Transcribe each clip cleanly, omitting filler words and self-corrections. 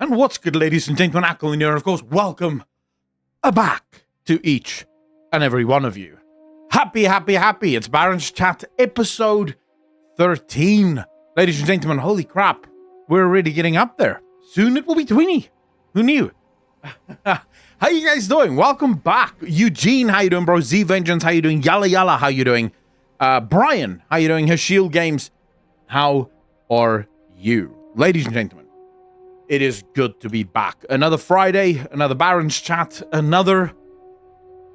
And what's good, ladies and gentlemen, Ackle in here, of course, welcome back to each and every one of you. Happy. It's Barrens Chat, episode 13. Ladies and gentlemen, holy crap, we're already getting up there. Soon it will be 20. Who knew? How you guys doing? Welcome back. Eugene, how you doing, bro? Z Vengeance, how you doing? Yalla, how you doing? Brian, how you doing? Shield Games, how are you? Ladies and gentlemen, it is good to be back. Another Friday, another Barrens Chat, another,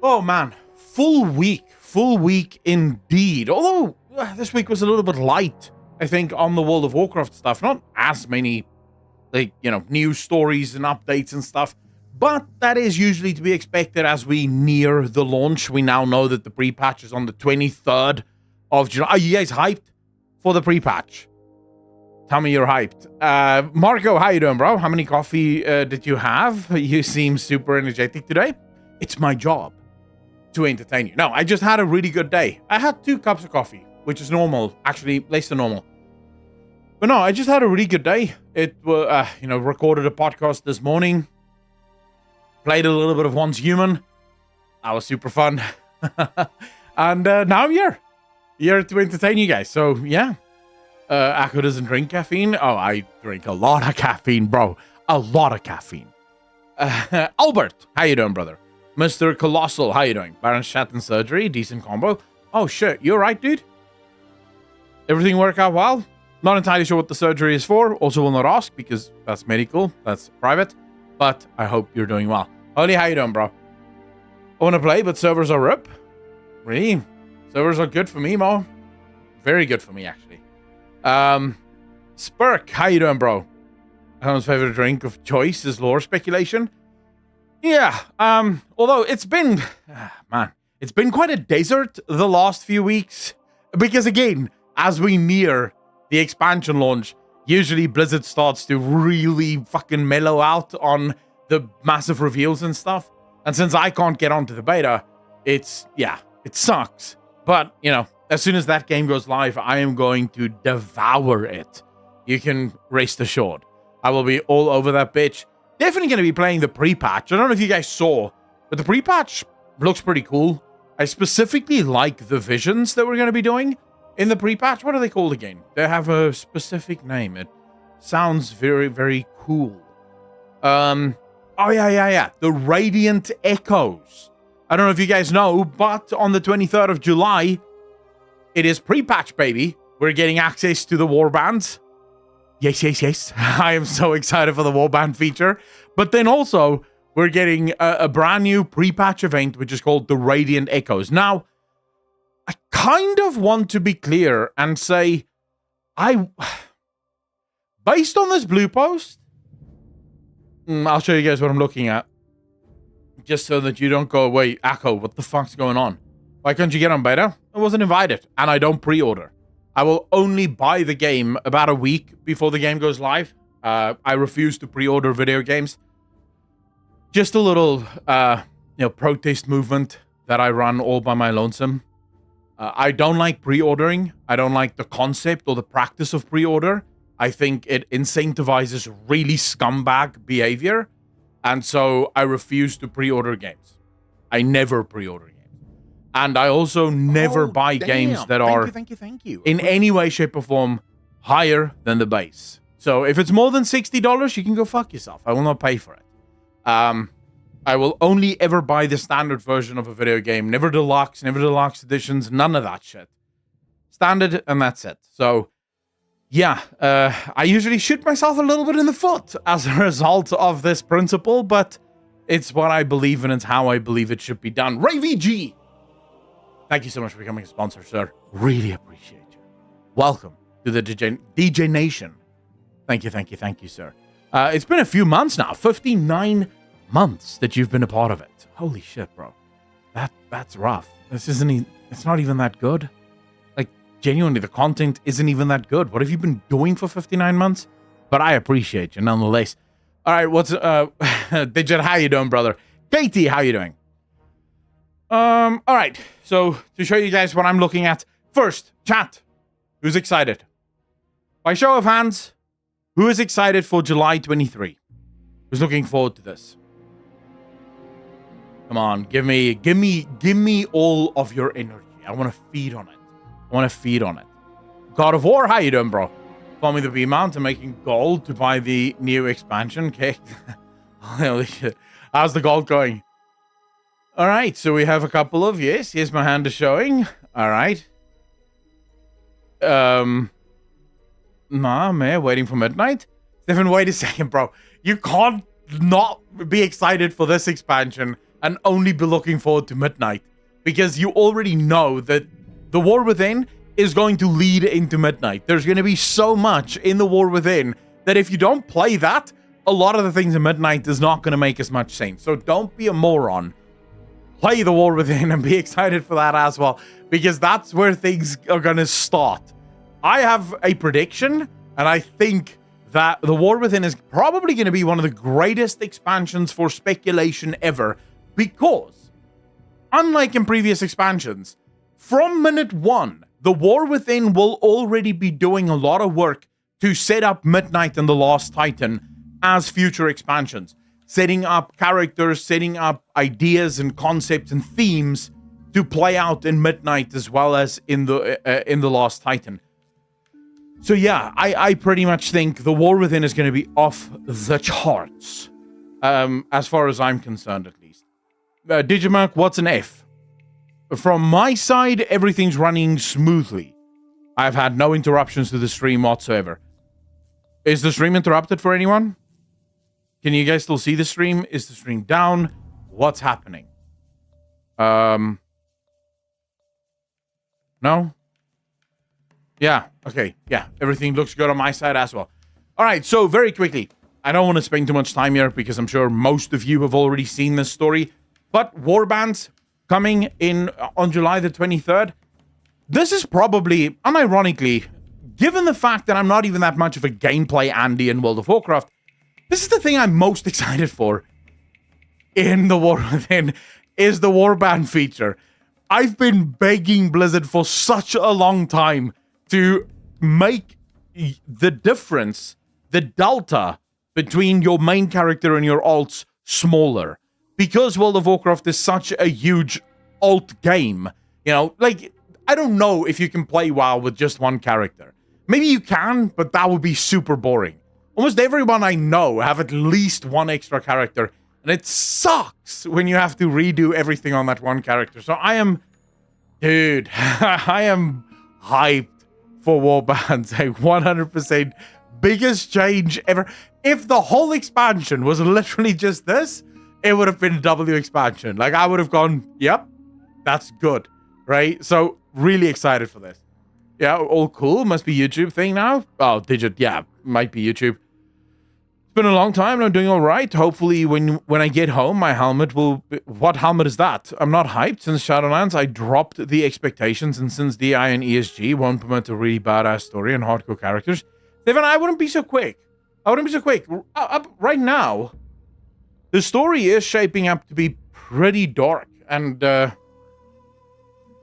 oh man, full week indeed. Although this week was a little bit light, I think, on the World of Warcraft stuff. Not as many, news stories and updates and stuff, but that is usually to be expected as we near the launch. We now know that the pre-patch is on the 23rd of July. Are you guys hyped for the pre-patch? Tell me you're hyped. Marco, how you doing, bro? How many coffee did you have? You seem super energetic today. It's my job to entertain you. No, I just had a really good day. I had 2 cups of coffee, which is normal. Actually, less than normal. But no, I just had a really good day. It was, recorded a podcast this morning. Played a little bit of Once Human. That was super fun. And now I'm here to entertain you guys. So, yeah. Akko doesn't drink caffeine. Oh, I drink a lot of caffeine, bro. A lot of caffeine. Albert, how you doing, brother? Mr. Colossal, how you doing? Barrens Chat and Surgery, decent combo. Oh, shit, you alright, dude? Everything work out well? Not entirely sure what the surgery is for. Also will not ask because that's medical. That's private. But I hope you're doing well. Oli, how you doing, bro? I want to play, but servers are rip. Really? Servers are good for me, Mo. Very good for me, actually. Spurk, how you doing, bro? Everyone's favorite drink of choice is lore speculation. Yeah, although it's been, it's been quite a desert the last few weeks. Because again, as we near the expansion launch, usually Blizzard starts to really fucking mellow out on the massive reveals and stuff. And since I can't get onto the beta, it sucks. But, as soon as that game goes live, I am going to devour it. You can rest assured. I will be all over that bitch. Definitely going to be playing the pre-patch. I don't know if you guys saw, but the pre-patch looks pretty cool. I specifically like the visions that we're going to be doing in the pre-patch. What are they called again? They have a specific name. It sounds very, very cool. The Radiant Echoes. I don't know if you guys know, but on the 23rd of July, it is pre-patch, baby. We're getting access to the warbands. Yes. I am so excited for the warband feature. But then also, we're getting a brand new pre-patch event, which is called the Radiant Echoes. Now, I kind of want to be clear and say, based on this blue post, I'll show you guys what I'm looking at. Just so that you don't go, wait, Akko, what the fuck's going on? Why can't you get on beta? I wasn't invited, and I don't pre-order. I will only buy the game about a week before the game goes live. I refuse to pre-order video games. Just a little, protest movement that I run all by my lonesome. I don't like pre-ordering. I don't like the concept or the practice of pre-order. I think it incentivizes really scumbag behavior. And so I refuse to pre-order games. I never pre-order games. And I also never buy games that are thank you. In any way, shape, or form higher than the base. So if it's more than $60, you can go fuck yourself. I will not pay for it. I will only ever buy the standard version of a video game. Never deluxe editions, none of that shit. Standard, and that's it. So, yeah, I usually shoot myself a little bit in the foot as a result of this principle, but it's what I believe in. It's how I believe it should be done. Ray VG! Thank you so much for becoming a sponsor, sir. Really appreciate you. Welcome to the DJ Nation. Thank you, sir. It's been a few months now. 59 months that you've been a part of it. Holy shit, bro. That's rough. It's not even that good. Like, genuinely, the content isn't even that good. What have you been doing for 59 months? But I appreciate you nonetheless. All right, what's Digit, how you doing, brother? Katie, how you doing? All right, so to show you guys what I'm looking at, first, chat, who's excited? By show of hands, who is excited for July 23? Who's looking forward to this? Come on, give me all of your energy. I want to feed on it. God of War, how you doing, bro? Call me the B-Mount. I'm making gold to buy the new expansion. Okay. Holy shit. How's the gold going? All right, so we have a couple of, yes, here's my hand is showing. All right. Nah, man, waiting for midnight. Stephen, wait a second, bro. You can't not be excited for this expansion and only be looking forward to midnight, because you already know that the War Within is going to lead into midnight. There's going to be so much in the War Within that if you don't play that, a lot of the things in midnight is not going to make as much sense. So don't be a moron. Play the War Within and be excited for that as well, because that's where things are going to start. I have a prediction, and I think that the War Within is probably going to be one of the greatest expansions for speculation ever, because, unlike in previous expansions, from minute one, the War Within will already be doing a lot of work to set up Midnight and the Last Titan as future expansions, setting up characters, setting up ideas and concepts and themes to play out in Midnight as well as in the Last Titan. So yeah, I pretty much think the War Within is going to be off the charts, as far as I'm concerned, at least. Digimark, what's an F? From my side, everything's running smoothly. I've had no interruptions to the stream whatsoever. Is the stream interrupted for anyone? Can you guys still see the stream? Is the stream down? What's happening? No? Yeah, okay. Yeah, everything looks good on my side as well. All right, so very quickly. I don't want to spend too much time here because I'm sure most of you have already seen this story. But Warbands coming in on July the 23rd. This is probably, unironically, given the fact that I'm not even that much of a gameplay Andy in World of Warcraft, this is the thing I'm most excited for in the War Within, is the Warband feature. I've been begging Blizzard for such a long time to make the difference, the delta between your main character and your alts smaller. Because World of Warcraft is such a huge alt game, you know, like, I don't know if you can play WoW with just one character. Maybe you can, but that would be super boring. Almost everyone I know have at least one extra character, and it sucks when you have to redo everything on that one character. So I am, dude, I am hyped for Warbands, like 100% biggest change ever. If the whole expansion was literally just this, it would have been a W expansion. Like, I would have gone, yep, that's good, right? So, really excited for this. Yeah, all cool. Must be YouTube thing now. Oh, Digit, yeah, might be YouTube. It's been a long time. I'm doing all right. Hopefully, when I get home, my helmet will be... What helmet is that? I'm not hyped. Since Shadowlands, I dropped the expectations, and since DI and ESG won't permit a really badass story and hardcore characters, Stephen, I wouldn't be so quick. Right now, the story is shaping up to be pretty dark and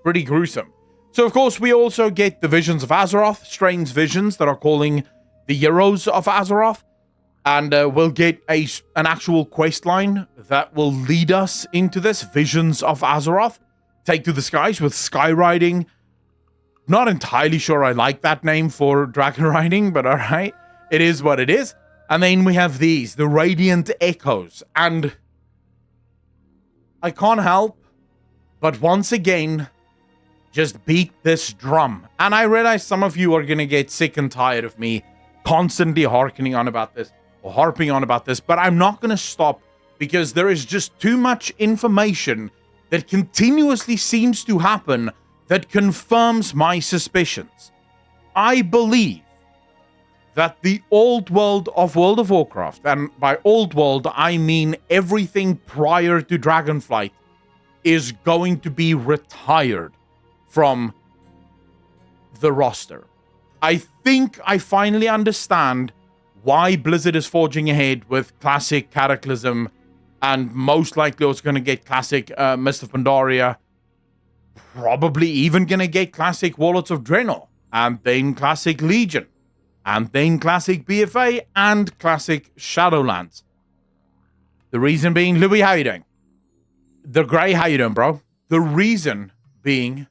pretty gruesome. So, of course, we also get the visions of Azeroth, strange visions that are calling the heroes of Azeroth. And we'll get an actual quest line that will lead us into this, Visions of Azeroth. Take to the skies with skywriting. Not entirely sure I like that name for dragon riding, but all right. It is what it is. And then we have these, the Radiant Echoes. And I can't help but once again just beat this drum. And I realize some of you are going to get sick and tired of me constantly harping on about this, but I'm not going to stop, because there is just too much information that continuously seems to happen that confirms my suspicions. I believe that the old world of World of Warcraft, and by old world, I mean everything prior to Dragonflight, is going to be retired from the roster. I think I finally understand why Blizzard is forging ahead with Classic Cataclysm, and most likely it's going to get Classic Mist of Pandaria, probably even going to get Classic Warlords of Draenor, and then Classic Legion, and then Classic BFA, and Classic Shadowlands. The reason being, Louis, how you doing? The Grey, how you doing, bro? The reason being,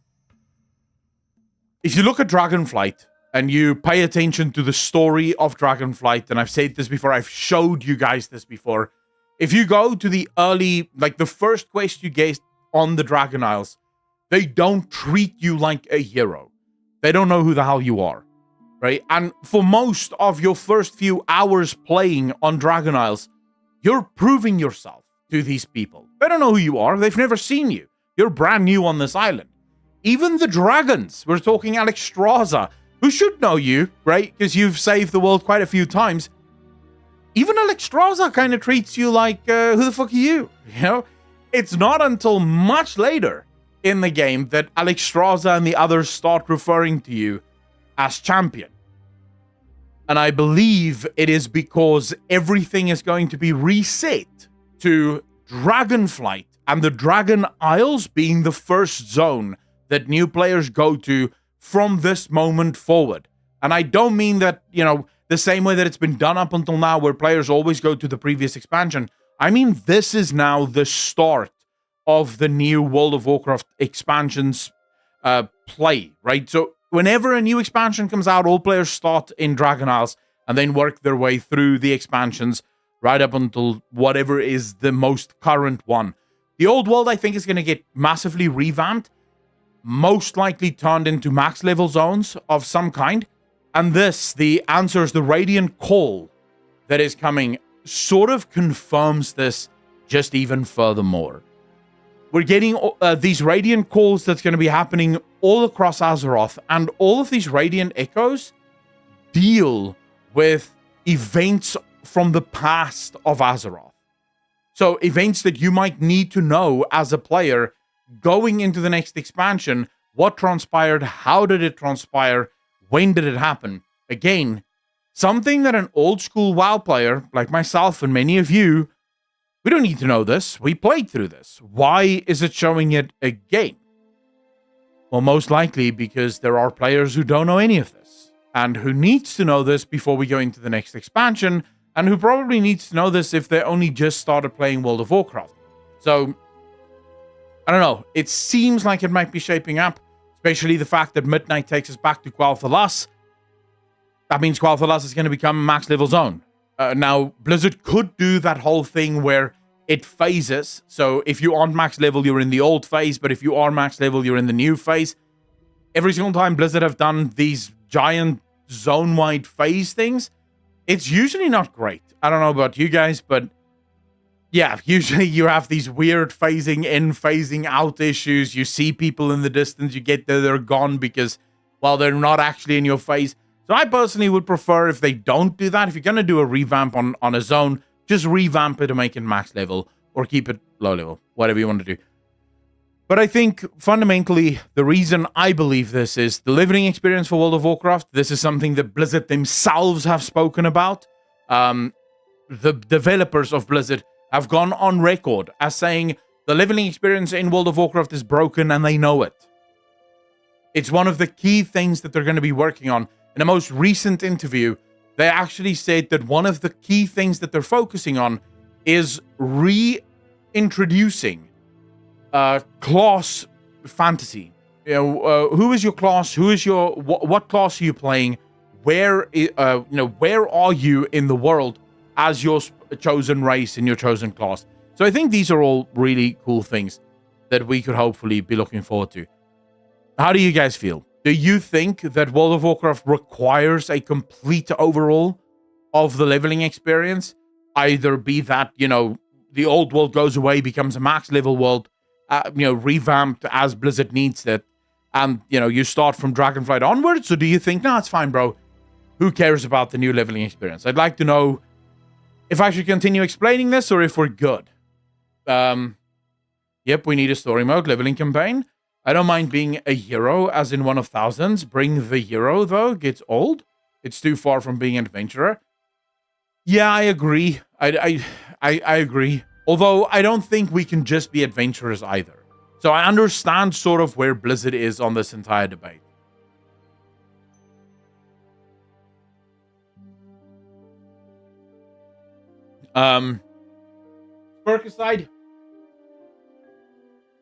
if you look at Dragonflight and you pay attention to the story of Dragonflight, and I've said this before, I've showed you guys this before, if you go to the early, like the first quest you get on the Dragon Isles, they don't treat you like a hero. They don't know who the hell you are, right? And for most of your first few hours playing on Dragon Isles, you're proving yourself to these people. They don't know who you are. They've never seen you. You're brand new on this island. Even the dragons, we're talking Alexstrasza, who should know you, right? Because you've saved the world quite a few times. Even Alexstrasza kind of treats you like, who the fuck are you? You know? It's not until much later in the game that Alexstrasza and the others start referring to you as champion. And I believe it is because everything is going to be reset to Dragonflight and the Dragon Isles being the first zone that new players go to from this moment forward. And I don't mean that, you know, the same way that it's been done up until now, where players always go to the previous expansion. I mean, this is now the start of the new World of Warcraft expansions play, right? So whenever a new expansion comes out, all players start in Dragon Isles and then work their way through the expansions right up until whatever is the most current one. The old world, I think, is going to get massively revamped, most likely turned into max level zones of some kind. And this, the answers, the Radiant Call that is coming, sort of confirms this just even furthermore. We're getting these Radiant Calls that's going to be happening all across Azeroth, and all of these Radiant Echoes deal with events from the past of Azeroth. So events that you might need to know as a player going into the next expansion. What transpired? How did it transpire? When did it happen? Again, something that an old school WoW player like myself and many of you, we don't need to know this. We played through this. Why is it showing it again? Well, most likely because there are players who don't know any of this and who needs to know this before we go into the next expansion, and who probably needs to know this if they only just started playing World of Warcraft. So, I don't know. It seems like it might be shaping up, especially the fact that Midnight takes us back to Quel'Thalas. That means Quel'Thalas is going to become a max level zone. Now, Blizzard could do that whole thing where it phases. So if you aren't max level, you're in the old phase. But if you are max level, you're in the new phase. Every single time Blizzard have done these giant zone-wide phase things, it's usually not great. I don't know about you guys, but yeah, usually you have these weird phasing in, phasing out issues. You see people in the distance, you get there, they're gone because, well, they're not actually in your phase. So I personally would prefer if they don't do that. If you're going to do a revamp on a zone, just revamp it to make it max level or keep it low level, whatever you want to do. But I think fundamentally, the reason I believe this is the living experience for World of Warcraft. This is something that Blizzard themselves have spoken about. The developers of Blizzard have gone on record as saying the leveling experience in World of Warcraft is broken and they know it. It's one of the key things that they're going to be working on. In a most recent interview, they actually said that one of the key things that they're focusing on is reintroducing class fantasy. You know, who is your class? Who is your what class are you playing? Where where are you in the world as your chosen race and your chosen class? So I think these are all really cool things that we could hopefully be looking forward to. How do you guys feel? Do you think that World of Warcraft requires a complete overhaul of the leveling experience? Either be that, you know, the old world goes away, becomes a max level world, revamped as Blizzard needs it, and, you know, you start from Dragonflight onwards? Or do you think, no, it's fine, bro. Who cares about the new leveling experience? I'd like to know if I should continue explaining this or if we're good. Yep, we need a story mode, leveling campaign. I don't mind being a hero, as in one of thousands. Bring the hero, though, gets old. It's too far from being an adventurer. Yeah, I agree. I agree. Although, I don't think we can just be adventurers either. So I understand sort of where Blizzard is on this entire debate. Perk aside,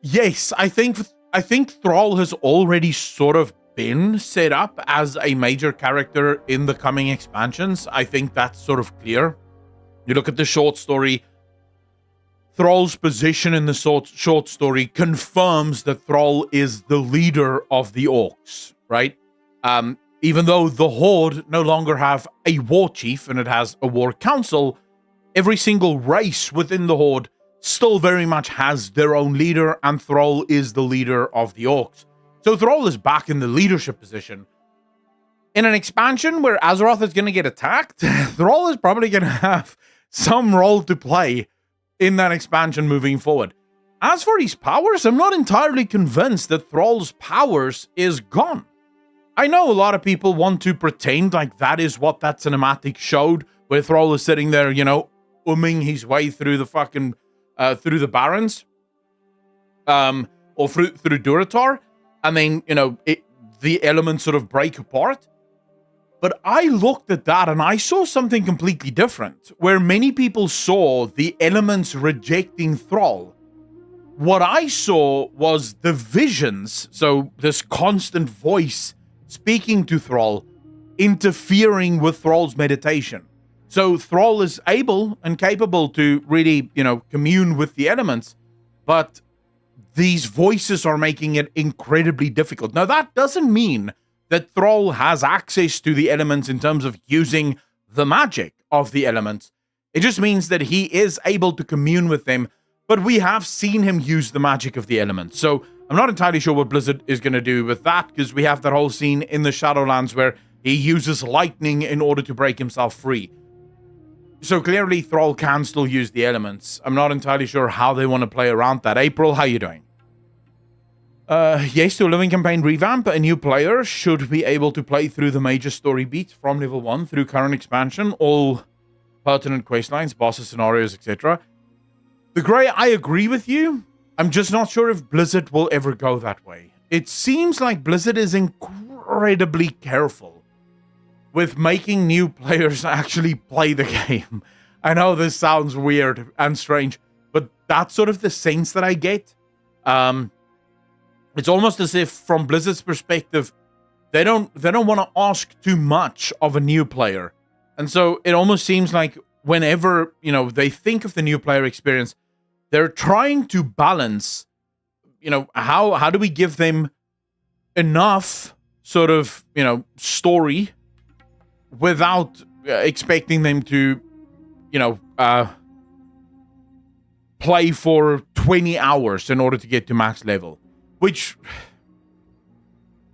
yes, I think Thrall has already sort of been set up as a major character in the coming expansions. I think that's sort of clear. You look at the short story, Thrall's position in the short story confirms that Thrall is the leader of the orcs, right? Even though the Horde no longer have a war chief and it has a war council, every single race within the Horde still very much has their own leader, and Thrall is the leader of the orcs. So Thrall is back in the leadership position. In an expansion where Azeroth is going to get attacked, Thrall is probably going to have some role to play in that expansion moving forward. As for his powers, I'm not entirely convinced that Thrall's powers is gone. I know a lot of people want to pretend like that is what that cinematic showed, where Thrall is sitting there, umming his way through the fucking, through the Barrens, or through Durotar, and then, the elements sort of break apart. But I looked at that and I saw something completely different, where many people saw the elements rejecting Thrall. What I saw was the visions, so this constant voice speaking to Thrall, interfering with Thrall's meditation. So Thrall is able and capable to really, commune with the elements, but these voices are making it incredibly difficult. Now, that doesn't mean that Thrall has access to the elements in terms of using the magic of the elements. It just means that he is able to commune with them, but we have seen him use the magic of the elements. So I'm not entirely sure what Blizzard is going to do with that, because we have that whole scene in the Shadowlands where he uses lightning in order to break himself free. So clearly Thrall can still use the elements. I'm not entirely sure how they want to play around that. April, how you doing? Yes, to a living campaign revamp, a new player should be able to play through the major story beats from level 1 through current expansion, all pertinent questlines, bosses, scenarios, etc. The Grey, I agree with you. I'm just not sure if Blizzard will ever go that way. It seems like Blizzard is incredibly careful with making new players actually play the game. I know this sounds weird and strange, but that's sort of the sense that I get. It's almost as if, from Blizzard's perspective, they don't want to ask too much of a new player. And so it almost seems like whenever, they think of the new player experience, they're trying to balance, how do we give them enough sort of, story without expecting them to, play for 20 hours in order to get to max level. Which,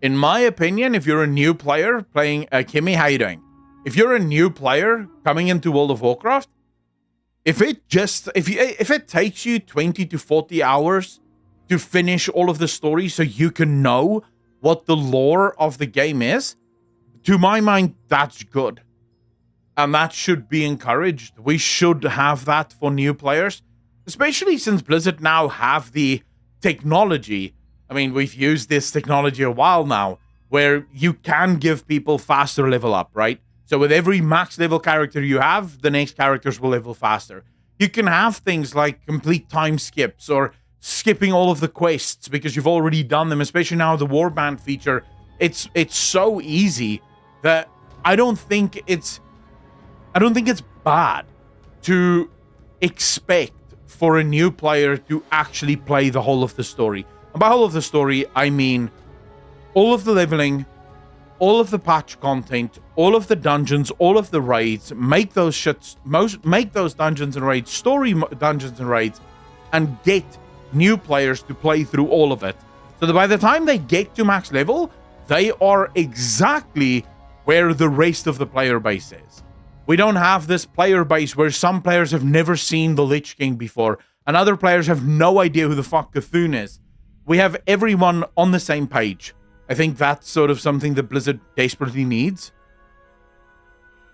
in my opinion, if you're a new player playing... Kimmy, how you doing? If you're a new player coming into World of Warcraft, if it takes you 20 to 40 hours to finish all of the story so you can know what the lore of the game is, to my mind, that's good. And that should be encouraged. We should have that for new players, especially since Blizzard now have the technology. I mean, we've used this technology a while now, where you can give people faster level up, right? So with every max level character you have, the next characters will level faster. You can have things like complete time skips or skipping all of the quests because you've already done them, especially now the warband feature. It's so easy that I don't think it's bad to expect for a new player to actually play the whole of the story. And by whole of the story, I mean all of the leveling, all of the patch content, all of the dungeons, all of the raids. Make those dungeons and raids story dungeons and raids, and get new players to play through all of it. So that by the time they get to max level, they are exactly where the rest of the player base is. We don't have this player base where some players have never seen the Lich King before, and other players have no idea who the fuck Cthulhu is. We have everyone on the same page. I think that's sort of something that Blizzard desperately needs.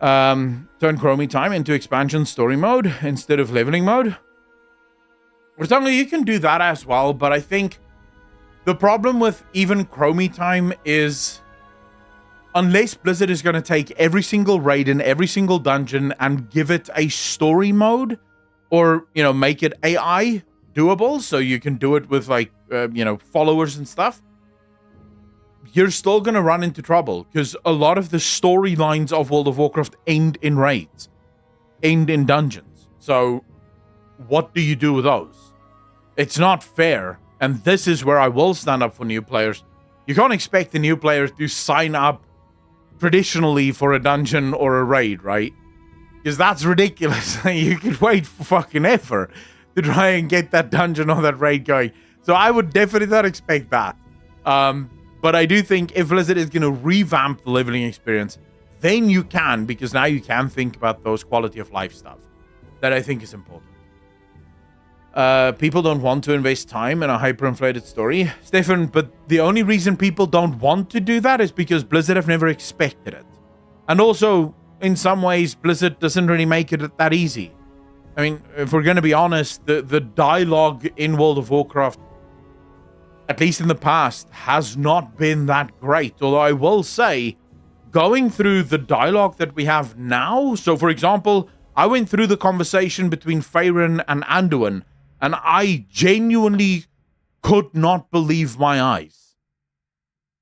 Turn Chromie time into expansion story mode instead of leveling mode. Certainly you can do that as well, but I think the problem with even Chromie time is, unless Blizzard is going to take every single raid in every single dungeon and give it a story mode, or, make it AI doable so you can do it with like, followers and stuff, you're still going to run into trouble because a lot of the storylines of World of Warcraft end in raids, end in dungeons. So what do you do with those? It's not fair. And this is where I will stand up for new players. You can't expect the new players to sign up traditionally for a dungeon or a raid, right? Because that's ridiculous. You could wait for fucking ever to try and get that dungeon or that raid going. So I would definitely not expect that. But I do think if Blizzard is going to revamp the leveling experience, then you can, because now you can think about those quality of life stuff that I think is important. People don't want to invest time in a hyperinflated story. Stefan, but the only reason people don't want to do that is because Blizzard have never expected it. And also, in some ways, Blizzard doesn't really make it that easy. I mean, if we're going to be honest, the dialogue in World of Warcraft, at least in the past, has not been that great. Although I will say, going through the dialogue that we have now, so for example, I went through the conversation between Faerun and Anduin, and I genuinely could not believe my eyes.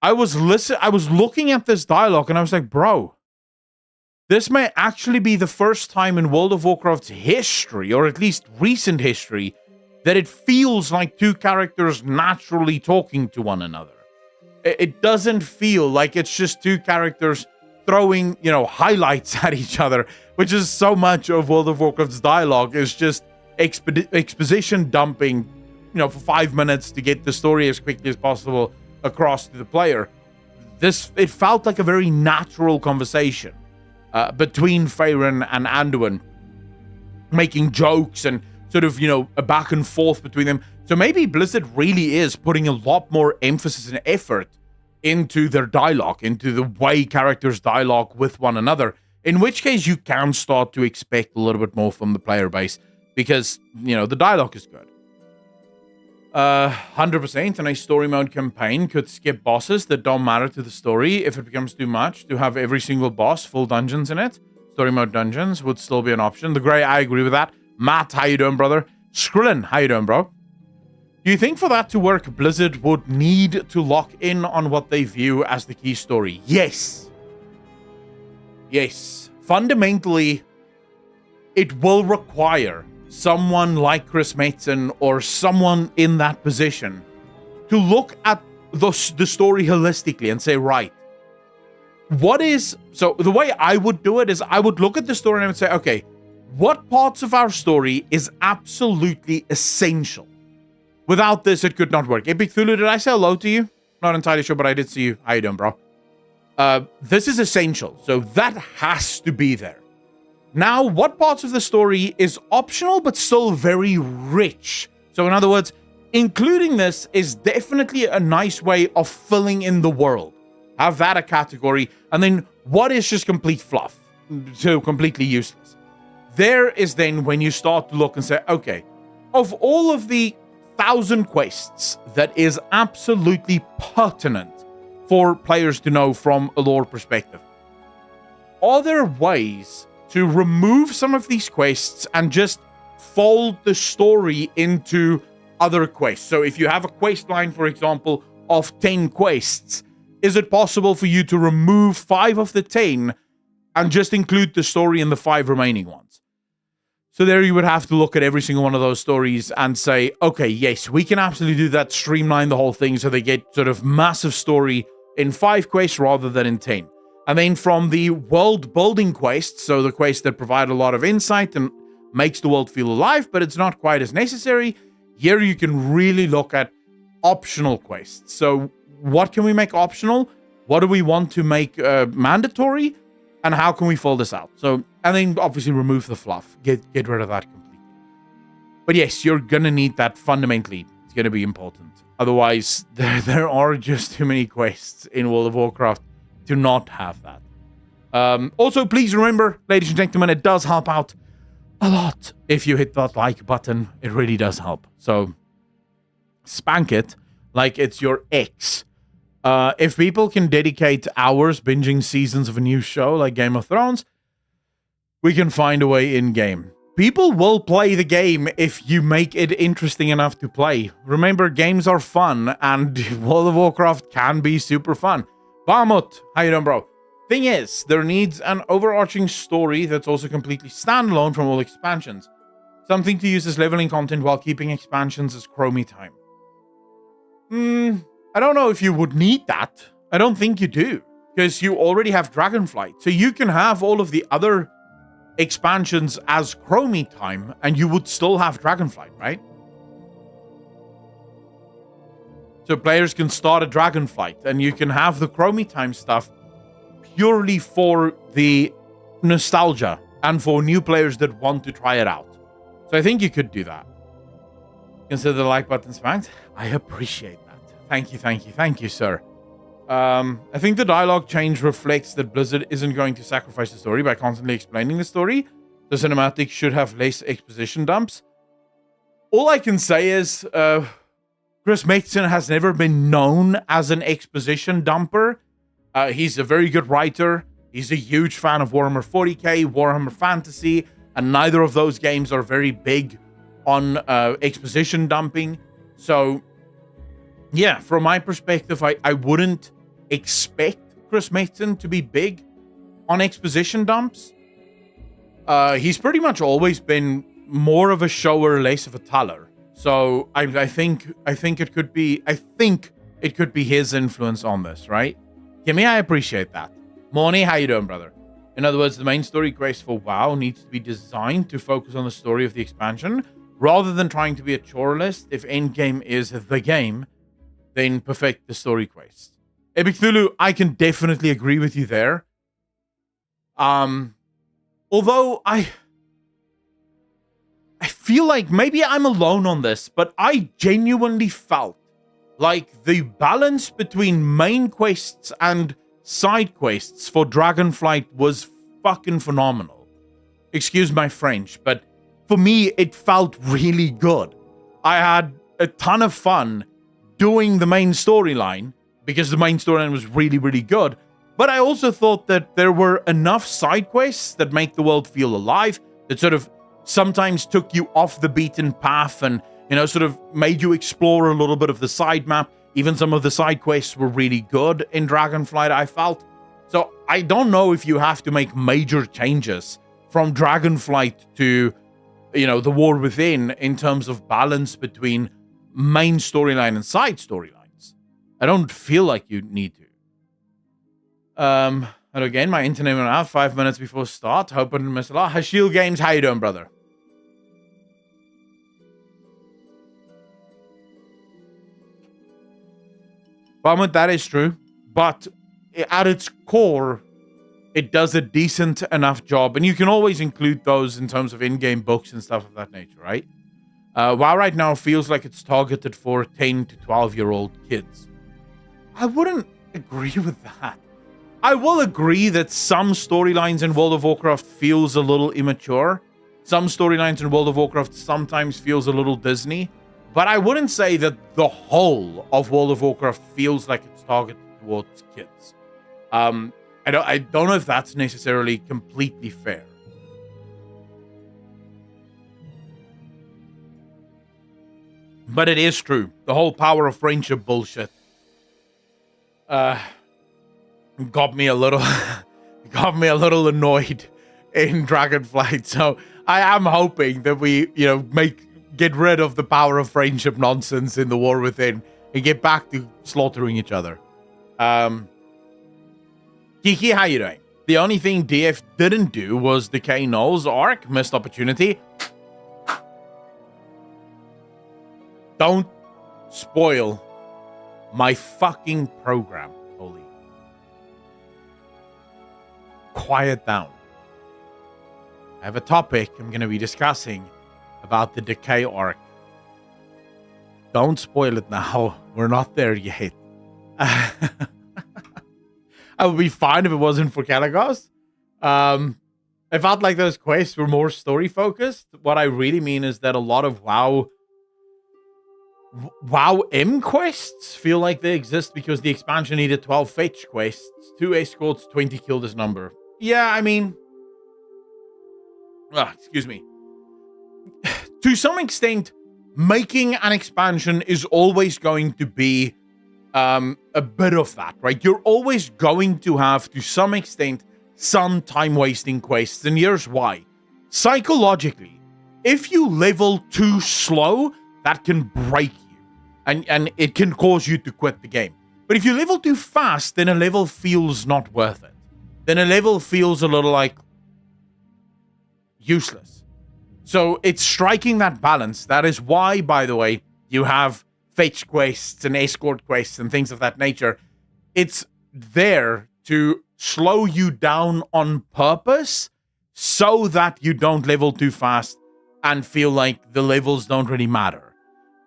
I was looking at this dialogue and I was like, bro, this may actually be the first time in World of Warcraft's history, or at least recent history, that it feels like two characters naturally talking to one another. It doesn't feel like it's just two characters throwing, highlights at each other, which is so much of World of Warcraft's dialogue is just exposition dumping, for 5 minutes to get the story as quickly as possible across to the player. It felt like a very natural conversation between Faerun and Anduin, making jokes and sort of, a back and forth between them. So maybe Blizzard really is putting a lot more emphasis and effort into their dialogue, into the way characters dialogue with one another, in which case you can start to expect a little bit more from the player base because, the dialogue is good. 100% in a story mode campaign could skip bosses that don't matter to the story if it becomes too much to have every single boss full dungeons in it. Story mode dungeons would still be an option. The Grey, I agree with that. Matt, how you doing, brother? Skrillin, how you doing, bro? Do you think for that to work, Blizzard would need to lock in on what they view as the key story? Yes. Yes. Fundamentally, it will require someone like Chris Metzen or someone in that position to look at the story holistically and say, right, so the way I would do it is I would look at the story and I would say, okay, what parts of our story is absolutely essential? Without this, it could not work. Epic Thulu, did I say hello to you? Not entirely sure, but I did see you. How you doing, bro? This is essential, so that has to be there. Now, what parts of the story is optional, but still very rich? So in other words, including this is definitely a nice way of filling in the world. Have that a category, and then what is just complete fluff? So completely useless. There is then when you start to look and say, okay, of all of the 1,000 quests that is absolutely pertinent for players to know from a lore perspective, are there ways to remove some of these quests and just fold the story into other quests? So if you have a quest line, for example, of 10 quests, is it possible for you to remove 5 of the 10 and just include the story in the 5 remaining ones? So there you would have to look at every single one of those stories and say, okay, yes, we can absolutely do that, streamline the whole thing so they get sort of massive story in 5 quests rather than in 10. And then from the world building quests, so the quests that provide a lot of insight and makes the world feel alive, but it's not quite as necessary, here you can really look at optional quests. So what can we make optional? What do we want to make mandatory? And how can we fold this out? So, and then obviously remove the fluff. Get rid of that completely. But yes, you're going to need that fundamentally. It's going to be important. Otherwise, there are just too many quests in World of Warcraft to not have that. Also, please remember, ladies and gentlemen, it does help out a lot if you hit that like button. It really does help. So spank it like it's your ex. If people can dedicate hours binging seasons of a new show like Game of Thrones, we can find a way in-game. people will play the game if you make it interesting enough to play. Remember, games are fun, and World of Warcraft can be super fun. Bamut, how you doing, bro? Thing is, there needs an overarching story that's also completely standalone from all expansions. Something to use as leveling content while keeping expansions as chromie time. I don't know if you would need that. I don't think you do, because you already have Dragonflight. So you can have all of the other expansions as chromie time, and you would still have Dragonflight, right? So players can start a Dragonflight, and you can have the chromie time stuff purely for the nostalgia and for new players that want to try it out. So I think you could do that. Consider the like button smacked. I appreciate that. Thank you, sir. I think the dialogue change reflects that Blizzard isn't going to sacrifice the story by constantly explaining the story. The cinematics should have less exposition dumps. All I can say is, Chris Metzen has never been known as an exposition dumper. He's a very good writer. He's a huge fan of Warhammer 40k, Warhammer Fantasy, and neither of those games are very big on exposition dumping. So, yeah, from my perspective, I wouldn't expect Chris Metzen to be big on exposition dumps. He's pretty much always been more of a shower, less of a teller. So I think it could be his influence on this, right? Kimmy, I appreciate that. Morning, how you doing, brother? In other words, the main story quest for WoW needs to be designed to focus on the story of the expansion, rather than trying to be a chore list. If endgame is the game, then perfect the story quest. Epic Thulu, I can definitely agree with you there. Although I feel like maybe I'm alone on this, but I genuinely felt like the balance between main quests and side quests for Dragonflight was fucking phenomenal. Excuse my French, but for me, it felt really good. I had a ton of fun doing the main storyline because the main storyline was really, really good. But I also thought that there were enough side quests that make the world feel alive, that sort of sometimes took you off the beaten path and, you know, sort of made you explore a little bit of the side map. Even some of the side quests were really good in Dragonflight, I felt. So I don't know if you have to make major changes from Dragonflight to, you know, the War Within in terms of balance between main storyline and side storylines. I don't feel like you need to. And again, my internet went out 5 minutes before start. Hope I didn't miss a lot. Hashil Games, how you doing, brother? Bummer, that is true, but at its core, it does a decent enough job, and you can always include those in terms of in-game books and stuff of that nature, right? WoW right now feels like it's targeted for 10 to 12-year-old kids. I wouldn't agree with that. I will agree that some storylines in World of Warcraft feels a little immature. Some storylines in World of Warcraft sometimes feels a little Disney. But I wouldn't say that the whole of World of Warcraft feels like it's targeted towards kids. I don't know if that's necessarily completely fair. But it is true. The whole power of friendship bullshit got me a little annoyed in Dragonflight. So I am hoping that we, you know, get rid of the power of friendship nonsense in the War Within and get back to slaughtering each other. Kiki, how you doing? The only thing DF didn't do was the K Knowles arc. Missed opportunity. Don't spoil my fucking program, Holy. Quiet down. I have a topic I'm going to be discussing about the Decay arc. Don't spoil it now. We're not there yet. I would be fine if it wasn't for Kalagos. I felt like those quests were more story focused. What I really mean is that a lot of WoW M quests feel like they exist because the expansion needed 12 fetch quests, 2 escorts, 20 kill this number. Yeah, I mean, excuse me. to some extent, making an expansion is always going to be a bit of that, right? You're always going to have, to some extent, some time-wasting quests, and here's why. Psychologically, if you level too slow, that can break you, and it can cause you to quit the game. But if you level too fast, then a level feels not worth it. Then a level feels a little like useless. So it's striking that balance. That is why, by the way, you have fetch quests and escort quests and things of that nature. It's there to slow you down on purpose so that you don't level too fast and feel like the levels don't really matter,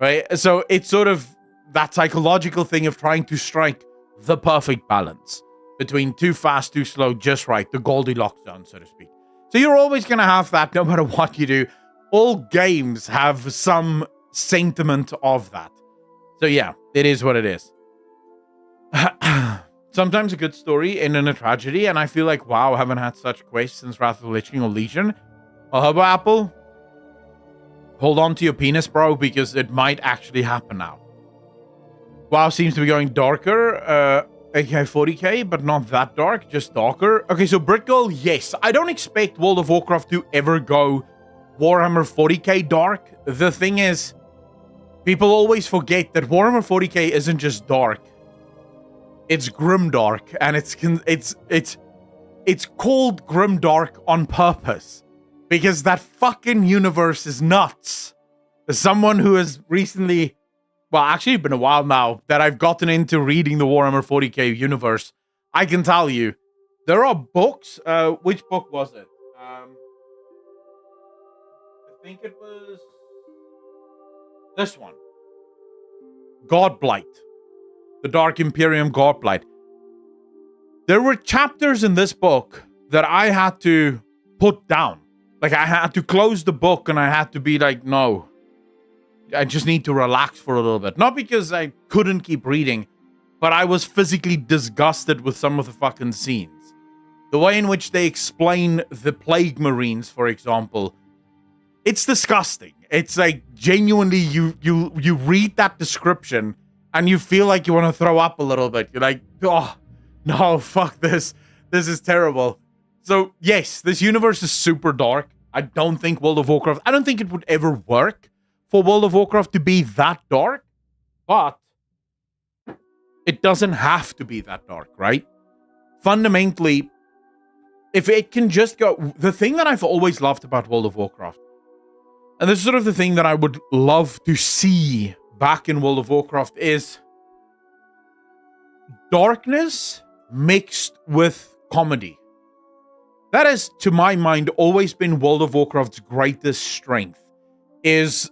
right? So it's sort of that psychological thing of trying to strike the perfect balance between too fast, too slow, just right, the Goldilocks zone, so to speak. So you're always going to have that no matter what you do. All games have some sentiment of that. So yeah, it is what it is. Sometimes a good story ended in a tragedy, and I feel like, wow, I haven't had such quests since Wrath of the Lich King or Legion. Well, Hobo Apple, hold on to your penis, bro, because it might actually happen now. WoW seems to be going darker, aka 40k, but not that dark, just darker. Okay, so Britgirl, yes. I don't expect World of Warcraft to ever go Warhammer 40k dark. The thing is, people always forget that Warhammer 40k isn't just dark. It's grimdark, and it's called grimdark on purpose because that fucking universe is nuts. As someone who has recently, well, actually been a while now that I've gotten into reading the Warhammer 40k universe, I can tell you there are books. Which book was it? I think it was this one, Godblight. The Dark Imperium Godblight. There were chapters in this book that I had to put down. Like, I had to close the book and I had to be like, no, I just need to relax for a little bit. Not because I couldn't keep reading, but I was physically disgusted with some of the fucking scenes. The way in which they explain the Plague Marines, for example, it's disgusting. It's like, genuinely, you read that description and you feel like you want to throw up a little bit. You're like, oh, no, fuck this. This is terrible. So, yes, this universe is super dark. I don't think World of Warcraft, I don't think it would ever work for World of Warcraft to be that dark. But it doesn't have to be that dark, right? Fundamentally, if it can just go... The thing that I've always loved about World of Warcraft, and this is sort of the thing that I would love to see back in World of Warcraft, is darkness mixed with comedy. That has, to my mind, always been World of Warcraft's greatest strength, is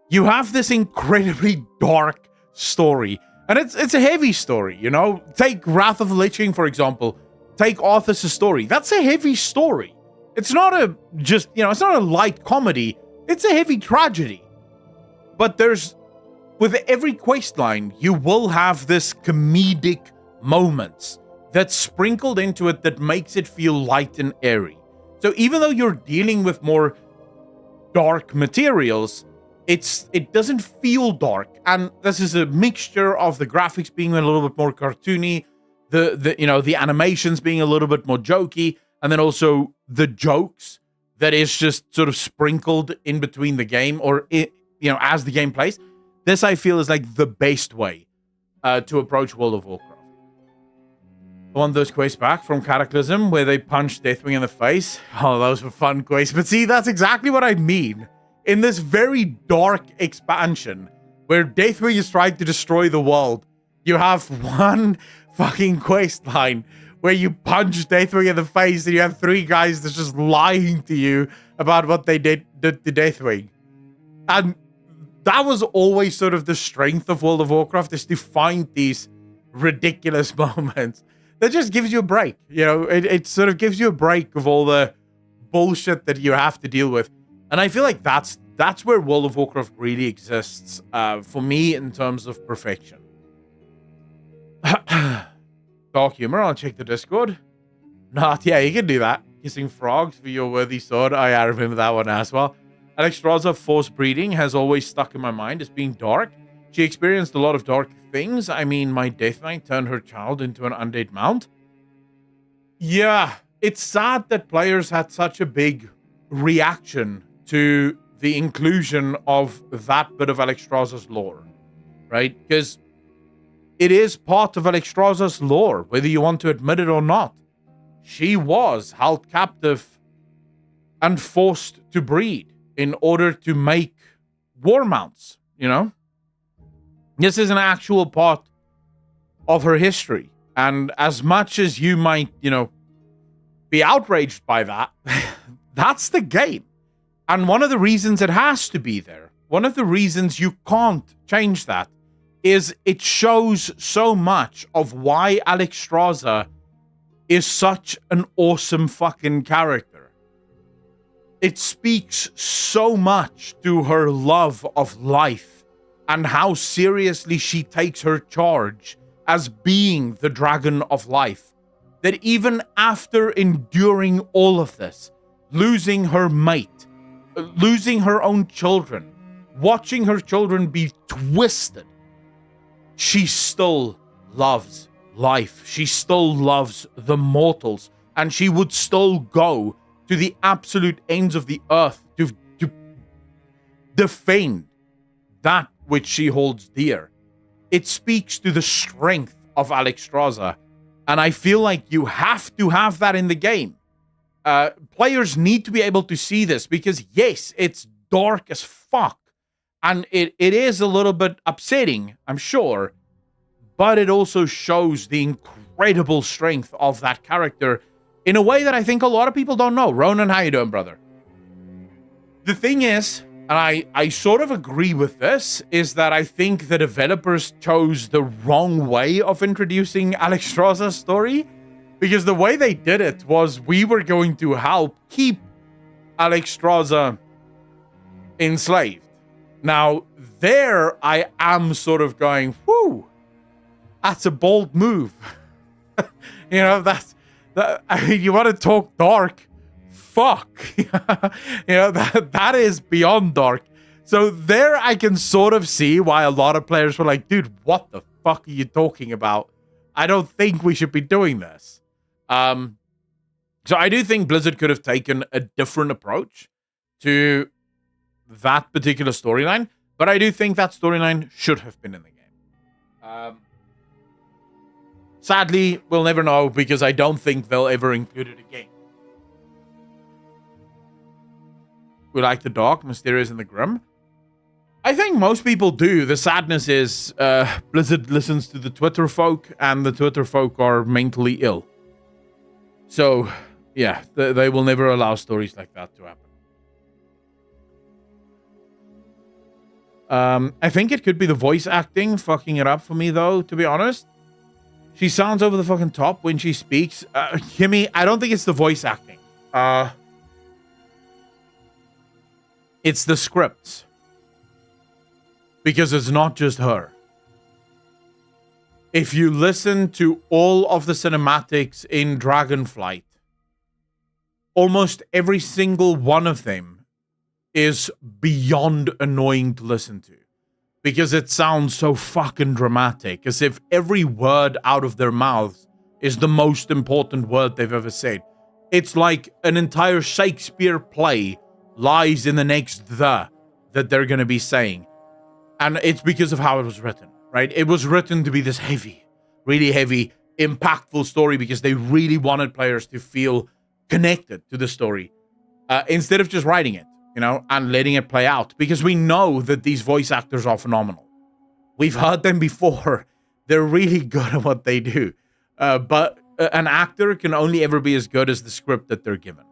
you have this incredibly dark story. And it's a heavy story, you know? Take Wrath of the Lich King, for example. Take Arthas' story. That's a heavy story. It's not a just, you know, it's not a light comedy. It's a heavy tragedy. But there's, with every quest line, you will have this comedic moments that's sprinkled into it that makes it feel light and airy. So even though you're dealing with more dark materials, it doesn't feel dark. And this is a mixture of the graphics being a little bit more cartoony, the animations being a little bit more jokey, and then also the jokes that is just sort of sprinkled in between the game, or as the game plays. This, I feel, is like the best way to approach World of Warcraft. I want those quests back from Cataclysm where they punched Deathwing in the face. Oh, those were fun quests. But see, that's exactly what I mean. In this very dark expansion where Deathwing is trying to destroy the world, you have one fucking quest line where you punch Deathwing in the face and you have three guys that's just lying to you about what they did to Deathwing. And that was always sort of the strength of World of Warcraft, is to find these ridiculous moments that just gives you a break. You know, it sort of gives you a break of all the bullshit that you have to deal with. And I feel like that's where World of Warcraft really exists for me in terms of perfection. Dark humor, I'll check the Discord. Not, yeah, you can do that. Kissing frogs for your worthy sword. Oh yeah, I remember that one as well. Alexstrasza forced breeding has always stuck in my mind as being dark. She experienced a lot of dark things. I mean, my Death Knight turned her child into an undead mount. Yeah, it's sad that players had such a big reaction to the inclusion of that bit of Alexstrasza's lore, right? Because it is part of Alexstrasza's lore, whether you want to admit it or not. She was held captive and forced to breed in order to make war mounts, you know? This is an actual part of her history. And as much as you might, be outraged by that, that's the game. And one of the reasons it has to be there, one of the reasons you can't change that, is it shows so much of why Alexstrasza is such an awesome fucking character. It speaks so much to her love of life and how seriously she takes her charge as being the dragon of life, that even after enduring all of this, losing her mate, losing her own children, watching her children be twisted, she still loves life. She still loves the mortals, and she would still go to the absolute ends of the earth to defend that which she holds dear. It speaks to the strength of Alexstrasza, and I feel like you have to have that in the game. Players need to be able to see this, because yes, it's dark as fuck, and it is a little bit upsetting, I'm sure, but it also shows the incredible strength of that character in a way that I think a lot of people don't know. Ronan, how you doing, brother? The thing is, and I sort of agree with this, is that I think the developers chose the wrong way of introducing Alexstrasza's story, because the way they did it was we were going to help keep Alexstrasza enslaved. Now, there I am sort of going, whew, that's a bold move. I mean, you want to talk dark? Fuck. That is beyond dark. So there I can sort of see why a lot of players were like, dude, what the fuck are you talking about? I don't think we should be doing this. So I do think Blizzard could have taken a different approach to that particular storyline, but I do think that storyline should have been in the game. Sadly, we'll never know, because I don't think they'll ever include it again. We like the dark, mysterious, and the grim. I think most people do. The sadness is Blizzard listens to the Twitter folk, and the Twitter folk are mentally ill. So, yeah, they will never allow stories like that to happen. I think it could be the voice acting fucking it up for me, though, to be honest. She sounds over the fucking top when she speaks. Kimmy, I don't think it's the voice acting. It's the scripts. Because it's not just her. If you listen to all of the cinematics in Dragonflight, almost every single one of them is beyond annoying to listen to. Because it sounds so fucking dramatic, as if every word out of their mouths is the most important word they've ever said. It's like an entire Shakespeare play lies in the next that they're going to be saying. And it's because of how it was written, right? It was written to be this heavy, really heavy, impactful story, because they really wanted players to feel connected to the story, instead of just writing it. And letting it play out, because we know that these voice actors are phenomenal. We've heard them before. They're really good at what they do. But an actor can only ever be as good as the script that they're given.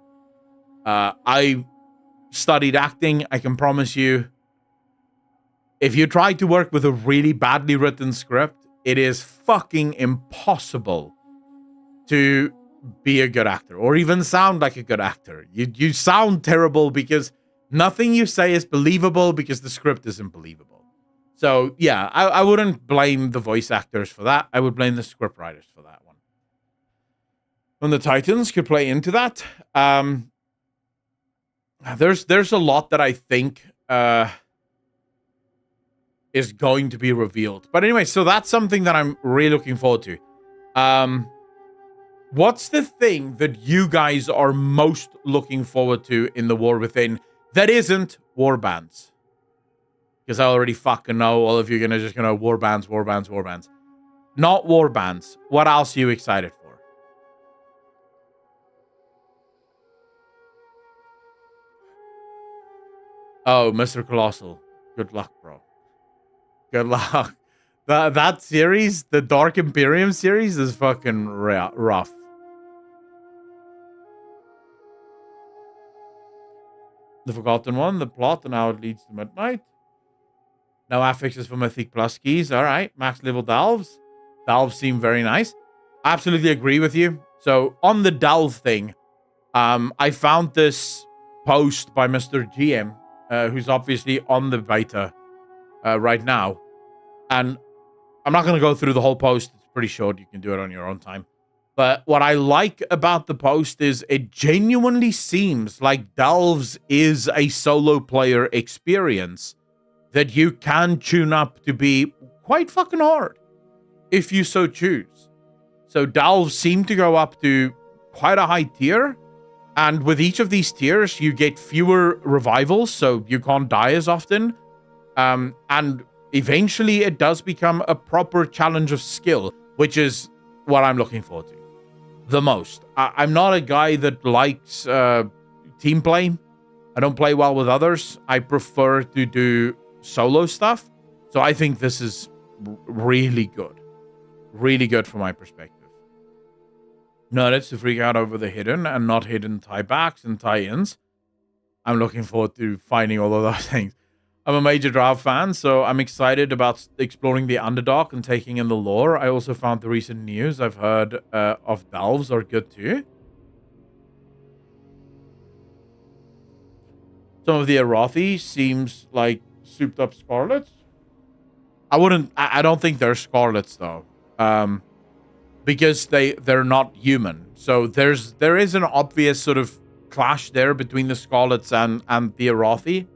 I studied acting. I can promise you, if you try to work with a really badly written script, it is fucking impossible to be a good actor or even sound like a good actor. You sound terrible because nothing you say is believable, because the script isn't believable. So, yeah, I wouldn't blame the voice actors for that. I would blame the script writers for that one. And the Titans could play into that. there's a lot that I think is going to be revealed. But anyway, so that's something that I'm really looking forward to. What's the thing that you guys are most looking forward to in the War Within that isn't warbands? Because I already fucking know all of you are just gonna warbands. Not warbands. What else are you excited for? Oh, Mr. Colossal. Good luck, bro. Good luck. That series, the Dark Imperium series, is fucking rough. The Forgotten One, the plot, and how it leads to midnight. No affixes for Mythic Plus keys. All right. Max level delves. Delves seem very nice. Absolutely agree with you. So on the delve thing, I found this post by Mr. GM, who's obviously on the beta right now. And I'm not going to go through the whole post. It's pretty short. You can do it on your own time. But what I like about the post is it genuinely seems like Delves is a solo player experience that you can tune up to be quite fucking hard if you so choose. So Delves seem to go up to quite a high tier. And with each of these tiers, you get fewer revivals, so you can't die as often. And eventually it does become a proper challenge of skill, which is what I'm looking forward to the most. I'm not a guy that likes team play. I don't play well with others. I prefer to do solo stuff. So I think this is really good. Really good from my perspective. Nerds to freak out over the hidden and not hidden tiebacks and tie-ins. I'm looking forward to finding all of those things. I'm a major draft fan, so I'm excited about exploring the Underdark and taking in the lore. I also found the recent news I've heard of Delves are good too. Some of the Arothi seems like souped up Scarlets. I don't think they're Scarlets though. Because they're not human. So there is an obvious sort of clash there between the Scarlets and the Arothi.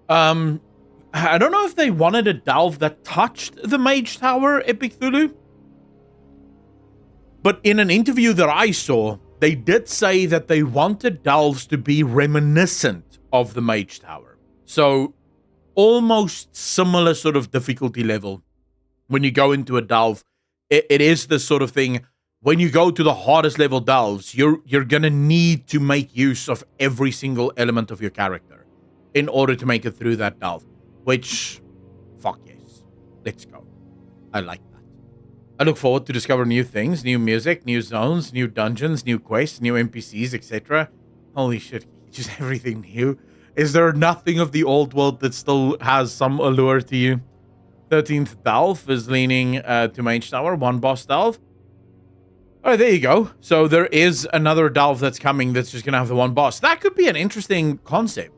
I don't know if they wanted a delve that touched the Mage Tower, Epic Thulu. But in an interview that I saw, they did say that they wanted delves to be reminiscent of the Mage Tower. So almost similar sort of difficulty level. When you go into a delve, it is the sort of thing, when you go to the hardest level delves, you're going to need to make use of every single element of your character in order to make it through that delve. Which, fuck yes. Let's go. I like that. I look forward to discover new things, new music, new zones, new dungeons, new quests, new NPCs, etc. Holy shit, just everything new. Is there nothing of the old world that still has some allure to you? 13th Delve is leaning to Mage Tower, one boss delve. All right, there you go. So there is another delve that's coming that's just going to have the one boss. That could be an interesting concept.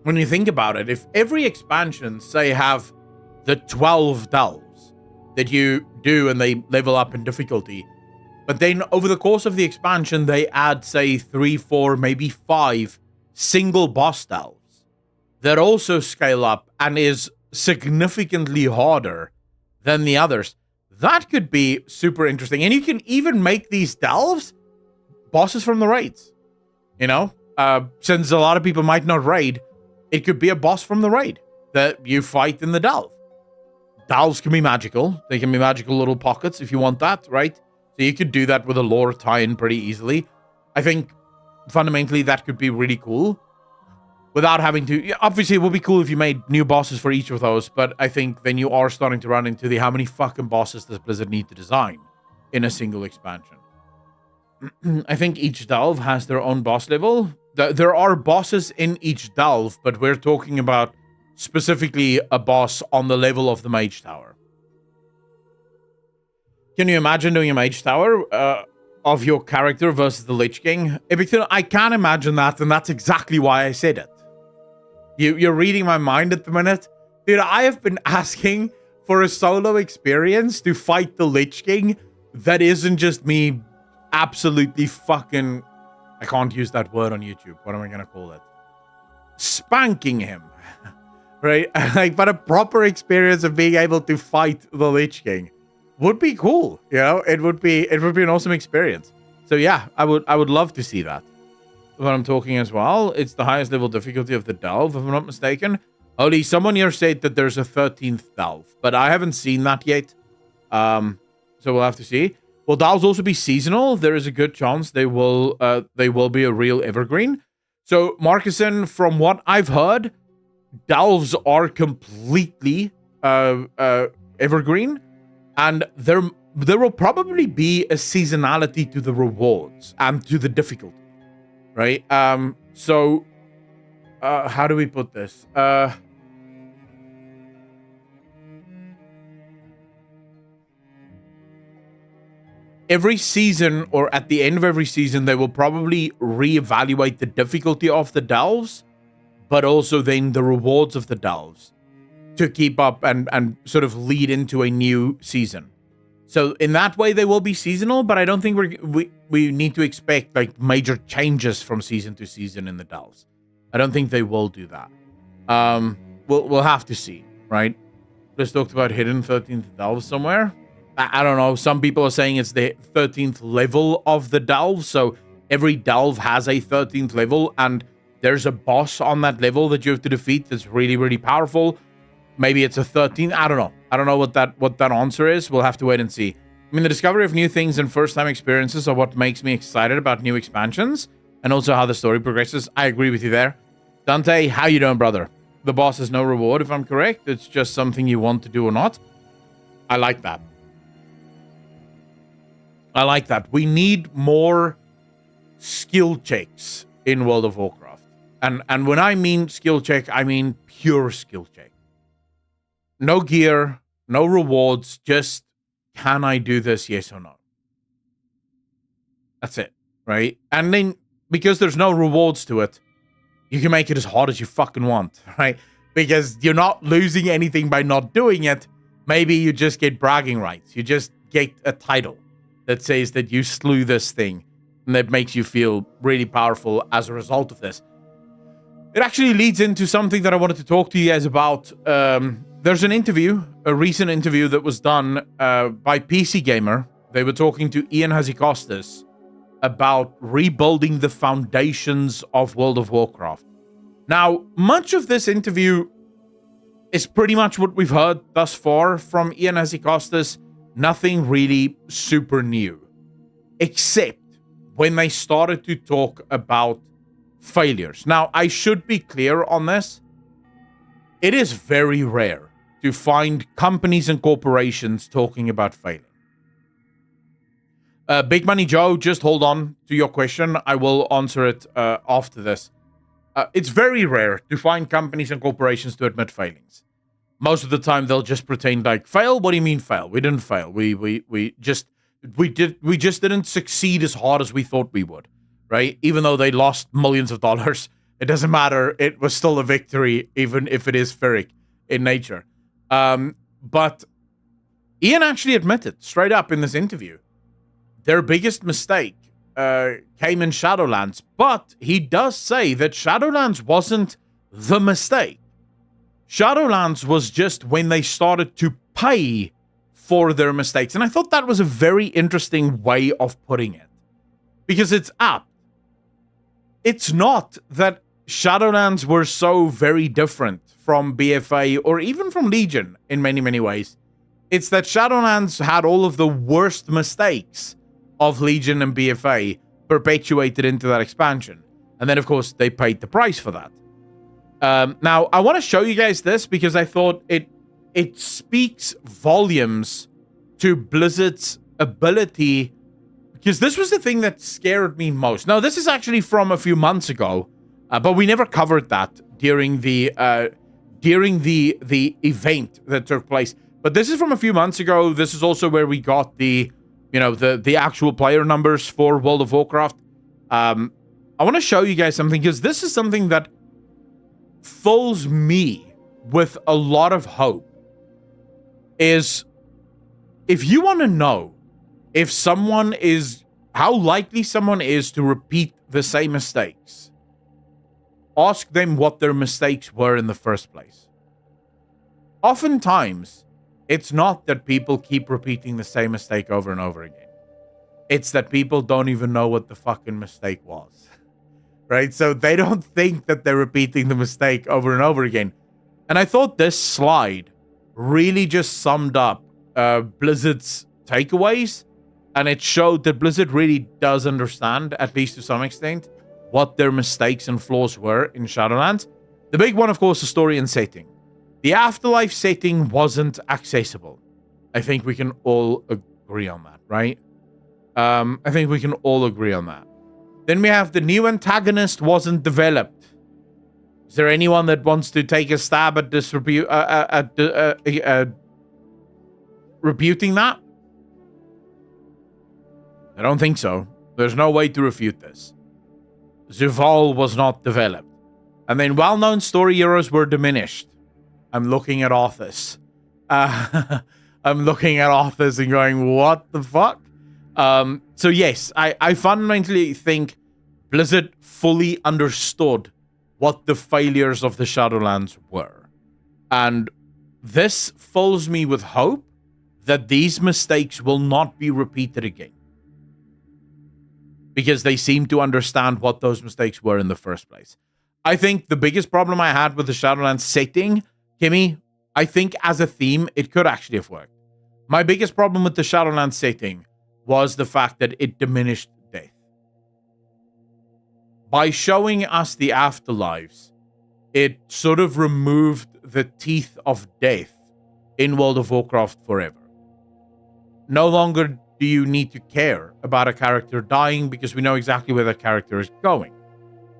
When you think about it, if every expansion, say, have the 12 delves that you do and they level up in difficulty, but then over the course of the expansion, they add, say, 3, 4, maybe 5 single boss delves that also scale up and is significantly harder than the others. That could be super interesting. And you can even make these delves bosses from the raids. You know, since a lot of people might not raid, it could be a boss from the raid that you fight in the delve. Delves can be magical. They can be magical little pockets if you want that, right? So you could do that with a lore tie-in pretty easily. I think fundamentally that could be really cool. Without having to... Obviously, it would be cool if you made new bosses for each of those, but I think then you are starting to run into the how many fucking bosses does Blizzard need to design in a single expansion. I think each delve has their own boss level. There are bosses in each delve, but we're talking about specifically a boss on the level of the Mage Tower. Can you imagine doing a Mage Tower of your character versus the Lich King? I can imagine that, and that's exactly why I said it. You're reading my mind at the minute. Dude, I have been asking for a solo experience to fight the Lich King that isn't just me absolutely fucking... I can't use that word on YouTube. What am I going to call it? Spanking him. Right? Like, but a proper experience of being able to fight the Lich King would be cool. You know, it would be an awesome experience. So yeah, I would love to see that. What I'm talking as well, it's the highest level difficulty of the Delve, if I'm not mistaken. Holy, someone here said that there's a 13th Delve, but I haven't seen that yet. So we'll have to see. Will Delves also be seasonal? There is a good chance they will be a real evergreen. So, Marcuson, from what I've heard, Delves are completely evergreen, and there will probably be a seasonality to the rewards and to the difficulty, right? So how do we put this? Every season, or at the end of every season, they will probably reevaluate the difficulty of the Delves, but also then the rewards of the Delves to keep up and sort of lead into a new season. So in that way, they will be seasonal, but I don't think we need to expect like major changes from season to season in the Delves. I don't think they will do that. We'll have to see, right? Just talked about hidden 13th Delves somewhere. I don't know. Some people are saying it's the 13th level of the Delve. So every Delve has a 13th level, and there's a boss on that level that you have to defeat that's really, really powerful. Maybe it's a 13th. I don't know. I don't know what that answer is. We'll have to wait and see. I mean, the discovery of new things and first-time experiences are what makes me excited about new expansions, and also how the story progresses. I agree with you there. Dante, how you doing, brother? The boss has no reward, if I'm correct. It's just something you want to do or not. I like that. I like that. We need more skill checks in World of Warcraft. And when I mean skill check, I mean pure skill check. No gear, no rewards, just can I do this, yes or no? That's it, right? And then, because there's no rewards to it, you can make it as hard as you fucking want, right? Because you're not losing anything by not doing it. Maybe you just get bragging rights. You just get a title that says that you slew this thing, and that makes you feel really powerful as a result of this. It actually leads into something that I wanted to talk to you guys about. There's an interview, a recent interview that was done by PC Gamer. They were talking to Ian Hazikostas about rebuilding the foundations of World of Warcraft. Now, much of this interview is pretty much what we've heard thus far from Ian Hazikostas. Nothing really super new, except when they started to talk about failures. Now, I should be clear on this. It is very rare to find companies and corporations talking about failing. Big Money Joe, just hold on to your question. I will answer it after this. It's very rare to find companies and corporations to admit failings. Most of the time, they'll just pretend like, fail? What do you mean fail? We didn't fail. We just didn't succeed as hard as we thought we would, right? Even though they lost millions of dollars, it doesn't matter. It was still a victory, even if it is Pyrrhic in nature. But Ian actually admitted straight up in this interview, their biggest mistake came in Shadowlands. But he does say that Shadowlands wasn't the mistake. Shadowlands was just when they started to pay for their mistakes. And I thought that was a very interesting way of putting it. Because it's apt. It's not that Shadowlands were so very different from BFA or even from Legion in many, many ways. It's that Shadowlands had all of the worst mistakes of Legion and BFA perpetuated into that expansion. And then, of course, they paid the price for that. Now, I want to show you guys this because I thought it speaks volumes to Blizzard's ability, because this was the thing that scared me most. Now, this is actually from a few months ago, but we never covered that during the event that took place. But this is from a few months ago. This is also where we got the actual player numbers for World of Warcraft. I want to show you guys something, because this is something that fills me with a lot of hope. is if you want to know how likely someone is to repeat the same mistakes, ask them what their mistakes were in the first place. Oftentimes, it's not that people keep repeating the same mistake over and over again. It's that people don't even know what the fucking mistake was. Right? So they don't think that they're repeating the mistake over and over again. And I thought this slide really just summed up Blizzard's takeaways. And it showed that Blizzard really does understand, at least to some extent, what their mistakes and flaws were in Shadowlands. The big one, of course, is story and setting. The Afterlife setting wasn't accessible. I think we can all agree on that, right? I think we can all agree on that. Then we have the new antagonist wasn't developed. Is there anyone that wants to take a stab at this rebuting that? I don't think so. There's no way to refute this. Zuval was not developed. And then well-known story heroes were diminished. I'm looking at Arthas. I'm looking at Arthas and going, what the fuck? So yes, I fundamentally think Blizzard fully understood what the failures of the Shadowlands were. And this fills me with hope that these mistakes will not be repeated again. Because they seem to understand what those mistakes were in the first place. I think the biggest problem I had with the Shadowlands setting, Kimmy, I think as a theme, it could actually have worked. My biggest problem with the Shadowlands setting was the fact that it diminished death. By showing us the afterlives, it sort of removed the teeth of death in World of Warcraft forever. No longer do you need to care about a character dying because we know exactly where that character is going.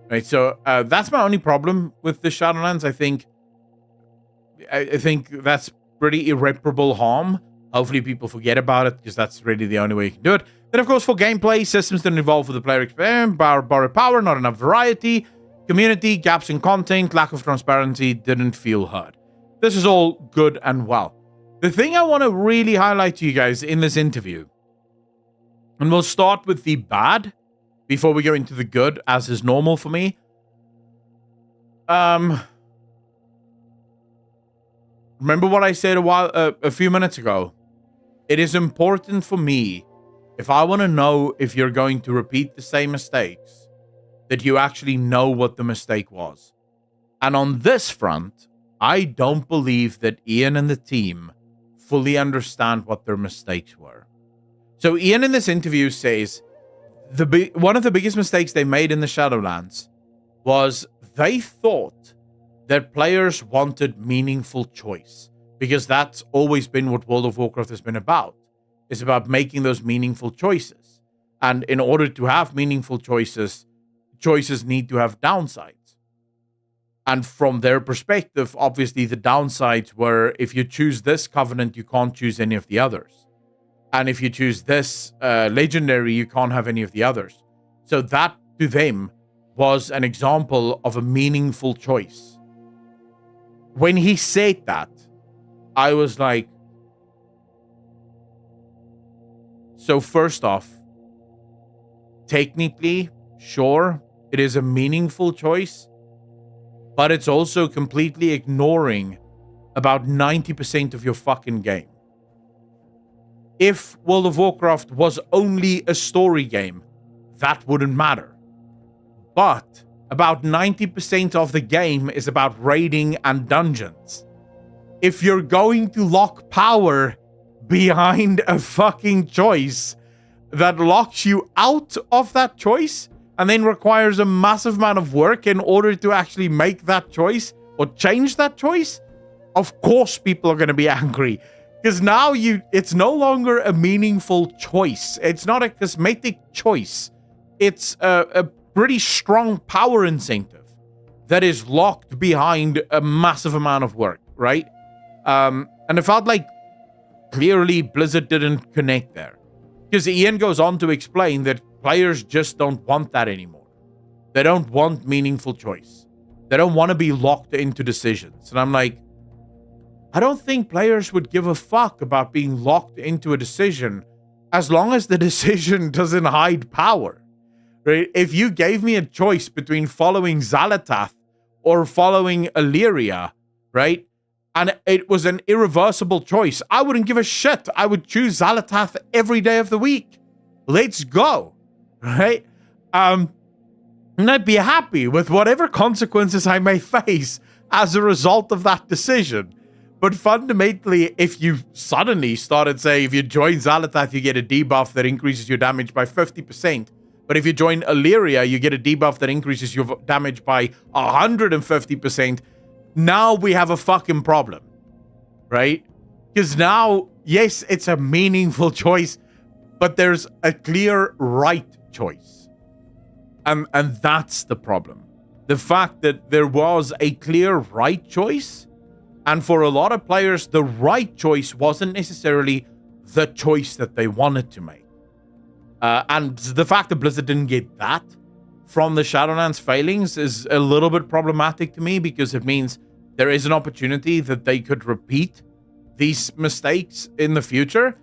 Right, so that's my only problem with the Shadowlands. I think that's pretty irreparable harm. Hopefully people forget about it because that's really the only way you can do it. Then, of course, for gameplay, systems didn't evolve with the player experience, borrowed power, not enough variety, community, gaps in content, lack of transparency, didn't feel heard. This is all good and well. The thing I want to really highlight to you guys in this interview, and we'll start with the bad before we go into the good, as is normal for me. Remember what I said a few minutes ago? It is important for me, if I want to know if you're going to repeat the same mistakes, that you actually know what the mistake was. And on this front, I don't believe that Ian and the team fully understand what their mistakes were. So Ian in this interview says one of the biggest mistakes they made in the Shadowlands was they thought that players wanted meaningful choice, because that's always been what World of Warcraft has been about. It's about making those meaningful choices. And in order to have meaningful choices need to have downsides. And from their perspective, obviously the downsides were, if you choose this covenant, you can't choose any of the others. And if you choose this legendary, you can't have any of the others. So that, to them, was an example of a meaningful choice. When he said that, I was like, so first off, technically, sure, it is a meaningful choice, but it's also completely ignoring about 90% of your fucking game. If World of Warcraft was only a story game, that wouldn't matter. But about 90% of the game is about raiding and dungeons. If you're going to lock power behind a fucking choice that locks you out of that choice and then requires a massive amount of work in order to actually make that choice or change that choice, of course people are going to be angry. Because now it's no longer a meaningful choice. It's not a cosmetic choice. It's a pretty strong power incentive that is locked behind a massive amount of work, right? And it felt like clearly Blizzard didn't connect there. Because Ian goes on to explain that players just don't want that anymore. They don't want meaningful choice. They don't want to be locked into decisions. And I'm like, I don't think players would give a fuck about being locked into a decision as long as the decision doesn't hide power, right? If you gave me a choice between following Xal'atath or following Illyria, right, and it was an irreversible choice, I wouldn't give a shit. I would choose Xal'atath every day of the week. Let's go, right? And I'd be happy with whatever consequences I may face as a result of that decision. But fundamentally, if you suddenly started saying, if you join Xal'atath, you get a debuff that increases your damage by 50%. But if you join Illyria, you get a debuff that increases your damage by 150%. Now we have a fucking problem, right? Because now, yes, it's a meaningful choice, but there's a clear right choice. And that's the problem. The fact that there was a clear right choice, and for a lot of players, the right choice wasn't necessarily the choice that they wanted to make. And the fact that Blizzard didn't get that from the Shadowlands failings is a little bit problematic to me, because it means there is an opportunity that they could repeat these mistakes in the future.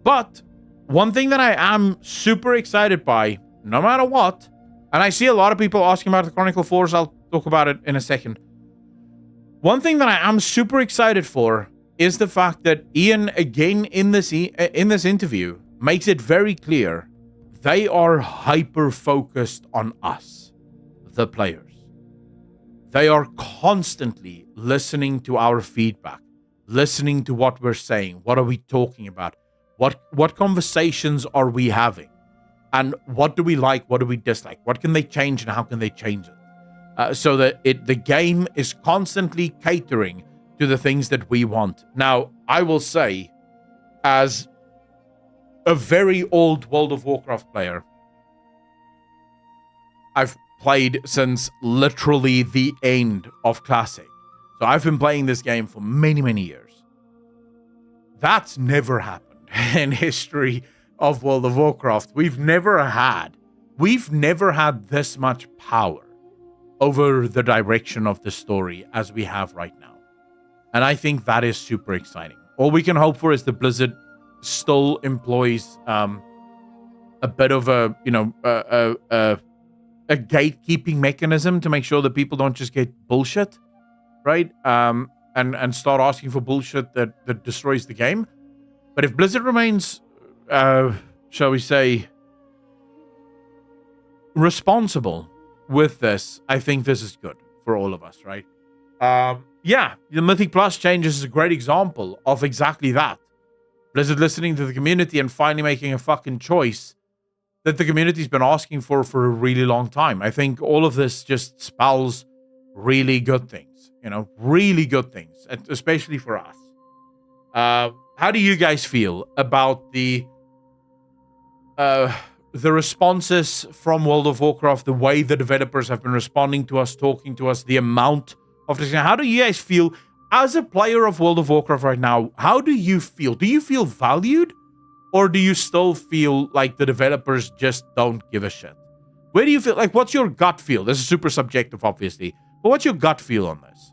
But one thing that I am super excited by, no matter what, and I see a lot of people asking about the Chronicle 4s, I'll talk about it in a second. One thing that I am super excited for is the fact that Ian, again in this interview, makes it very clear they are hyper-focused on us, the players. They are constantly listening to our feedback, listening to what we're saying, what are we talking about, what conversations are we having, and what do we like, what do we dislike, what can they change and how can they change it? So that the game is constantly catering to the things that we want. Now, I will say, as a very old World of Warcraft player, I've played since literally the end of Classic. So I've been playing this game for many, many years. That's never happened in history of World of Warcraft. We've never had this much power over the direction of the story as we have right now. And I think that is super exciting. All we can hope for is that Blizzard still employs a bit of a gatekeeping mechanism to make sure that people don't just get bullshit, right? And start asking for bullshit that destroys the game. But if Blizzard remains, shall we say, responsible with this, I think this is good for all of us, right? Yeah, the Mythic Plus changes is a great example of exactly that. Blizzard listening to the community and finally making a fucking choice that the community's been asking for a really long time. I think all of this just spells really good things, really good things, especially for us. How do you guys feel about the responses from World of Warcraft, the way the developers have been responding to us, talking to us, the amount of this? How do you guys feel as a player of World of Warcraft right now? How do you feel? Do you feel valued, or do you still feel like the developers just don't give a shit? Where do you feel? Like, what's your gut feel? This is super subjective, obviously, but what's your gut feel on this?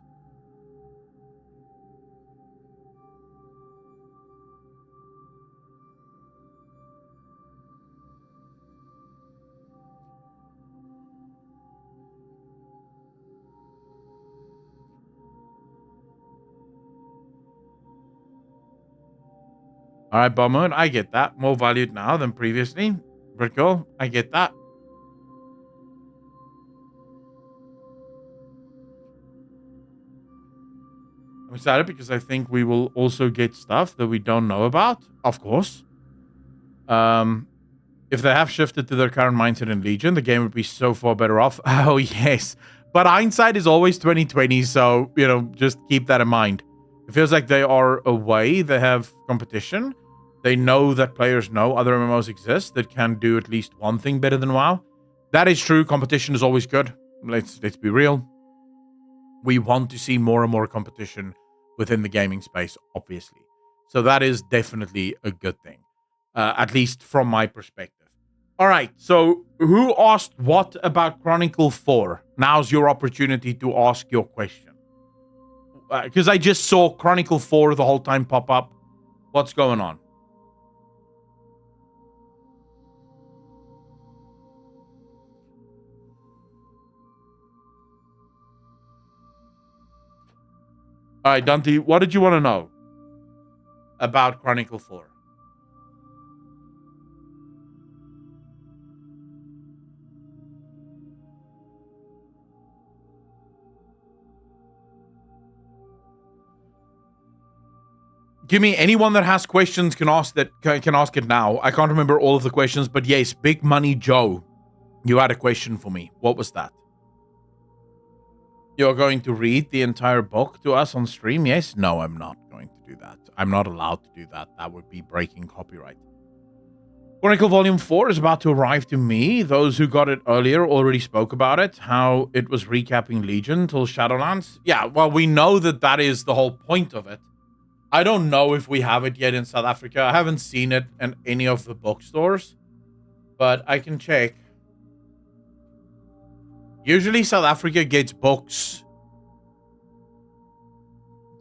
All right, Balmoon, I get that. More valued now than previously. Brickle, I get that. I'm excited because I think we will also get stuff that we don't know about, of course. If they have shifted to their current mindset in Legion, the game would be so far better off. Oh, yes. But hindsight is always 2020, so, just keep that in mind. It feels like they are away. They have competition. They know that players know other MMOs exist that can do at least one thing better than WoW. That is true. Competition is always good. Let's be real. We want to see more and more competition within the gaming space, obviously. So that is definitely a good thing, at least from my perspective. All right. So who asked what about Chronicle 4? Now's your opportunity to ask your question. Because I just saw Chronicle 4 the whole time pop up. What's going on? All right, Dante, what did you want to know about Chronicle 4? Give me anyone that has questions can ask it now. I can't remember all of the questions, but yes, Big Money Joe, you had a question for me. What was that? You're going to read the entire book to us on stream? Yes? No, I'm not going to do that. I'm not allowed to do that. That would be breaking copyright. Chronicle Volume 4 is about to arrive to me. Those who got it earlier already spoke about it, how it was recapping Legion till Shadowlands. Yeah, well, we know that is the whole point of it. I don't know if we have it yet in South Africa. I haven't seen it in any of the bookstores, but I can check. Usually South Africa gets books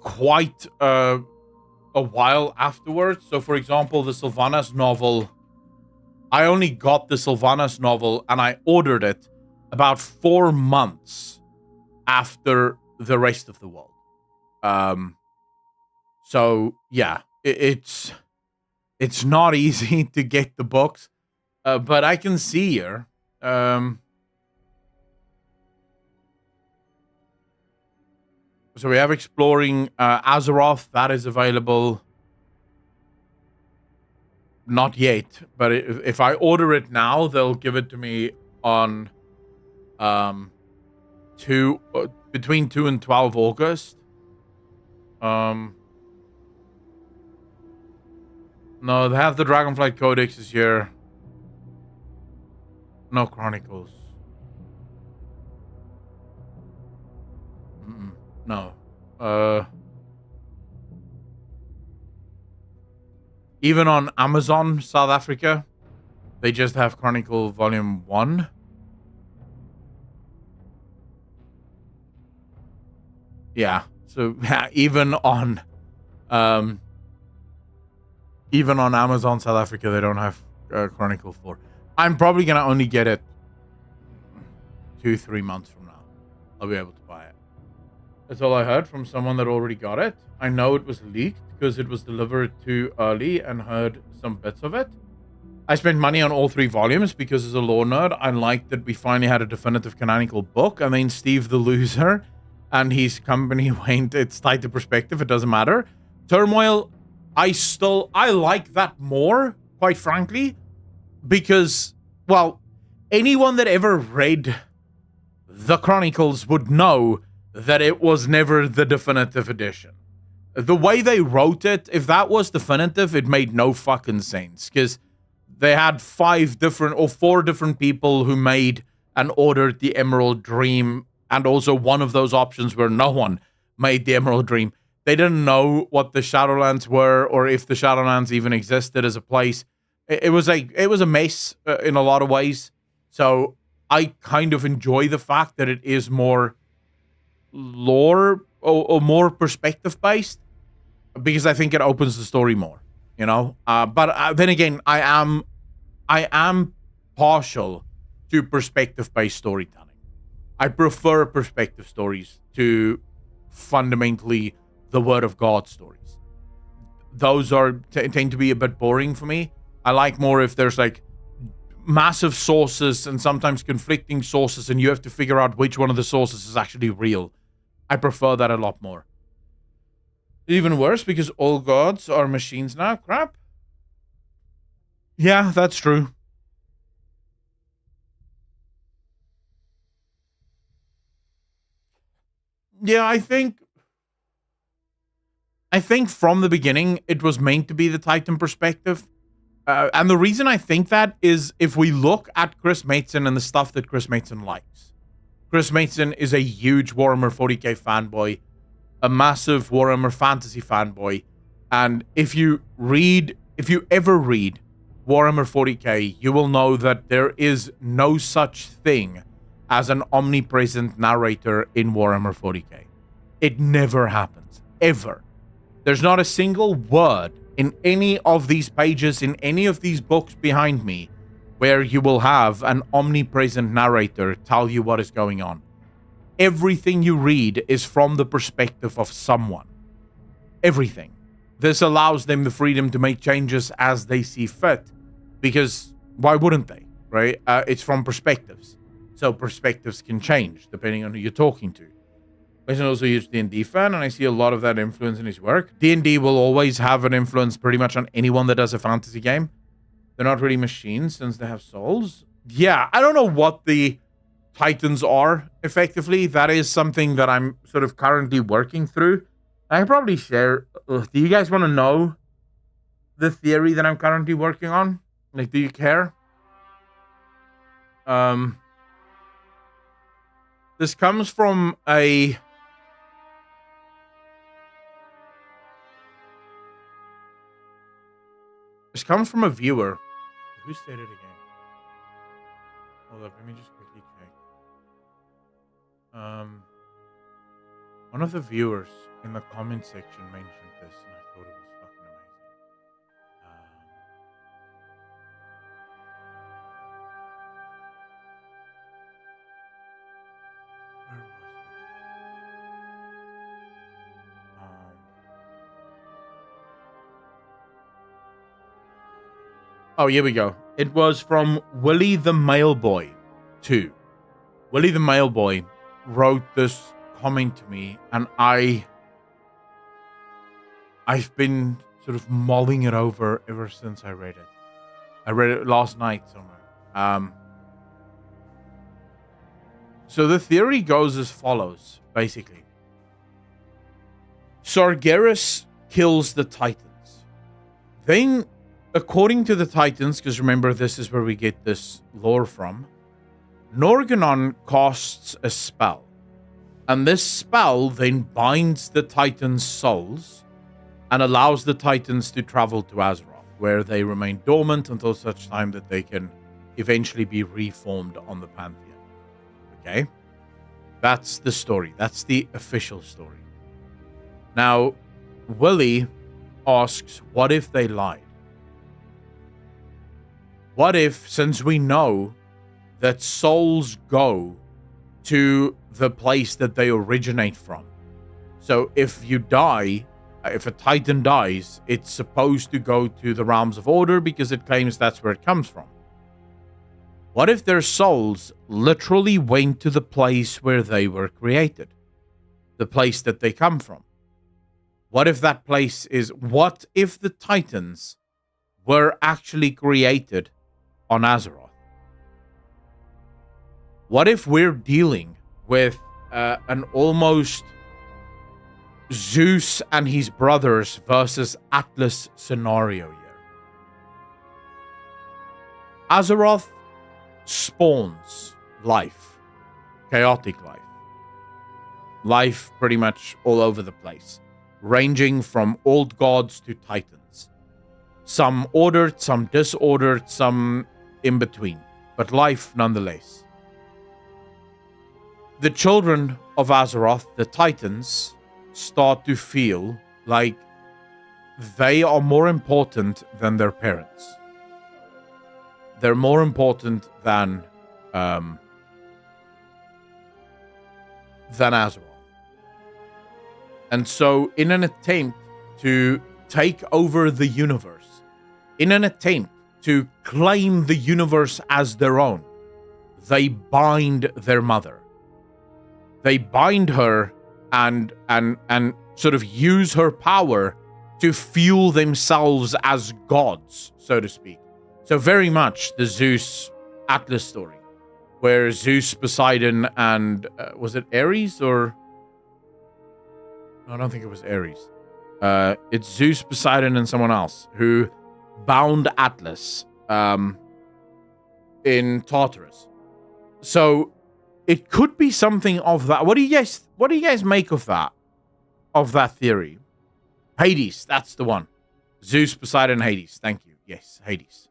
quite a while afterwards. So, for example, the Sylvanas novel, I only got the Sylvanas novel and I ordered it about 4 months after the rest of the world. So yeah, it's not easy to get the books, but I can see here. So we have Exploring Azeroth, that is available. Not yet, but if I order it now, they'll give it to me on between 2 and 12 August. No, they have the Dragonflight Codexes here. No Chronicles. No. Even on Amazon South Africa, they just have Chronicle Volume 1. Yeah. So even on Amazon South Africa, they don't have Chronicle 4. I'm probably going to only get it 2-3 months from now. I'll be able to buy it. That's all I heard from someone that already got it. I know it was leaked because it was delivered too early and heard some bits of it. I spent money on all 3 volumes because as a lore nerd, I liked that we finally had a definitive canonical book. I mean, Steve the Loser and his company went, it's tied to perspective, it doesn't matter. Turmoil, I like that more, quite frankly, because, well, anyone that ever read the Chronicles would know that it was never the definitive edition. The way they wrote it, if that was definitive, it made no fucking sense, because they had 4 different people who made and ordered the Emerald Dream, and also one of those options where no one made the Emerald Dream. They didn't know what the Shadowlands were, or if the Shadowlands even existed as a place. It was a mess in a lot of ways. So I kind of enjoy the fact that it is more lore or more perspective based, because I think it opens the story more, you know. But then again, I am partial to perspective based storytelling. I prefer perspective stories to fundamentally the Word of God stories. Those tend to be a bit boring for me. I like more if there's like massive sources and sometimes conflicting sources, and you have to figure out which one of the sources is actually real. I prefer that a lot more. Even worse, because all gods are machines now. Crap. Yeah, that's true. Yeah, I think from the beginning it was meant to be the Titan perspective. And the reason I think that is if we look at Chris Mason and the stuff that Chris Mason likes. Chris Mason is a huge Warhammer 40k fanboy, a massive Warhammer Fantasy fanboy. And if you ever read Warhammer 40k, you will know that there is no such thing as an omnipresent narrator in Warhammer 40k. It never happens. Ever. There's not a single word in any of these pages, in any of these books behind me, where you will have an omnipresent narrator tell you what is going on. Everything you read is from the perspective of someone. Everything. This allows them the freedom to make changes as they see fit, because why wouldn't they, right? It's from perspectives. So perspectives can change depending on who you're talking to. He's also a huge D&D fan, and I see a lot of that influence in his work. D&D will always have an influence pretty much on anyone that does a fantasy game. They're not really machines since they have souls. Yeah, I don't know what the Titans are, effectively. That is something that I'm sort of currently working through. I can probably share. Do you guys want to know the theory that I'm currently working on? Like, do you care? This comes from a... This comes from a viewer. Who said it again? Hold up, let me just quickly check. One of the viewers in the comment section mentioned this, and I thought it was fucking amazing. Where was this? Oh, here we go. It was from Willie the Mailboy 2. Willie the Mailboy wrote this comment to me, and I've been sort of mulling it over ever since I read it. I read it last night somewhere. So the theory goes as follows, basically. Sargeras kills the Titans. Then, according to the Titans, because remember, this is where we get this lore from, Norganon casts a spell. And this spell then binds the Titans' souls and allows the Titans to travel to Azeroth, where they remain dormant until such time that they can eventually be reformed on the Pantheon. Okay? That's the story. That's the official story. Now, Willie asks, what if they lied? What if, since we know that souls go to the place that they originate from, so if you die, if a Titan dies, it's supposed to go to the Realms of Order because it claims that's where it comes from. What if their souls literally went to the place where they were created? The place that they come from? What if that place is... What if the Titans were actually created on Azeroth? What if we're dealing with an almost Zeus and his brothers versus Atlas scenario here? Azeroth spawns life. Chaotic life. Life pretty much all over the place. Ranging from old gods to titans. Some ordered, some disordered, some in between. But life nonetheless. The children of Azeroth, the Titans, start to feel like they are more important than their parents. They're more important than Azeroth. And so, in an attempt to take over the universe, in an attempt to claim the universe as their own, they bind their mother. They bind her and sort of use her power to fuel themselves as gods, so to speak. So very much the Zeus Atlas story, where Zeus, Poseidon, and was it Ares or? No, I don't think it was Ares. It's Zeus, Poseidon, and someone else who bound Atlas in Tartarus. So it could be something of that. What do you guys make of that? Of that theory? Hades, that's the one. Zeus, Poseidon, Hades. Thank you. Yes, Hades.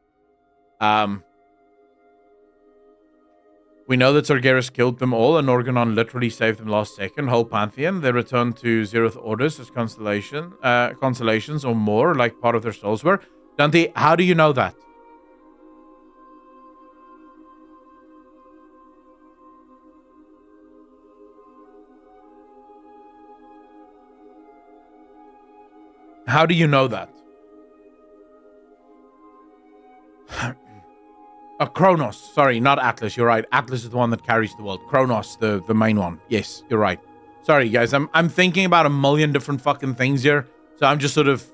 We know that Sargeras killed them all, and Organon literally saved them last second. Whole Pantheon. They returned to Zeroth orders as constellations or more, like part of their souls were. Dante, how do you know that? How do you know that? Kronos. Sorry, not Atlas. You're right. Atlas is the one that carries the world. Kronos, the main one. Yes, you're right. Sorry, guys. I'm thinking about a million different fucking things here. So I'm just sort of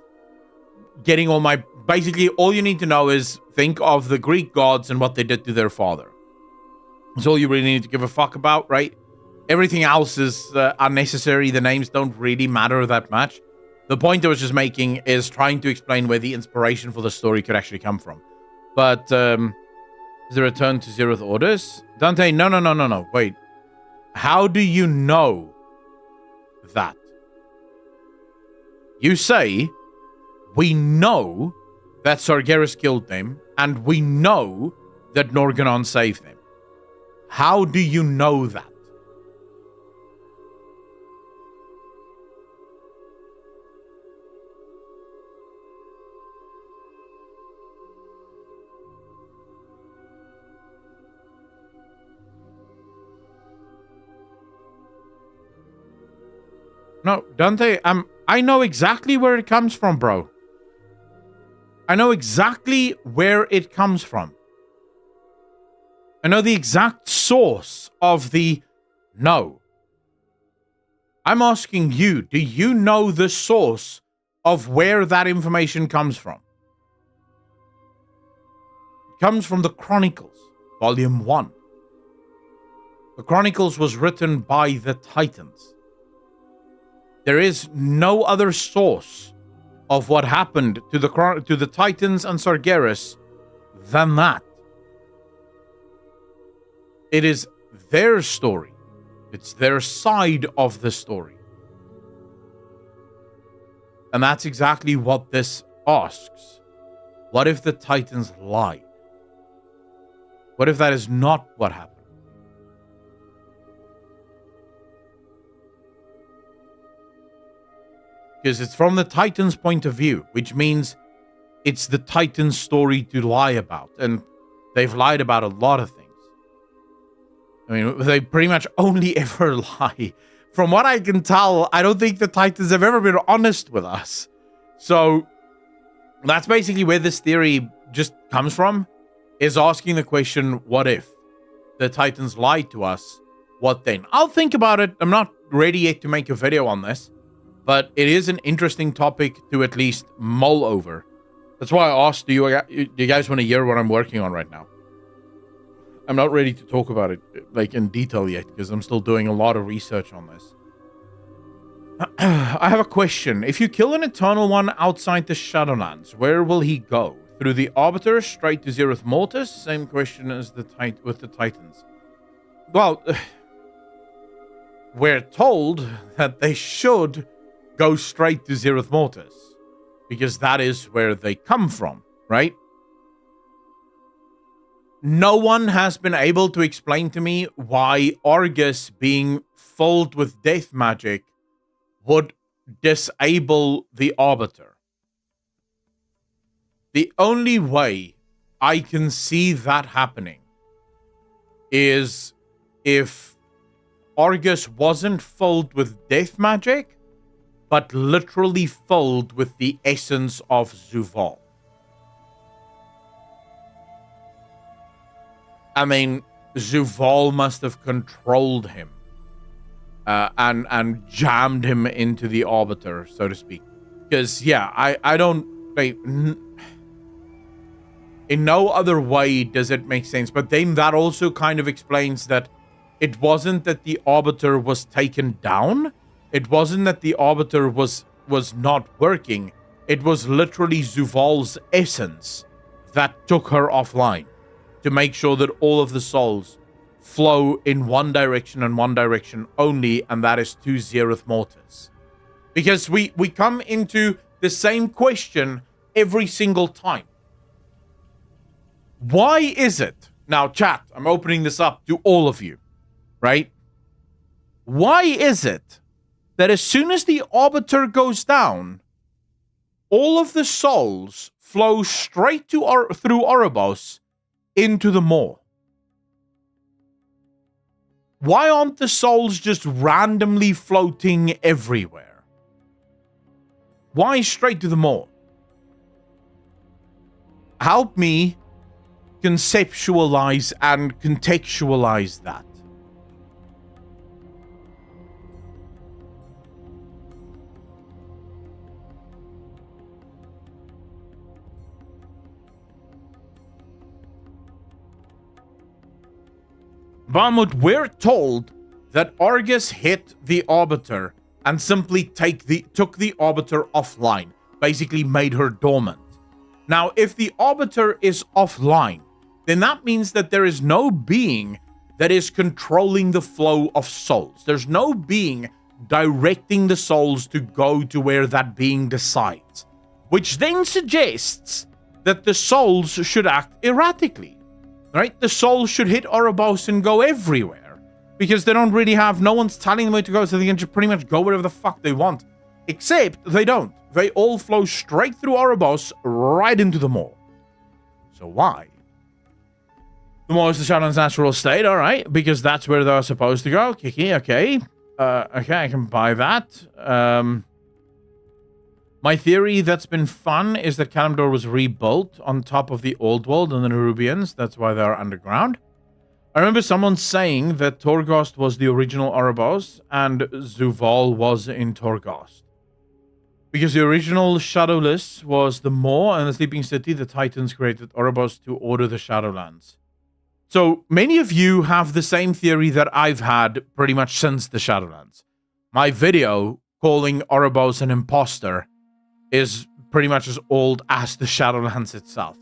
getting all my... Basically, all you need to know is think of the Greek gods and what they did to their father. That's all you really need to give a fuck about, right? Everything else is unnecessary. The names don't really matter that much. The point I was just making is trying to explain where the inspiration for the story could actually come from. But, the return to Zeroth orders? Dante, no. Wait. How do you know that? You say, we know that Sargeras killed them, and we know that Norganon saved them. How do you know that? No, Dante, I know exactly where it comes from, bro. I know exactly where it comes from. I know the exact source of the no. I'm asking you, do you know the source of where that information comes from? It comes from the Chronicles, Volume 1. The Chronicles was written by the Titans. There is no other source of what happened to the Titans and Sargeras than that. It is their story. It's their side of the story. And that's exactly what this asks. What if the Titans lied? What if that is not what happened? Because it's from the Titans' point of view, which means it's the Titans' story to lie about. And they've lied about a lot of things. I mean, they pretty much only ever lie. From what I can tell, I don't think the Titans have ever been honest with us. So that's basically where this theory just comes from, is asking the question, what if the Titans lied to us? What then? I'll think about it. I'm not ready yet to make a video on this. But it is an interesting topic to at least mull over. That's why I asked, do you guys want to hear what I'm working on right now? I'm not ready to talk about it like in detail yet, because I'm still doing a lot of research on this. I have a question. If you kill an Eternal One outside the Shadowlands, where will he go? Through the Arbiter, straight to Zereth Mortis? Same question as with the Titans. Well, we're told that they should go straight to Zereth Mortis, because that is where they come from, right? No one has been able to explain to me why Argus being filled with death magic would disable the Arbiter. The only way I can see that happening is if Argus wasn't filled with death magic, but literally filled with the essence of Zuval. I mean, Zuval must have controlled him and jammed him into the Arbiter, so to speak. Because, yeah, I don't... in no other way does it make sense. But then that also kind of explains that it wasn't that the Arbiter was taken down. It wasn't that the Arbiter was not working. It was literally Zuval's essence that took her offline to make sure that all of the souls flow in one direction and one direction only, and that is to Zereth Mortis. Because we come into the same question every single time. Why is it Now, chat, I'm opening this up to all of you, right? Why is it that as soon as the Arbiter goes down, all of the souls flow straight through Oribos into the maw? Why aren't the souls just randomly floating everywhere? Why straight to the maw? Help me conceptualize and contextualize that. Bahamut, we're told that Argus hit the Arbiter and simply took the Arbiter offline, basically made her dormant. Now, if the Arbiter is offline, then that means that there is no being that is controlling the flow of souls. There's no being directing the souls to go to where that being decides, which then suggests that the souls should act erratically. Right? The souls should hit Oribos and go everywhere because they don't really have, no one's telling them where to go, so they can just pretty much go wherever the fuck they want. Except they don't. They all flow straight through Oribos right into the maw. So why? The maw is the Shadowlands' natural state, alright, because that's where they're supposed to go. Kiki, okay. Okay, I can buy that. My theory that's been fun is that Kalimdor was rebuilt on top of the old world and the Nerubians. That's why they're underground. I remember someone saying that Torghast was the original Oribos and Zuval was in Torghast. Because the original Shadowless was the Maw and the Sleeping City, the Titans created Oribos to order the Shadowlands. So many of you have the same theory that I've had pretty much since the Shadowlands. My video calling Oribos an imposter is pretty much as old as the Shadowlands itself.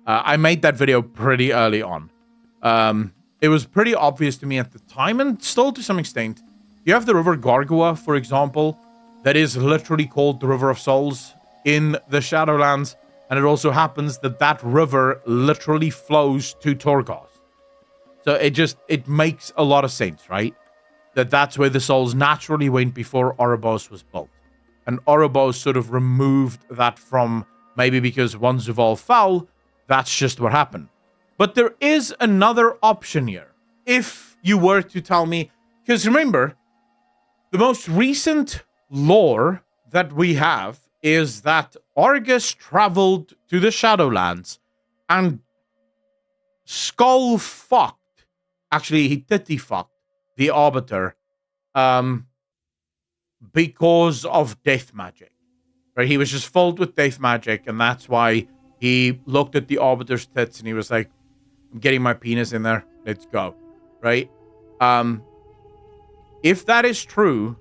I made that video pretty early on. It was pretty obvious to me at the time, and still to some extent. You have the River Gargua, for example, that is literally called the River of Souls in the Shadowlands, and it also happens that that river literally flows to Torghast. So it makes a lot of sense, right? That's where the souls naturally went before Oribos was built. And Oribos sort of removed that from, maybe because one Zuval fell, that's just what happened. But there is another option here. If you were to tell me, because remember, the most recent lore that we have is that Argus traveled to the Shadowlands and skull fucked, actually he titty fucked the Arbiter, because of death magic, right? He was just filled with death magic, and that's why he looked at the Arbiter's tits and he was like, I'm getting my penis in there, let's go, right? If that is true,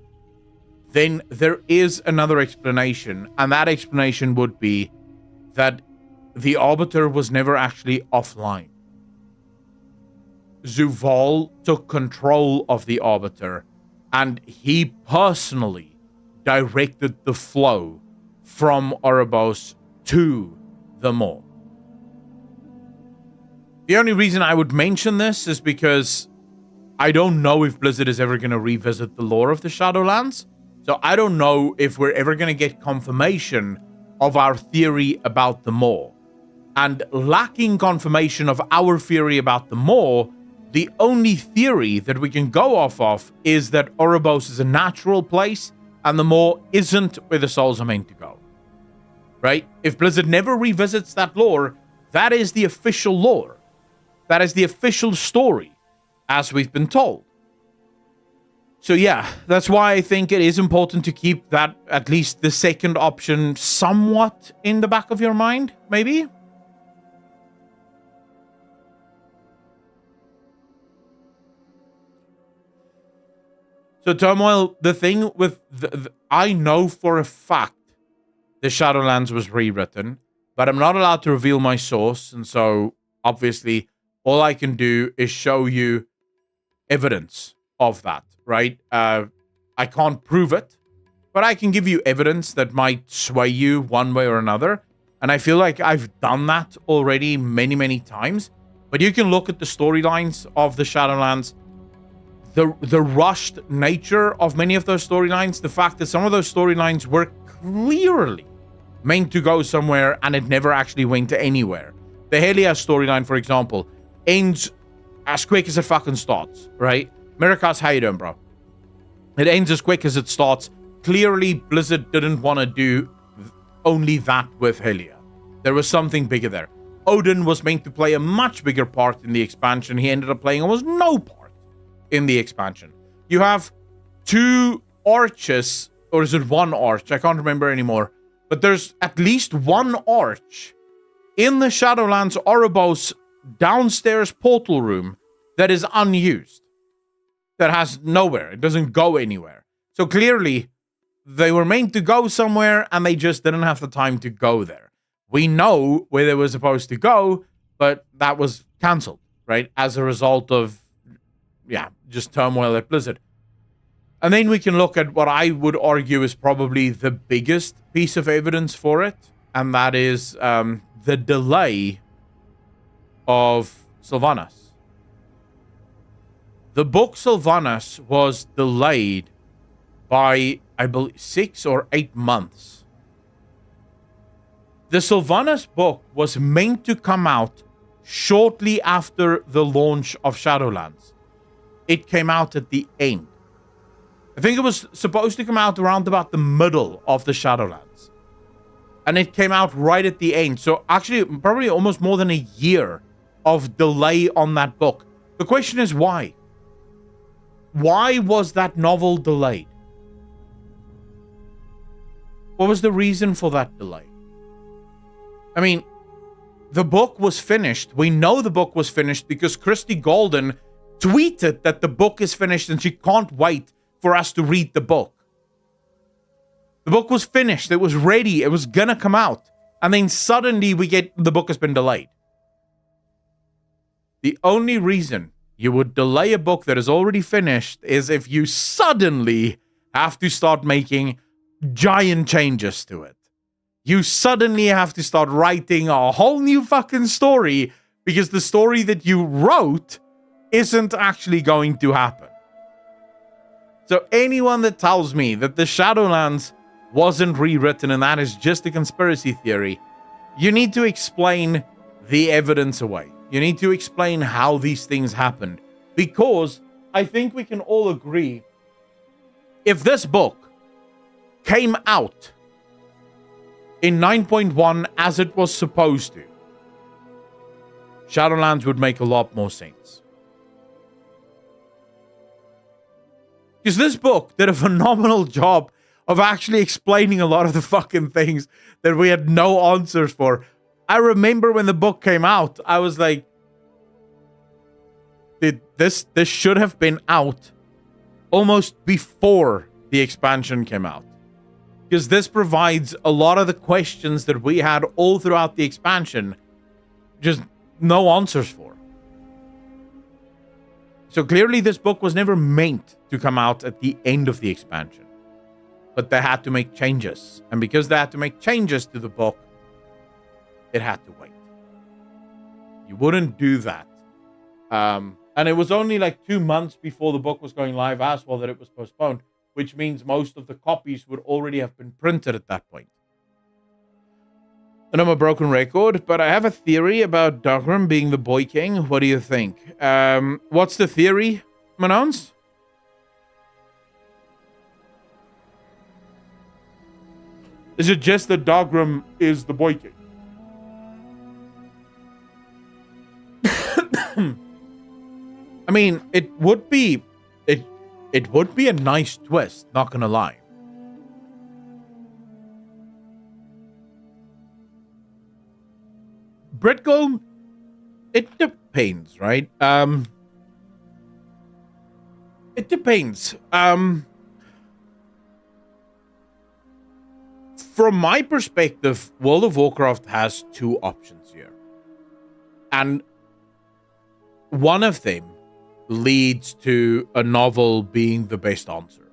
then there is another explanation, and that explanation would be that the Arbiter was never actually offline. Zuval took control of the Arbiter, and he personally directed the flow from Oribos to the Maw. The only reason I would mention this is because I don't know if Blizzard is ever going to revisit the lore of the Shadowlands. So I don't know if we're ever going to get confirmation of our theory about the Maw. And lacking confirmation of our theory about the Maw, the only theory that we can go off of is that Oribos is a natural place and the Maw isn't where the souls are meant to go. Right? If Blizzard never revisits that lore, that is the official lore. That is the official story, as we've been told. So yeah, that's why I think it is important to keep that, at least the second option, somewhat in the back of your mind, maybe? So Turmoil, the thing with I know for a fact the Shadowlands was rewritten, but I'm not allowed to reveal my source, and so obviously all I can do is show you evidence of that, right? I can't prove it, but I can give you evidence that might sway you one way or another, and I feel like I've done that already many, many times. But you can look at the storylines of the Shadowlands, the rushed nature of many of those storylines, the fact that some of those storylines were clearly meant to go somewhere and it never actually went anywhere. The Helios storyline, for example, ends as quick as it fucking starts, right? Mirakas, how you doing, bro? It ends as quick as it starts. Clearly, Blizzard didn't want to do only that with Helia. There was something bigger there. Odin was meant to play a much bigger part in the expansion. He ended up playing almost no part in the expansion. You have 2 arches, or is it 1 arch? I can't remember anymore. But there's at least 1 arch in the Shadowlands Ouroboros downstairs portal room that is unused. That has nowhere. It doesn't go anywhere. So clearly, they were meant to go somewhere and they just didn't have the time to go there. We know where they were supposed to go, but that was cancelled, right? As a result of, just turmoil at Blizzard. And then we can look at what I would argue is probably the biggest piece of evidence for it, and that is the delay of Sylvanas. The book Sylvanas was delayed by, I believe, 6 or 8 months. The Sylvanas book was meant to come out shortly after the launch of Shadowlands. It came out at the end. I think it was supposed to come out around about the middle of the Shadowlands. And it came out right at the end. So actually, probably almost more than a year of delay on that book. The question is why? Why was that novel delayed? What was the reason for that delay? I mean, the book was finished. We know the book was finished because Christy Golden tweeted that the book is finished and she can't wait for us to read the book. The book was finished. It was ready. It was gonna come out. And then suddenly we get the book has been delayed. The only reason you would delay a book that is already finished is if you suddenly have to start making giant changes to it. You suddenly have to start writing a whole new fucking story because the story that you wrote isn't actually going to happen. So anyone that tells me that the Shadowlands wasn't rewritten and that is just a conspiracy theory, you need to explain the evidence away. You need to explain how these things happened. Because I think we can all agree, if this book came out in 9.1 as it was supposed to, Shadowlands would make a lot more sense. Because this book did a phenomenal job of actually explaining a lot of the fucking things that we had no answers for. I remember when the book came out, I was like, this should have been out almost before the expansion came out. Because this provides a lot of the questions that we had all throughout the expansion, just no answers for. So clearly this book was never meant to come out at the end of the expansion. But they had to make changes. And because they had to make changes to the book, it had to wait. You wouldn't do that. And it was only like 2 months before the book was going live as well that it was postponed, which means most of the copies would already have been printed at that point. And I'm a broken record, but I have a theory about Dagram being the Boy King. What do you think? What's the theory, Manons? Is it just that Dagram is the Boy King? I mean, it would be a nice twist, not gonna lie. Britgo, it depends, right? It depends. From my perspective, World of Warcraft has 2 options here. And one of them leads to a novel being the best answer.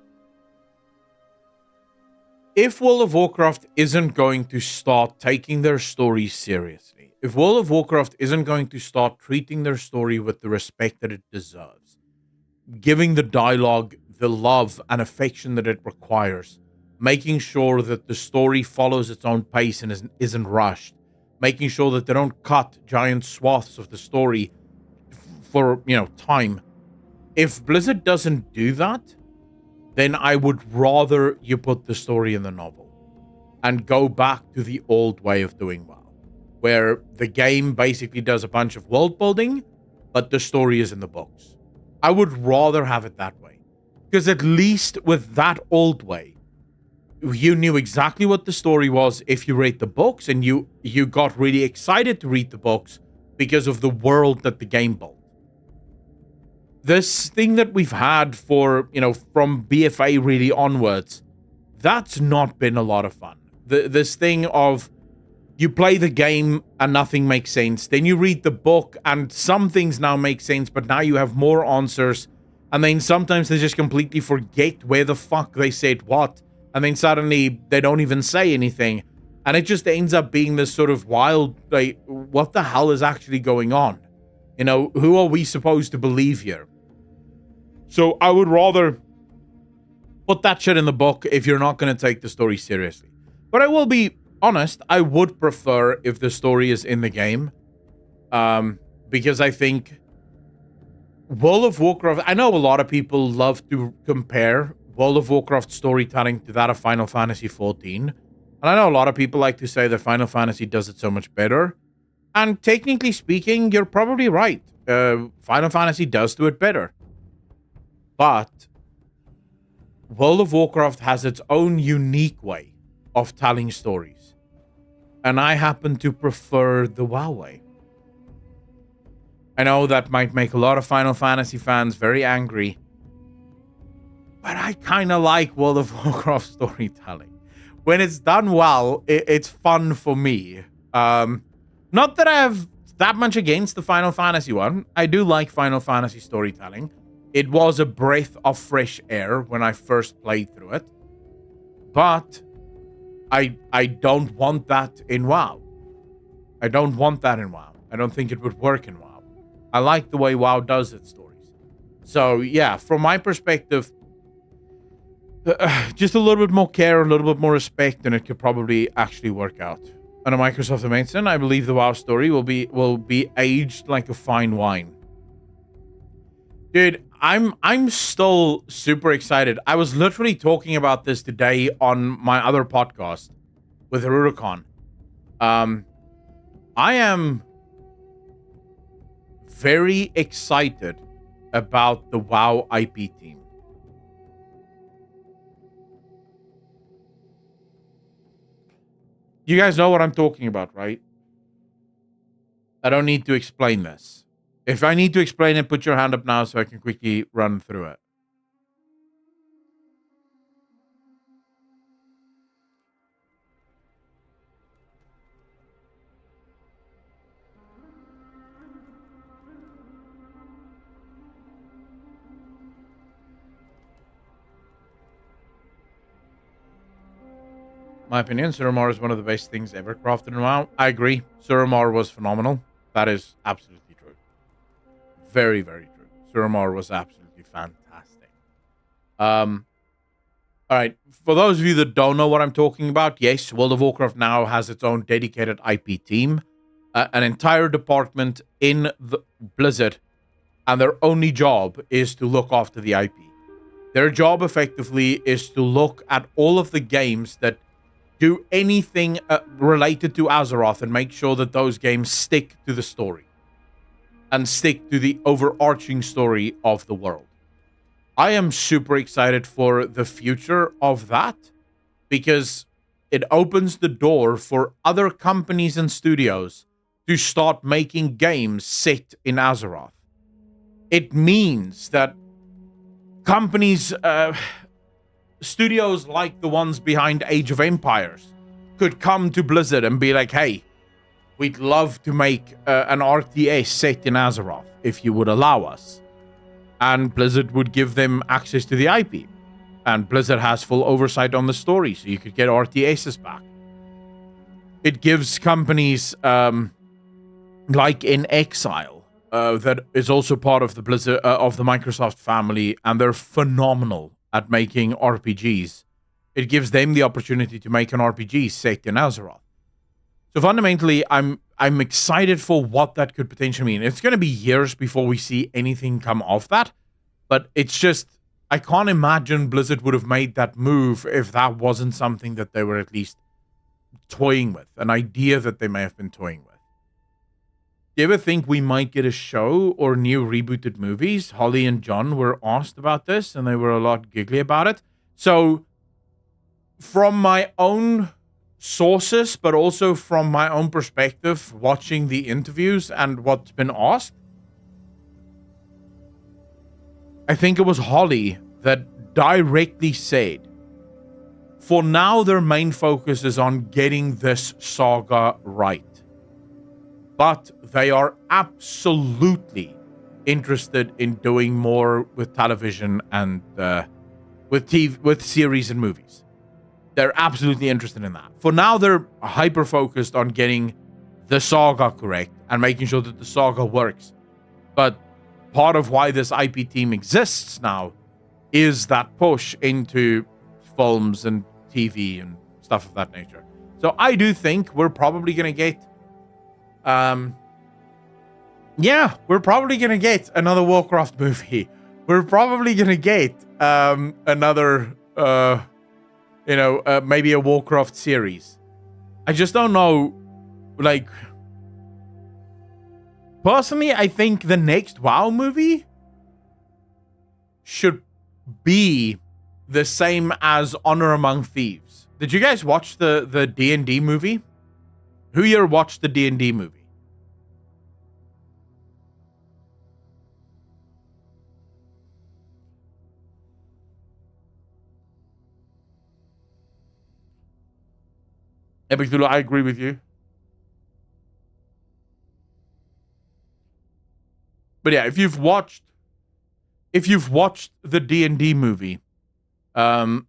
if World of Warcraft isn't going to start taking their story seriously, if World of Warcraft isn't going to start treating their story with the respect that it deserves, giving the dialogue the love and affection that it requires, making sure that the story follows its own pace and isn't rushed, making sure that they don't cut giant swaths of the story for, time. If Blizzard doesn't do that, then I would rather you put the story in the novel and go back to the old way of doing WoW, where the game basically does a bunch of world building, but the story is in the books. I would rather have it that way, because at least with that old way, you knew exactly what the story was if you read the books, and you got really excited to read the books because of the world that the game built. This thing that we've had for, from BFA really onwards, that's not been a lot of fun. This thing of you play the game and nothing makes sense. Then you read the book and some things now make sense, but now you have more answers. And then sometimes they just completely forget where the fuck they said what. And then suddenly they don't even say anything. And it just ends up being this sort of wild, like, what the hell is actually going on? Who are we supposed to believe here? So I would rather put that shit in the book if you're not going to take the story seriously. But I will be honest, I would prefer if the story is in the game. Because I think World of Warcraft, I know a lot of people love to compare World of Warcraft storytelling to that of Final Fantasy XIV. And I know a lot of people like to say that Final Fantasy does it so much better. And technically speaking, you're probably right. Final Fantasy does do it better. But World of Warcraft has its own unique way of telling stories. And I happen to prefer the WoW way. I know that might make a lot of Final Fantasy fans very angry. But I kind of like World of Warcraft storytelling. When it's done well, it's fun for me. Not that I have that much against the Final Fantasy one. I do like Final Fantasy storytelling. It was a breath of fresh air when I first played through it. But I don't want that in WoW. I don't want that in WoW. I don't think it would work in WoW. I like the way WoW does its stories. So yeah, from my perspective, just a little bit more care, a little bit more respect, and it could probably actually work out. On a Microsoft Dimension, I believe the WoW story will be aged like a fine wine. Dude, I'm still super excited. I was literally talking about this today on my other podcast with Rurikon. I am very excited about the WoW IP team. You guys know what I'm talking about, right? I don't need to explain this. If I need to explain it, put your hand up now so I can quickly run through it. My opinion, Suramar is one of the best things ever crafted in WoW. I agree. Suramar was phenomenal. That is absolutely true. Very, very true. Suramar was absolutely fantastic. All right. For those of you that don't know what I'm talking about, yes, World of Warcraft now has its own dedicated IP team. An entire department in the Blizzard. And their only job is to look after the IP. Their job, effectively, is to look at all of the games that do anything related to Azeroth and make sure that those games stick to the story and stick to the overarching story of the world. I am super excited for the future of that because it opens the door for other companies and studios to start making games set in Azeroth. It means that companies, studios like the ones behind Age of Empires could come to Blizzard and be like, hey, we'd love to make an RTS set in Azeroth if you would allow us. And Blizzard would give them access to the IP. and Blizzard has full oversight on the story, so you could get RTSs back. It gives companies like In Exile, that is also part of the Blizzard of the Microsoft family, and they're phenomenal at making RPGs. It gives them the opportunity to make an RPG set in Azeroth. So fundamentally, I'm excited for what that could potentially mean. It's going to be years before we see anything come off that, but it's just, I can't imagine Blizzard would have made that move if that wasn't something that they were at least toying with, an idea that they may have been toying with. Do you ever think we might get a show or new rebooted movies? Holly and John were asked about this, and they were a lot giggly about it. So, from my own sources, but also from my own perspective, watching the interviews and what's been asked, I think it was Holly that directly said, for now, their main focus is on getting this saga right. But they are absolutely interested in doing more with television and with TV, with series and movies. They're absolutely interested in that. For now, they're hyper-focused on getting the saga correct and making sure that the saga works. But part of why this IP team exists now is that push into films and TV and stuff of that nature. So I do think we're probably going to get... we're probably going to get another Warcraft movie. We're probably going to get another... maybe a Warcraft series. I just don't know, like... Personally, I think the next WoW movie should be the same as Honor Among Thieves. Did you guys watch the D&D movie? Who here watched the D&D movie? Epictula, I agree with you. But yeah, if you've watched the D&D movie,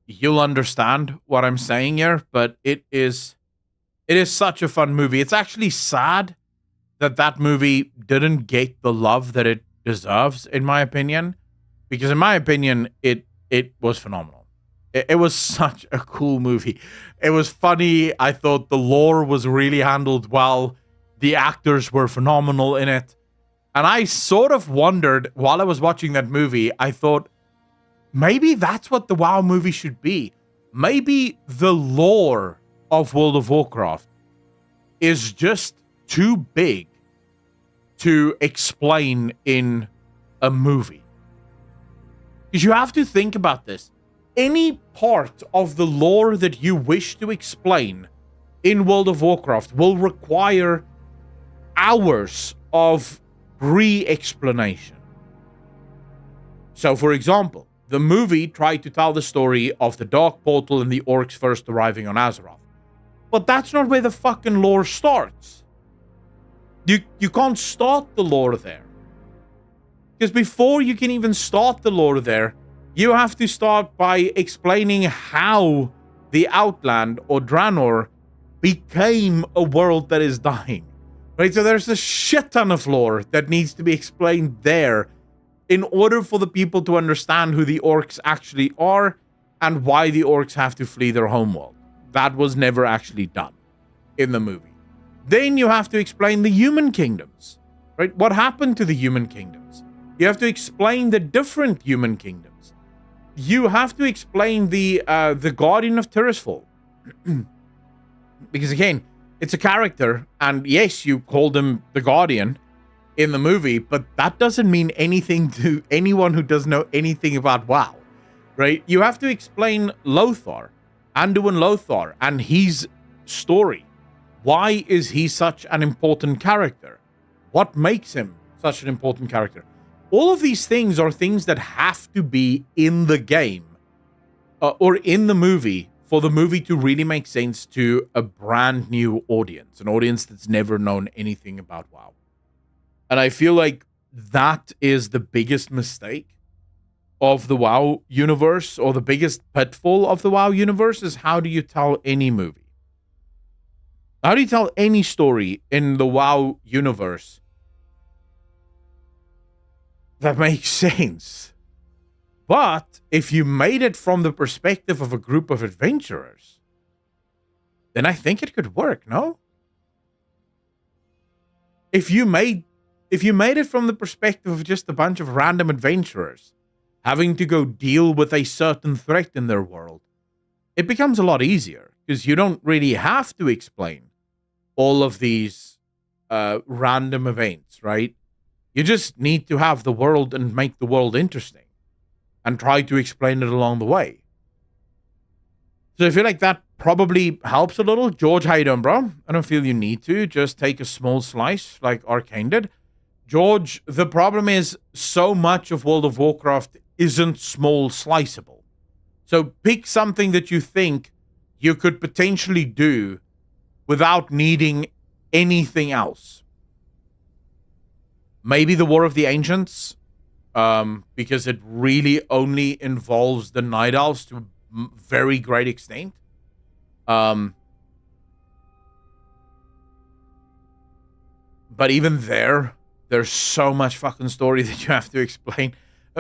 you'll understand what I'm saying here. But it is such a fun movie. It's actually sad that movie didn't get the love that it deserves, in my opinion, because in my opinion, it was phenomenal. It was such a cool movie. It was funny. I thought the lore was really handled well. The actors were phenomenal in it. And I sort of wondered, while I was watching that movie, I thought, maybe that's what the WoW movie should be. Maybe the lore of World of Warcraft is just too big to explain in a movie. Because you have to think about this. Any part of the lore that you wish to explain in World of Warcraft will require hours of re-explanation. So, for example, the movie tried to tell the story of the Dark Portal and the orcs first arriving on Azeroth. But that's not where the fucking lore starts. You can't start the lore there. Because before you can even start the lore there, you have to start by explaining how the Outland or Draenor became a world that is dying. Right? So there's a shit ton of lore that needs to be explained there in order for the people to understand who the orcs actually are and why the orcs have to flee their homeworld. That was never actually done in the movie. Then you have to explain the human kingdoms. Right? What happened to the human kingdoms? You have to explain the different human kingdoms. You have to explain the Guardian of Tirisfal. Because again, it's a character, and yes, you called him the Guardian in the movie, but that doesn't mean anything to anyone who doesn't know anything about WoW, right? You have to explain Lothar, Anduin Lothar, and his story. Why is he such an important character? What makes him such an important character? All of these things are things that have to be in the game or in the movie for the movie to really make sense to a brand new audience, an audience that's never known anything about WoW. And I feel like that is the biggest mistake of the WoW universe, or the biggest pitfall of the WoW universe, is how do you tell any movie? How do you tell any story in the WoW universe that makes sense? But if you made it from the perspective of a group of adventurers, then I think it could work, no? If you made it from the perspective of just a bunch of random adventurers having to go deal with a certain threat in their world, it becomes a lot easier because you don't really have to explain all of these random events, right? You just need to have the world and make the world interesting and try to explain it along the way. So I feel like that probably helps a little. George, how you doing, bro? I don't feel you need to. Just take a small slice like Arcane did. George, the problem is so much of World of Warcraft isn't small sliceable. So pick something that you think you could potentially do without needing anything else. Maybe the War of the Ancients, because it really only involves the Night Elves to a very great extent. But even there's so much fucking story that you have to explain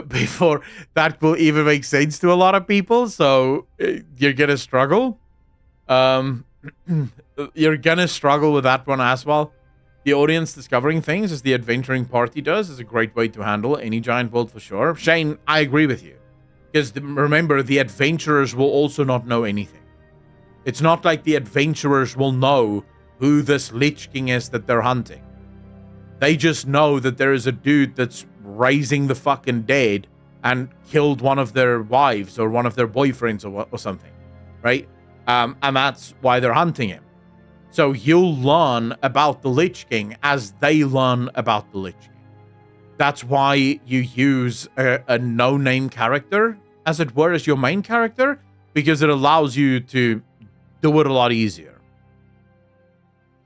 before that will even make sense to a lot of people. So you're gonna struggle. You're gonna struggle with that one as well. The audience discovering things, as the adventuring party does, is a great way to handle any giant world for sure. Shane, I agree with you. Because remember, the adventurers will also not know anything. It's not like the adventurers will know who this Lich King is that they're hunting. They just know that there is a dude that's raising the fucking dead and killed one of their wives or one of their boyfriends or something, right? And that's why they're hunting him. So you'll learn about the Lich King as they learn about the Lich King. That's why you use a no-name character, as it were, as your main character, because it allows you to do it a lot easier.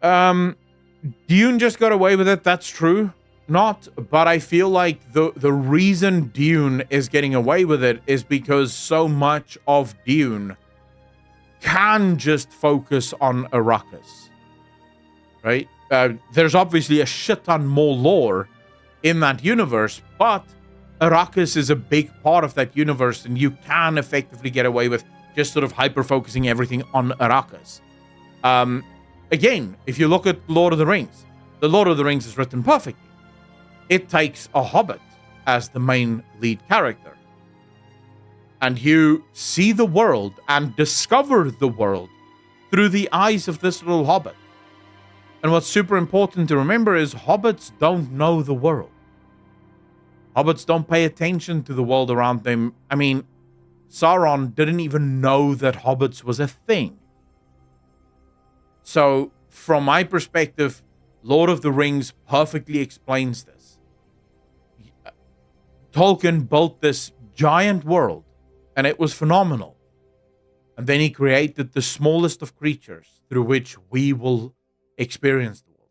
Dune just got away with it. That's true. Not, but I feel like the reason Dune is getting away with it is because so much of Dune can just focus on Arrakis, right? There's obviously a shit ton more lore in that universe, but Arrakis is a big part of that universe, and you can effectively get away with just sort of hyper-focusing everything on Arrakis. Again, if you look at Lord of the Rings, the Lord of the Rings is written perfectly. It takes a hobbit as the main lead character. And you see the world and discover the world through the eyes of this little hobbit. And what's super important to remember is hobbits don't know the world. Hobbits don't pay attention to the world around them. I mean, Sauron didn't even know that hobbits was a thing. So, from my perspective, Lord of the Rings perfectly explains this. Tolkien built this giant world, and it was phenomenal. And then he created the smallest of creatures through which we will experience the world.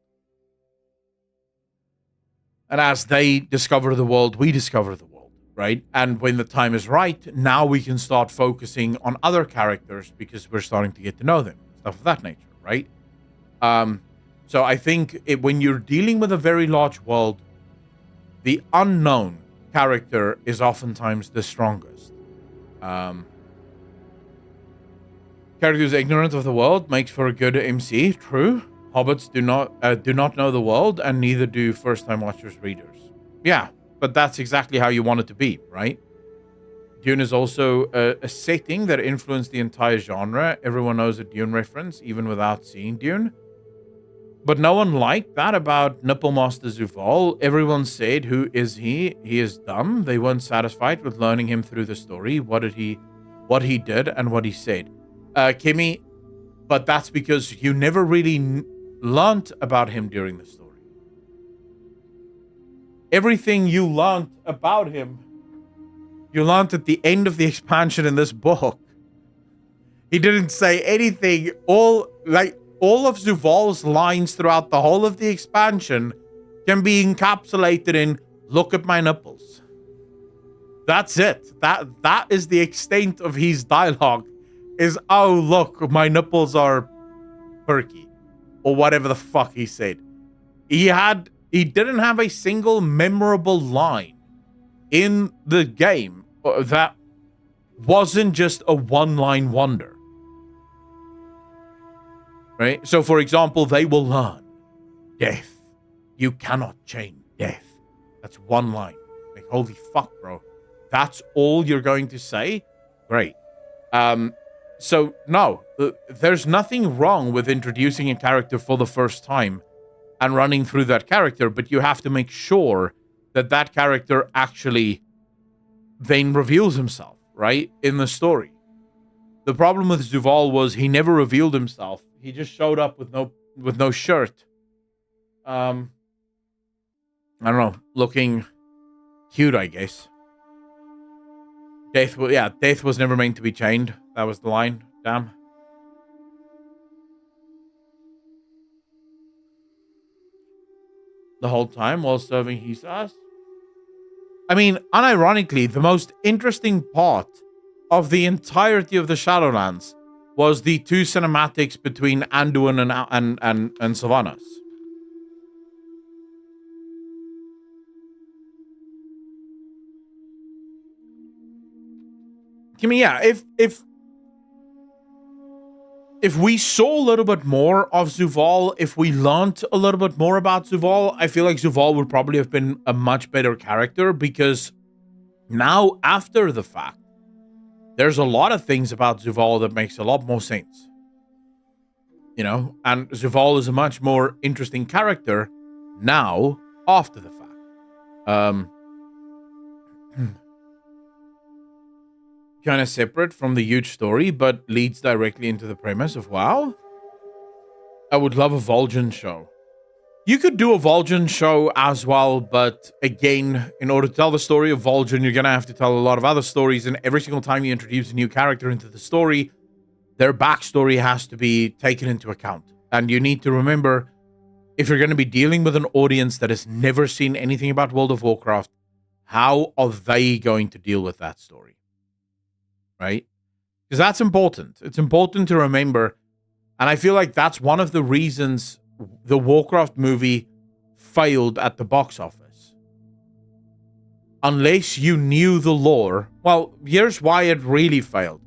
And as they discover the world, we discover the world, right? And when the time is right, now we can start focusing on other characters because we're starting to get to know them. Stuff of that nature, right? So I think when you're dealing with a very large world, the unknown character is oftentimes the strongest. Character who's ignorant of the world makes for a good MC. True. Hobbits do not know the world, and neither do first-time watchers, readers. Yeah, but that's exactly how you want it to be, right? Dune is also a setting that influenced the entire genre. Everyone knows a Dune reference, even without seeing Dune. But no one liked that about Nipple Master Zuval. Everyone said, who is he? He is dumb. They weren't satisfied with learning him through the story. What he did and what he said. Kimmy, but that's because you never really learned about him during the story. Everything you learned about him, you learned at the end of the expansion in this book. He didn't say anything. All of Zuval's lines throughout the whole of the expansion can be encapsulated in, look at my nipples. That's it. That is the extent of his dialogue. Is, oh look, my nipples are perky, or whatever the fuck he said. He didn't have a single memorable line in the game that wasn't just a one-line wonder. Right? So, for example, they will learn death. You cannot change death. That's one line. Like, holy fuck, bro. That's all you're going to say? Great. So, no. There's nothing wrong with introducing a character for the first time and running through that character, but you have to make sure that that character actually then reveals himself, right? In the story. The problem with Zuval was he never revealed himself. He just showed up with no shirt. I don't know, looking cute, I guess. Death was never meant to be chained. That was the line. Damn. The whole time while serving his ass. I mean, unironically, the most interesting part of the entirety of the Shadowlands was the two cinematics between Anduin and Sylvanas. I mean, yeah, if we saw a little bit more of Zuval, if we learned a little bit more about Zuval, I feel like Zuval would probably have been a much better character, because now, after the fact, there's a lot of things about Zuval that makes a lot more sense. You know, and Zuval is a much more interesting character now, after the fact. Kind of separate from the huge story, but leads directly into the premise of WoW. I would love a Vol'jin show. You could do a Vol'jin show as well, but again, in order to tell the story of Vol'jin, you're going to have to tell a lot of other stories, and every single time you introduce a new character into the story, their backstory has to be taken into account. And you need to remember, if you're going to be dealing with an audience that has never seen anything about World of Warcraft, how are they going to deal with that story? Right? Because that's important. It's important to remember. And I feel like that's one of the reasons the Warcraft movie failed at the box office. Unless you knew the lore. Well, here's why it really failed.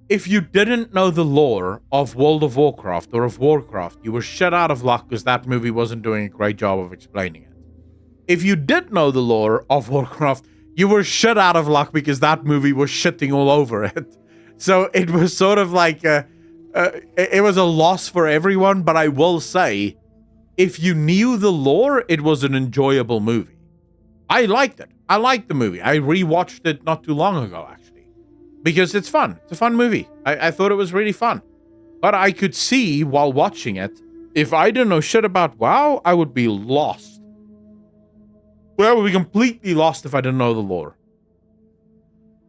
If you didn't know the lore of World of Warcraft or of Warcraft, you were shit out of luck because that movie wasn't doing a great job of explaining it. If you did know the lore of Warcraft, you were shit out of luck because that movie was shitting all over it. So it was sort of like it was a loss for everyone. But I will say, if you knew the lore, it was an enjoyable movie. I liked it. I liked the movie. I rewatched it not too long ago, actually, because it's fun. It's a fun movie. I thought it was really fun. But I could see while watching it, if I didn't know shit about WoW, I would be lost. Well, I would be completely lost if I didn't know the lore.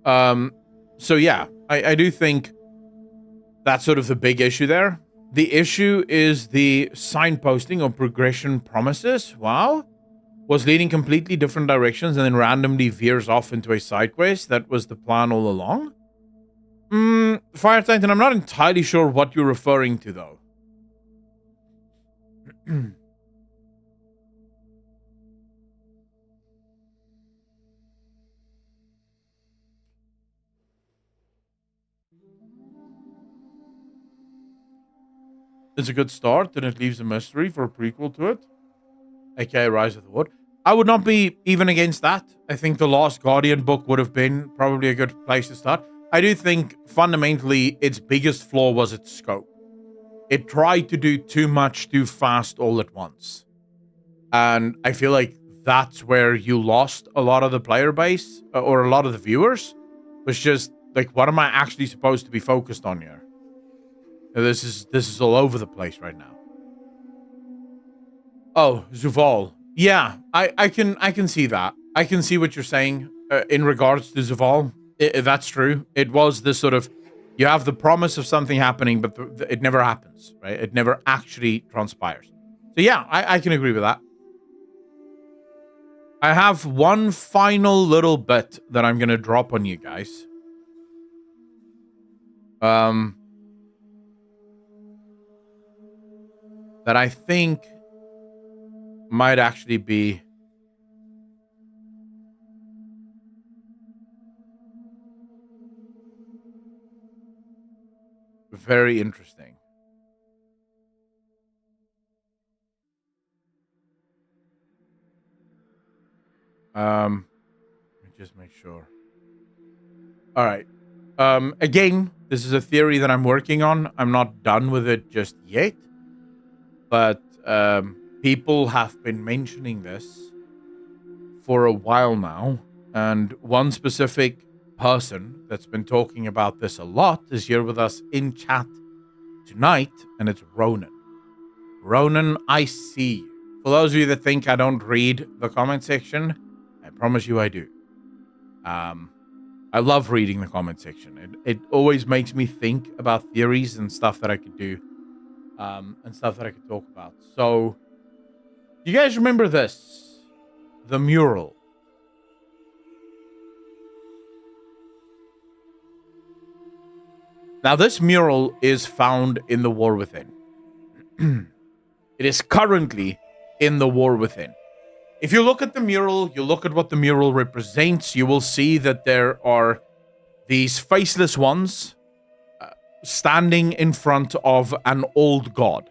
So yeah, I do think that's sort of the big issue there. The issue is the signposting of progression promises. WoW was leading completely different directions and then randomly veers off into a side quest. That was the plan all along. Fire Titan, I'm not entirely sure what you're referring to, though. It's a good start, and it leaves a mystery for a prequel to it. aka Rise of the Wood. I would not be even against that. I think the Last Guardian book would have been probably a good place to start. I do think, fundamentally, its biggest flaw was its scope. It tried to do too much too fast all at once. And I feel like that's where you lost a lot of the player base, or a lot of the viewers. Was just, like, what am I actually supposed to be focused on here? This is all over the place right now. Oh, Zuval. Yeah, I can see that. I can see what you're saying in regards to Zuval. That's true. It was this sort of, you have the promise of something happening, but it never happens, right? It never actually transpires. So yeah, I can agree with that. I have one final little bit that I'm going to drop on you guys. That I think might actually be very interesting. Let me just make sure. All right. Again, this is a theory that I'm working on. I'm not done with it just yet. But people have been mentioning this for a while now. And one specific person that's been talking about this a lot is here with us in chat tonight, and it's Ronan. Ronan, I see you. For those of you that think I don't read the comment section, I promise you I do. I love reading the comment section. It always makes me think about theories and stuff that I could do, and stuff that I could talk about. So, you guys remember this? The mural. Now, this mural is found in the War Within. It is currently in the War Within. If you look at the mural, you look at what the mural represents, you will see that there are these faceless ones standing in front of an old god.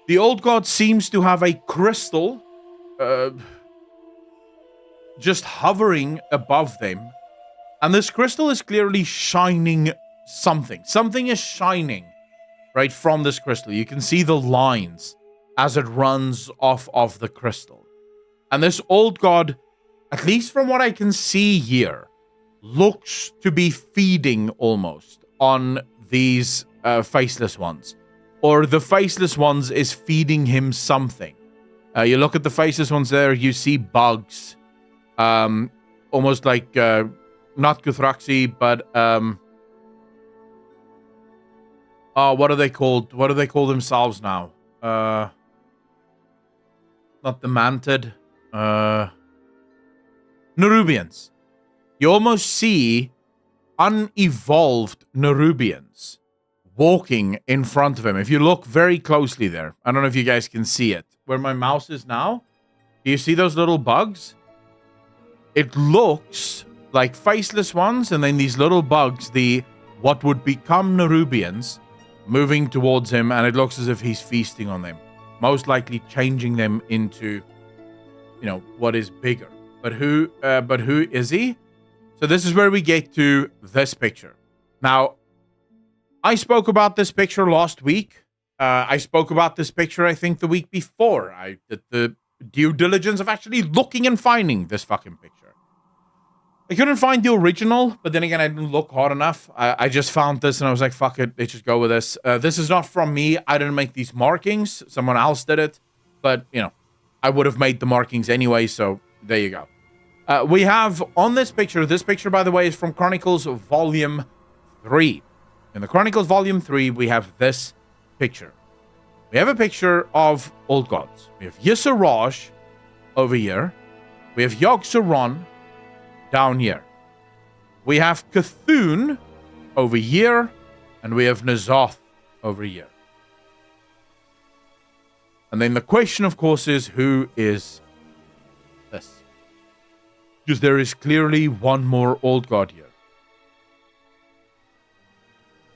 The old god seems to have a crystal just hovering above them. And this crystal is clearly shining something. Something is shining right from this crystal. You can see the lines as it runs off of the crystal. And this old god, at least from what I can see here, looks to be feeding almost on these faceless ones. Or the faceless ones is feeding him something. You look at the faceless ones there, you see bugs. Almost like, not Guthraxi, but, what are they called? What do they call themselves now? Not the Mantid. Nerubians. You almost see unevolved Nerubians walking in front of him. If you look very closely there, I don't know if you guys can see it. Where my mouse is now, do you see those little bugs? It looks like faceless ones, and then these little bugs, what would become Nerubians, moving towards him, and it looks as if he's feasting on them. Most likely changing them into, what is bigger. But who is he? So this is where we get to this picture. Now, I spoke about this picture last week. I spoke about this picture, I think, the week before. I did the due diligence of actually looking and finding this fucking picture. I couldn't find the original, but then again, I didn't look hard enough. I just found this, and I was like, fuck it, let's just go with this. This is not from me. I didn't make these markings. Someone else did it. But, I would have made the markings anyway, so there you go. We have on this picture, by the way, is from Chronicles Volume 3. In the Chronicles Volume 3, we have this picture. We have a picture of old gods. We have Yisaraj over here. We have Yogg-Saron down here. We have Cthulhu over here, and we have N'Zoth over here. And then the question, of course, is who is this? Because there is clearly one more old god here.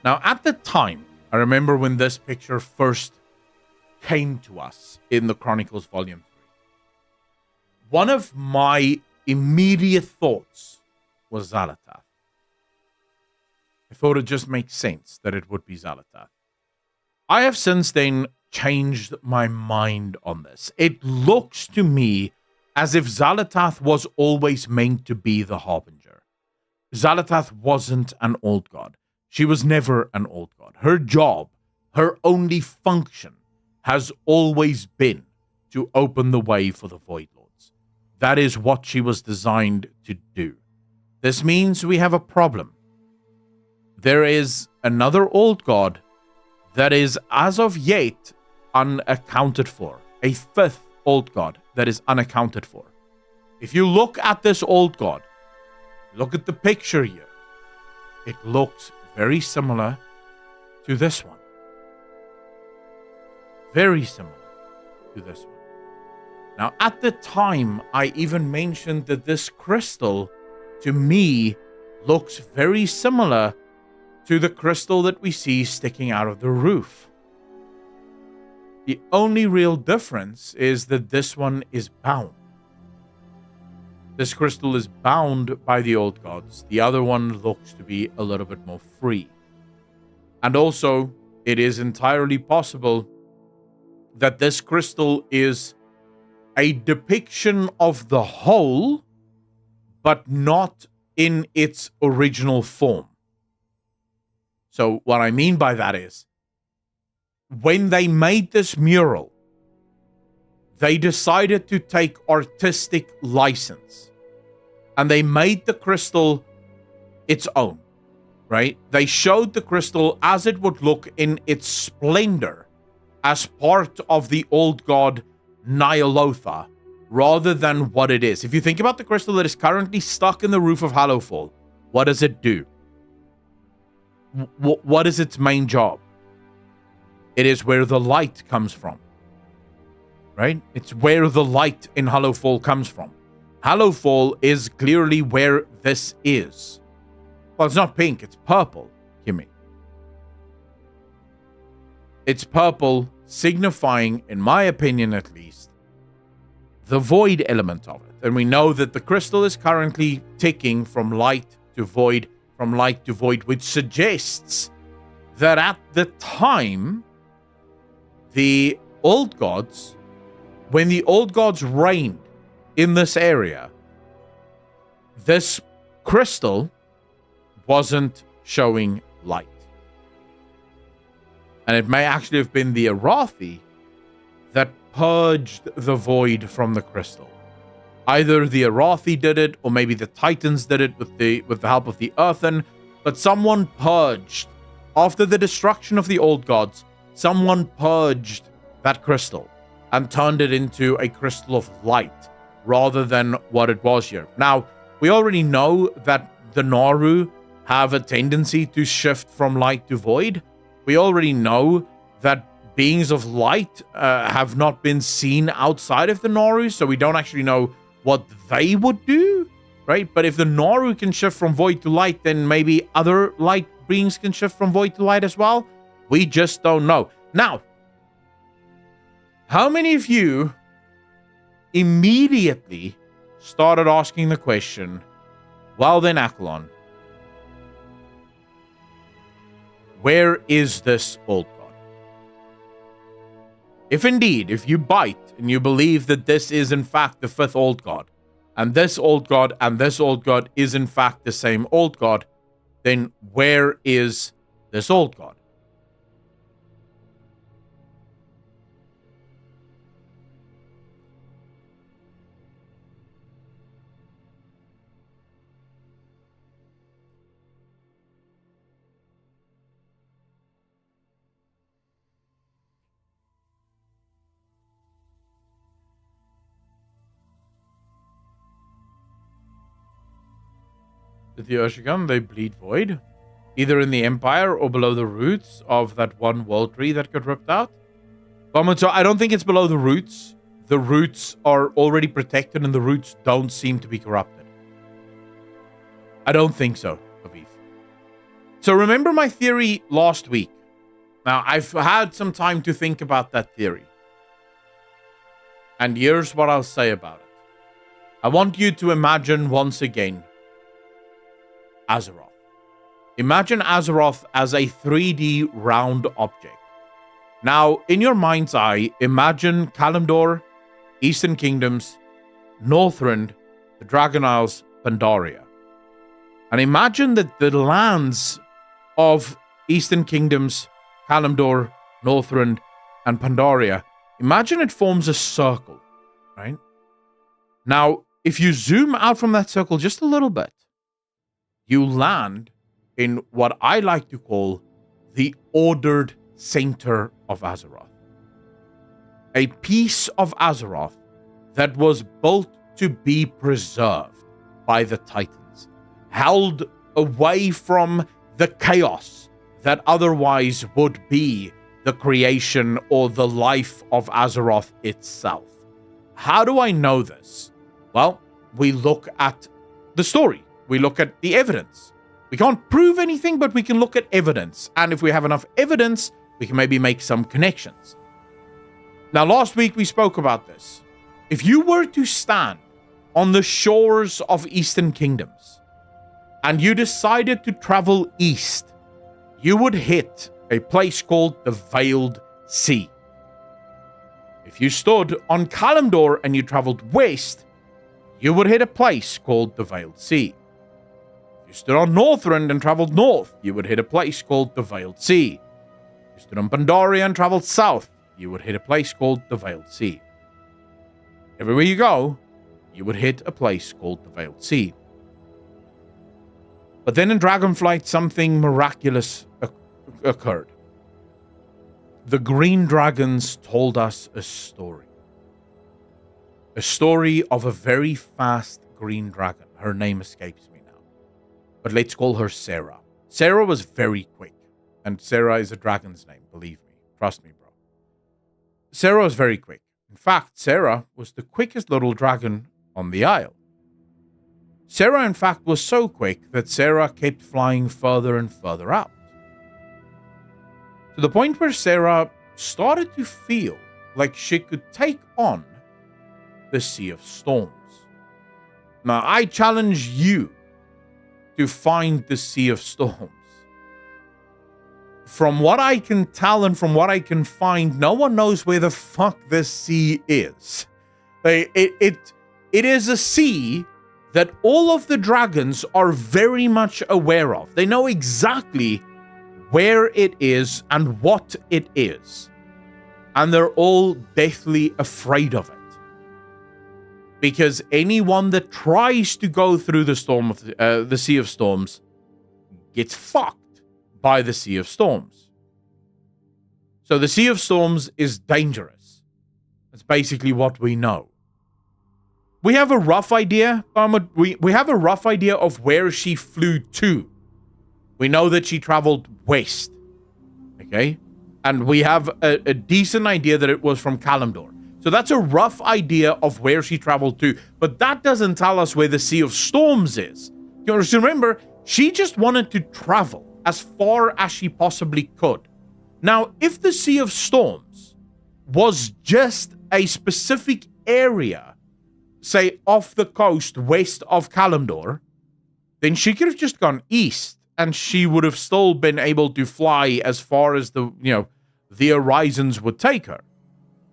Now, at the time, I remember when this picture first came to us in the Chronicles Volume 3. One of my immediate thoughts was Xal'atath. I thought it just makes sense that it would be Xal'atath. I have since then changed my mind on this. It looks to me as if Xal'atath was always meant to be the Harbinger. Xal'atath wasn't an old god. She was never an old god. Her job, her only function, has always been to open the way for the Void Lords. That is what she was designed to do. This means we have a problem. There is another old god that is, as of yet, unaccounted for. A fifth old god that is unaccounted for. If you look at this old god, look at the picture here, it looks very similar to this one. Very similar to this one. Now, at the time, I even mentioned that this crystal, to me, looks very similar to the crystal that we see sticking out of the roof. The only real difference is that this one is bound. This crystal is bound by the old gods. The other one looks to be a little bit more free. And also, it is entirely possible that this crystal is a depiction of the whole, but not in its original form. So what I mean by that is, when they made this mural, they decided to take artistic license, and they made the crystal its own, right? They showed the crystal as it would look in its splendor as part of the old god Nyalotha, rather than what it is. If you think about the crystal that is currently stuck in the roof of Hallowfall, what does it do? What is its main job? It is where the light comes from, right? It's where the light in Hallowfall comes from. Hallowfall is clearly where this is. Well, it's not pink, it's purple, Kimmy. It's purple, signifying, in my opinion at least, the void element of it. And we know that the crystal is currently ticking from light to void, which suggests that at the time, the old gods, when the old gods reigned in this area, this crystal wasn't showing light. And it may actually have been the Arathi that purged the void from the crystal. Either the Arathi did it, or maybe the Titans did it with the help of the Earthen, but someone purged. After the destruction of the old gods, someone purged that crystal and turned it into a crystal of light rather than what it was here. Now, we already know that the Naru have a tendency to shift from light to void. We already know that beings of light have not been seen outside of the Naru, so we don't actually know what they would do, right? But if the Naru can shift from void to light, then maybe other light beings can shift from void to light as well. We just don't know. Now, how many of you immediately started asking the question, well then, Akalon, where is this old god? If indeed, if you bite and you believe that this is in fact the fifth old god, and this old god and this old god is in fact the same old god, then where is this old god? The Urshigan, they bleed void, either in the Empire or below the roots of that one world tree that got ripped out. So I don't think it's below the roots. The roots are already protected and the roots don't seem to be corrupted. I don't think so, Aviv. So remember my theory last week. Now, I've had some time to think about that theory. And here's what I'll say about it. I want you to imagine once again Azeroth. Imagine Azeroth as a 3D round object. Now, in your mind's eye, imagine Kalimdor, Eastern Kingdoms, Northrend, the Dragon Isles, Pandaria. And imagine that the lands of Eastern Kingdoms, Kalimdor, Northrend, and Pandaria, imagine it forms a circle, right? Now, if you zoom out from that circle just a little bit, you land in what I like to call the ordered center of Azeroth. a piece of Azeroth that was built to be preserved by the Titans, held away from the chaos that otherwise would be the creation or the life of Azeroth itself. How do I know this? Well, we look at the story. We look at the evidence. We can't prove anything, but we can look at evidence. And if we have enough evidence, we can maybe make some connections. Now, last week we spoke about this. If you were to stand on the shores of Eastern Kingdoms and you decided to travel east, you would hit a place called the Veiled Sea. If you stood on Kalimdor and you traveled west, you would hit a place called the Veiled Sea. If you stood on Northrend and traveled north, you would hit a place called the Veiled Sea. If you stood on Pandaria and traveled south, you would hit a place called the Veiled Sea. Everywhere you go, you would hit a place called the Veiled Sea. But then in Dragonflight, something miraculous occurred. The green dragons told us a story. A story of a very fast green dragon. Her name escapes me now. But let's call her Sarah. Sarah was very quick. And Sarah is a dragon's name, believe me. Trust me, bro. Sarah was very quick. In fact, Sarah was the quickest little dragon on the isle. Sarah, in fact, was so quick that Sarah kept flying further and further out. To the point where Sarah started to feel like she could take on the Sea of Storms. Now, I challenge you to find the Sea of Storms. From what I can tell and from what I can find, no one knows where the fuck this sea is. It is a sea that all of the dragons are very much aware of. They know exactly where it is and what it is. And they're all deathly afraid of it. Because anyone that tries to go through the Sea of Storms gets fucked by the Sea of Storms. So the Sea of Storms is dangerous. That's basically what we know. We have a rough idea, we have a rough idea of where she flew to. We know that she traveled west. Okay? And we have a decent idea that it was from Kalimdor. So that's a rough idea of where she traveled to. But that doesn't tell us where the Sea of Storms is. You remember, she just wanted to travel as far as she possibly could. Now, if the Sea of Storms was just a specific area, say off the coast west of Kalimdor, then she could have just gone east and she would have still been able to fly as far as the horizons would take her.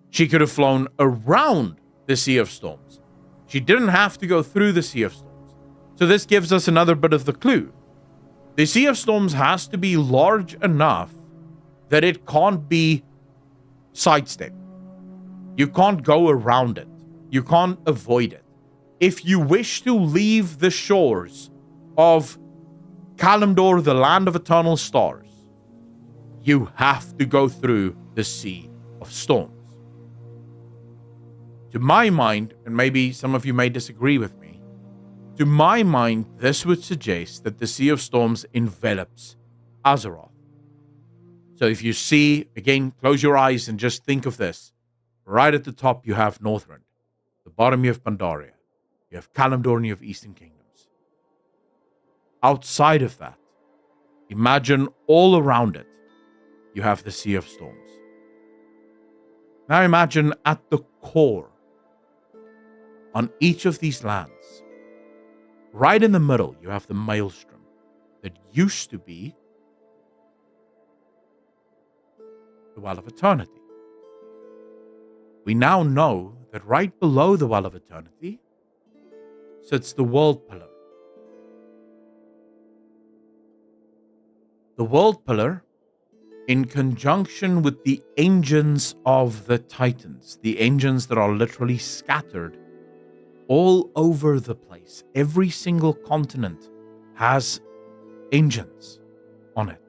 She could have flown around the Sea of Storms. She didn't have to go through the Sea of Storms. So this gives us another bit of the clue. The Sea of Storms has to be large enough that it can't be sidestepped. You can't go around it. You can't avoid it. If you wish to leave the shores of Kalimdor, the land of eternal stars, you have to go through the Sea of Storms. To my mind, and maybe some of you may disagree with me, to my mind, this would suggest that the Sea of Storms envelops Azeroth. So if you see, again, close your eyes and just think of this. Right at the top, you have Northrend. The bottom, you have Pandaria. You have Kalimdor and you have Eastern Kingdoms. Outside of that, imagine all around it, you have the Sea of Storms. Now imagine at the core, on each of these lands, right in the middle, you have the Maelstrom that used to be the Well of Eternity. We now know that right below the Well of Eternity sits the World Pillar. The World Pillar, in conjunction with the engines of the Titans, the engines that are literally scattered all over the place. Every single continent has engines on it.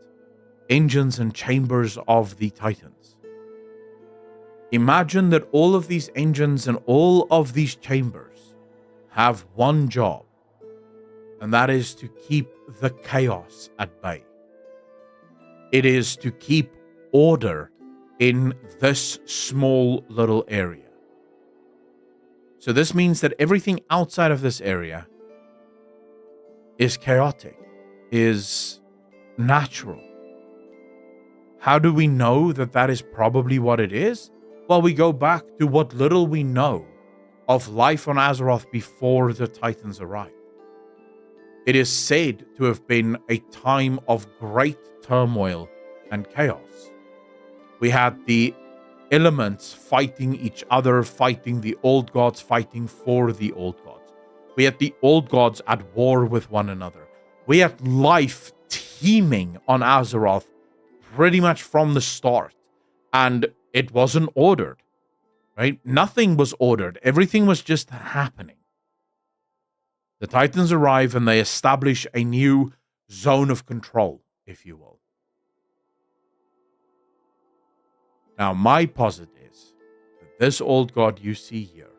Engines and chambers of the Titans. Imagine that all of these engines and all of these chambers have one job, and that is to keep the chaos at bay. It is to keep order in this small little area. So this means that everything outside of this area is chaotic, is natural. How do we know that that is probably what it is? Well, we go back to what little we know of life on Azeroth before the Titans arrived. It is said to have been a time of great turmoil and chaos. We had the elements fighting each other, fighting the old gods, fighting for the old gods. We had the old gods at war with one another. We had life teeming on Azeroth pretty much from the start, and it wasn't ordered, right? Nothing was ordered. Everything was just happening. The Titans arrive and they establish a new zone of control, if you will. Now, my posit is that this old god you see here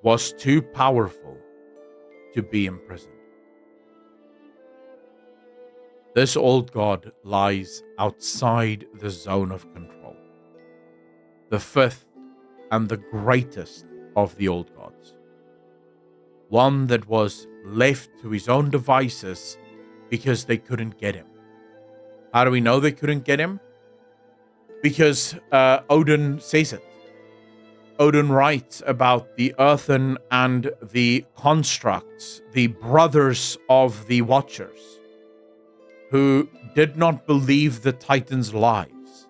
was too powerful to be imprisoned. This old god lies outside the zone of control, the fifth and the greatest of the old gods, one that was left to his own devices because they couldn't get him. How do we know they couldn't get him? Because Odin says it. Odin writes about the earthen and the constructs, the brothers of the Watchers, who did not believe the Titans' lies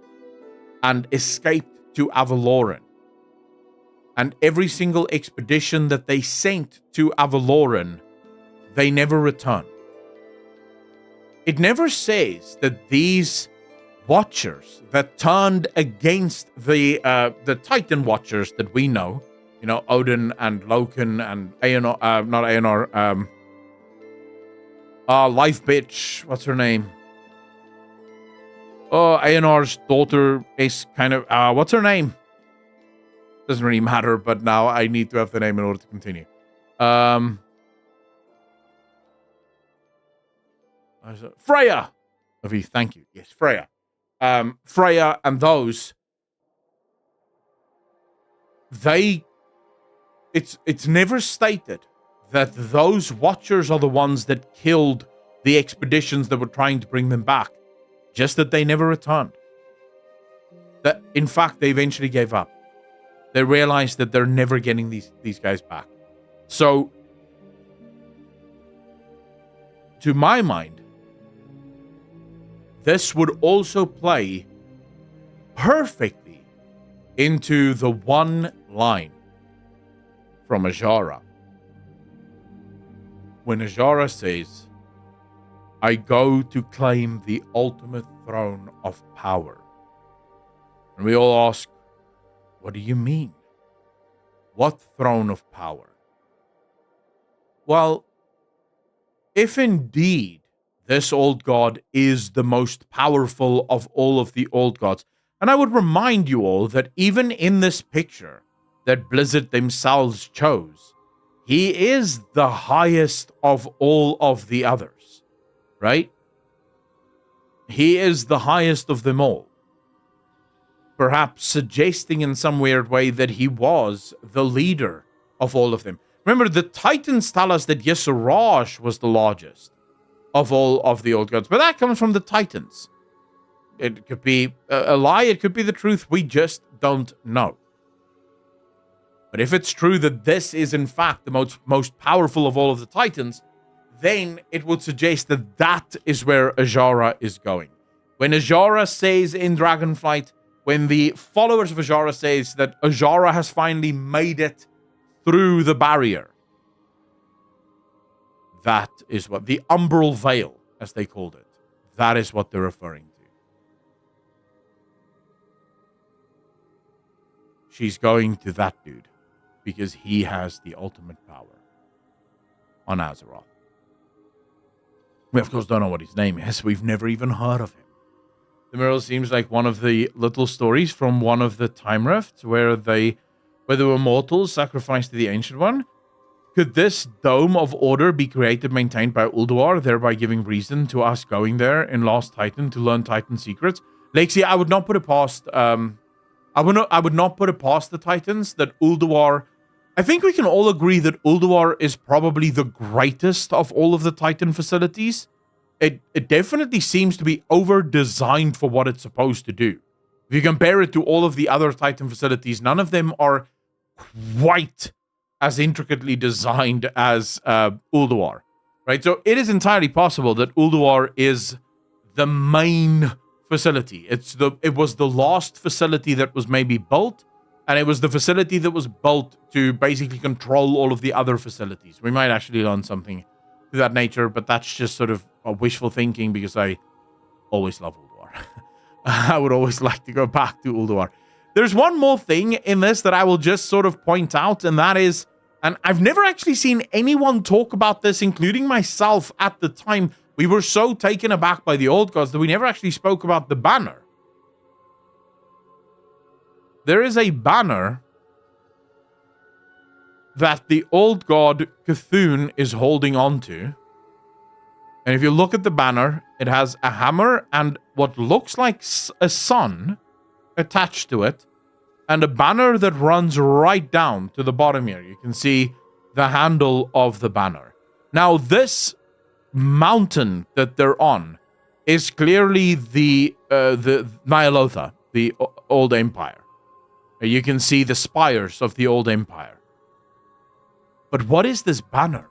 and escaped to Avaloran. And every single expedition that they sent to Avaloran, they never returned. It never says that these Watchers that turned against the Titan Watchers that we know, you know, Odin and Loken and Aenor, not Aenor, Life Bitch, what's her name? Oh, Aenor's daughter is kind of, what's her name? Doesn't really matter, but now I need to have the name in order to continue. Freya! Thank you. Yes, Freya. Freya and those, it's never stated that those Watchers are the ones that killed the expeditions that were trying to bring them back. Just that they never returned. That, in fact, they eventually gave up. They realized that they're never getting these guys back. So, to my mind, this would also play perfectly into the one line from Azshara. When Azshara says, I go to claim the ultimate throne of power. And we all ask, what do you mean? What throne of power? Well, if indeed this old god is the most powerful of all of the old gods, and I would remind you all that even in this picture that Blizzard themselves chose, he is the highest of all of the others, right? He is the highest of them all. Perhaps suggesting in some weird way that he was the leader of all of them. Remember, the Titans tell us that Yisaraj was the largest of all of the old gods, but that comes from the Titans. It could be a lie, it could be the truth, we just don't know. But if it's true that this is in fact the most powerful of all of the Titans, then it would suggest that that is where Azshara is going. When Azshara says in Dragonflight, when the followers of Azshara says that Azshara has finally made it through the barrier, that is what the Umbral Veil, as they called it, that is what they're referring to. She's going to that dude because he has the ultimate power on Azeroth. We, of course, don't know what his name is. We've never even heard of him. The mural seems like one of the little stories from one of the time rifts where there were mortals sacrificed to the Ancient One. Could this dome of order be created, maintained by Ulduar, thereby giving reason to us going there in Lost Titan to learn Titan secrets? Lexi, I would not put it past. I would not put it past the Titans that Ulduar. I think we can all agree that Ulduar is probably the greatest of all of the Titan facilities. It definitely seems to be over-designed for what it's supposed to do. If you compare it to all of the other Titan facilities, none of them are quite as intricately designed as Ulduar, right? So it is entirely possible that Ulduar is the main facility. It was the last facility that was maybe built, and it was the facility that was built to basically control all of the other facilities. We might actually learn something to that nature, but that's just sort of a wishful thinking because I always love Ulduar. I would always like to go back to Ulduar. There's one more thing in this that I will just sort of point out, and that is, and I've never actually seen anyone talk about this, including myself at the time. We were so taken aback by the old gods that we never actually spoke about the banner. There is a banner that the old god Cthulhu is holding onto. And if you look at the banner, it has a hammer and what looks like a sun attached to it, and a banner that runs right down to the bottom here. You can see the handle of the banner. Now, this mountain that they're on is clearly the Nyalotha, the old empire. You can see the spires of the old empire. But what is this banner?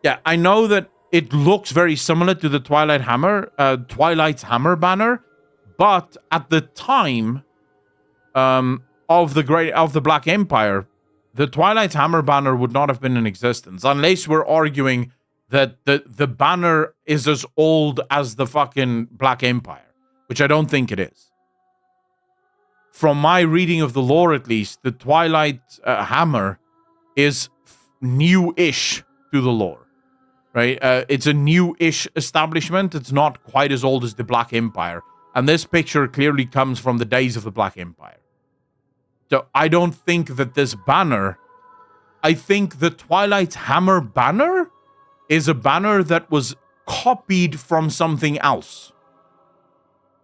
Yeah, I know that it looks very similar to the Twilight's Hammer banner, but at the time of the Black Empire, the Twilight's Hammer banner would not have been in existence, unless we're arguing that the banner is as old as the fucking Black Empire, which I don't think it is. From my reading of the lore, at least, the Twilight Hammer is new-ish to the lore. Right? It's a new-ish establishment. It's not quite as old as the Black Empire. And this picture clearly comes from the days of the Black Empire. So I don't think that this banner... I think the Twilight's Hammer banner is a banner that was copied from something else.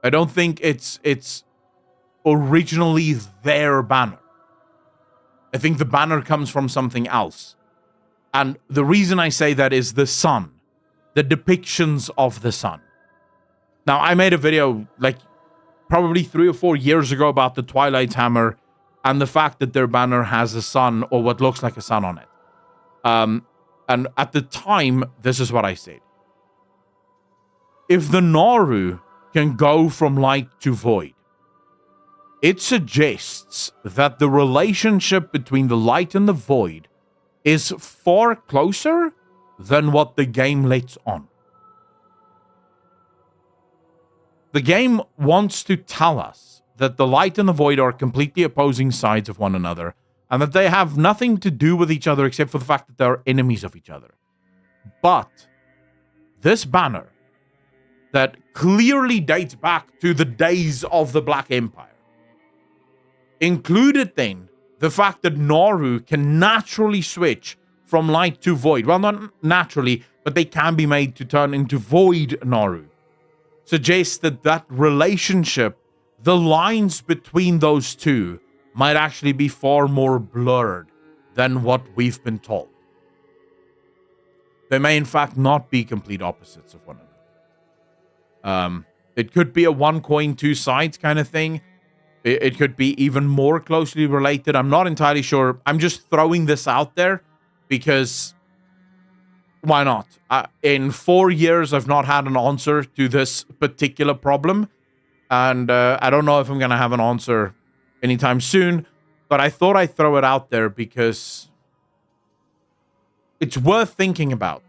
I don't think it's originally their banner. I think the banner comes from something else. And the reason I say that is the sun. The depictions of the sun. Now, I made a video, like, probably 3 or 4 years ago about the Twilight's Hammer and the fact that their banner has a sun, or what looks like a sun on it. And at the time, this is what I said. If the Naru can go from light to void, it suggests that the relationship between the light and the void is far closer than what the game lets on. The game wants to tell us that the light and the void are completely opposing sides of one another, and that they have nothing to do with each other except for the fact that they're enemies of each other. But this banner that clearly dates back to the days of the Black Empire included then the fact that Naru can naturally switch from light to void. Well, not naturally, but they can be made to turn into void Naru. Suggests that relationship, the lines between those two, might actually be far more blurred than what we've been told. They may, in fact, not be complete opposites of one another. It could be a one coin, two sides kind of thing. It could be even more closely related. I'm not entirely sure. I'm just throwing this out there because why not? In 4 years, I've not had an answer to this particular problem. And I don't know if I'm going to have an answer anytime soon. But I thought I'd throw it out there because it's worth thinking about.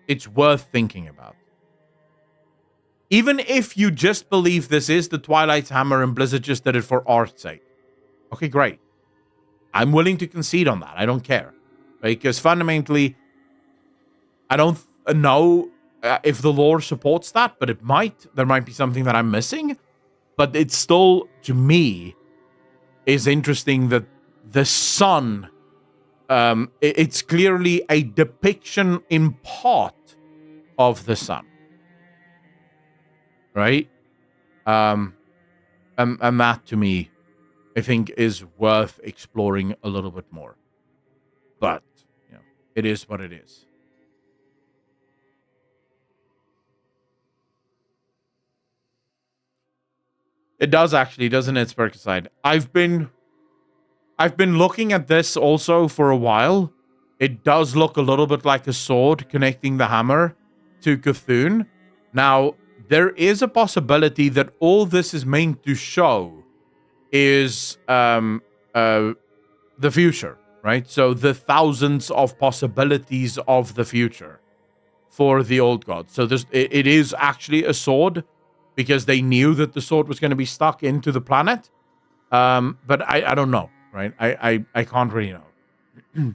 It's worth thinking about. Even if you just believe this is the Twilight Hammer and Blizzard just did it for art's sake. Okay, great. I'm willing to concede on that. I don't care. Because fundamentally, I don't know if the lore supports that, but it might. There might be something that I'm missing. But it's still, to me, is interesting that the sun, it's clearly a depiction in part of the sun. Right? And that, to me, I think is worth exploring a little bit more. But, it is what it is. It does actually, doesn't it, Sparkaside? I've been looking at this also for a while. It does look a little bit like a sword connecting the hammer to Cthulhu. Now, there is a possibility that all this is meant to show is the future, right? So the thousands of possibilities of the future for the old gods. So it is actually a sword because they knew that the sword was going to be stuck into the planet. But I don't know, right? I can't really know.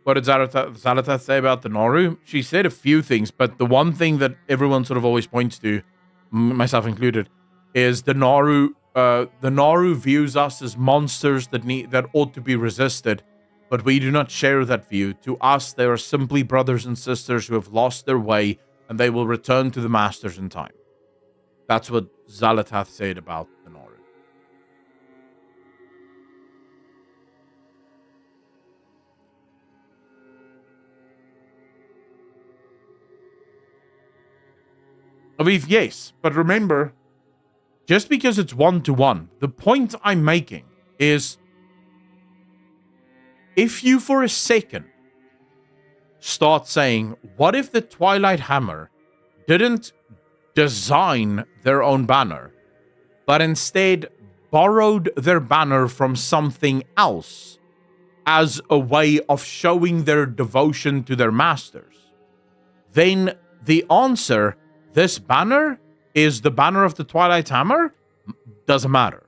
What did Zalatath say about the Naru? She said a few things, but the one thing that everyone sort of always points to, myself included, is the Naru. The Naru views us as monsters that ought to be resisted, but we do not share that view. To us, they are simply brothers and sisters who have lost their way, and they will return to the masters in time. That's what Zalatath said about the Naru. Aviv, yes, but remember, just because it's 1-to-1, the point I'm making is if you for a second start saying, what if the Twilight Hammer didn't design their own banner, but instead borrowed their banner from something else as a way of showing their devotion to their masters? Then the answer, this banner is the banner of the Twilight Hammer, doesn't matter.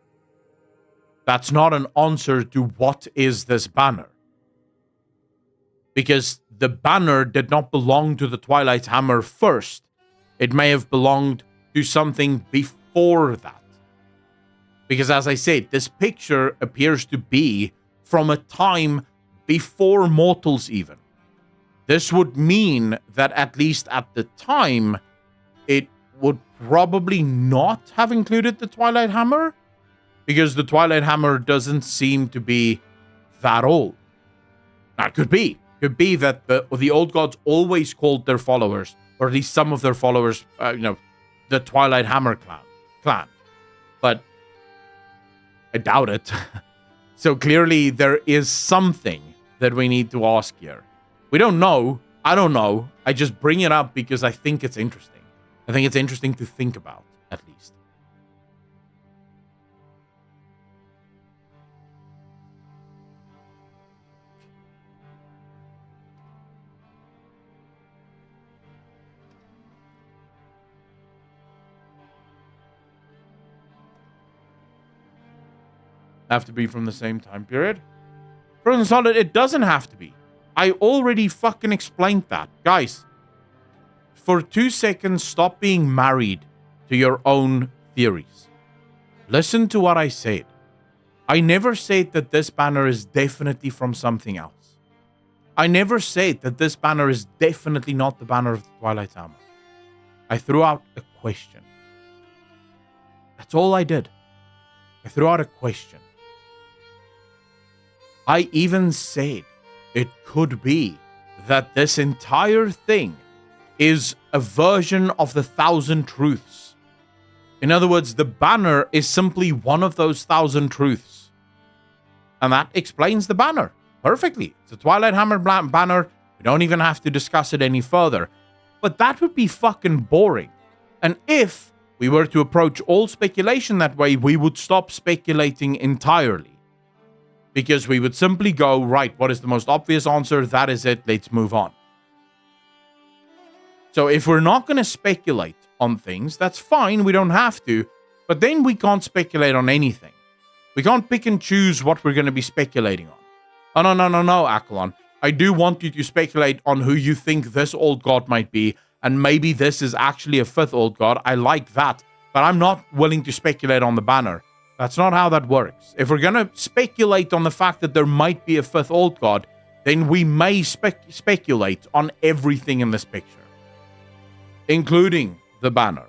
That's not an answer to what is this banner. Because the banner did not belong to the Twilight Hammer first. It may have belonged to something before that. Because as I said, this picture appears to be from a time before mortals even. This would mean that at least at the time, it would probably not have included the Twilight Hammer, because the Twilight Hammer doesn't seem to be that old. Now, could be that the old gods always called their followers, or at least some of their followers, the Twilight Hammer clan. But I doubt it. So clearly there is something that we need to ask here. We don't know. I don't know. I just bring it up because I think it's interesting. I think it's interesting to think about, at least. Have to be from the same time period? Frozen Solid, it doesn't have to be. I already fucking explained that. Guys, for 2 seconds, stop being married to your own theories. Listen to what I said. I never said that this banner is definitely from something else. I never said that this banner is definitely not the banner of the Twilight Hammer. I threw out a question. That's all I did. I threw out a question. I even said it could be that this entire thing is a version of the 1,000 Truths. In other words, the banner is simply one of those 1,000 truths. And that explains the banner perfectly. It's a Twilight Hammer banner. We don't even have to discuss it any further. But that would be fucking boring. And if we were to approach all speculation that way, we would stop speculating entirely. Because we would simply go, right, what is the most obvious answer? That is it. Let's move on. So if we're not going to speculate on things, that's fine. We don't have to. But then we can't speculate on anything. We can't pick and choose what we're going to be speculating on. Oh, no, Akalon. I do want you to speculate on who you think this old god might be, and maybe this is actually a fifth old god. I like that, but I'm not willing to speculate on the banner. That's not how that works. If we're going to speculate on the fact that there might be a fifth old god, then we may speculate on everything in this picture, including the banner.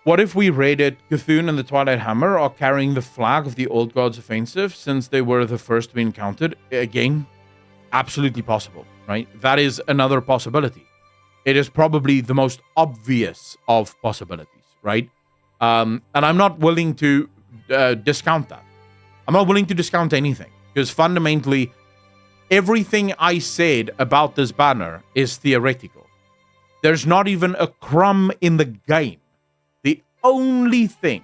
What if we read it, Cthulhu and the Twilight Hammer are carrying the flag of the Old Gods offensive since they were the first to be encountered? Again, absolutely possible, right? That is another possibility. It is probably the most obvious of possibilities, right? And I'm not willing to discount that. I'm not willing to discount anything, because fundamentally, everything I said about this banner is theoretical. There's not even a crumb in the game. The only thing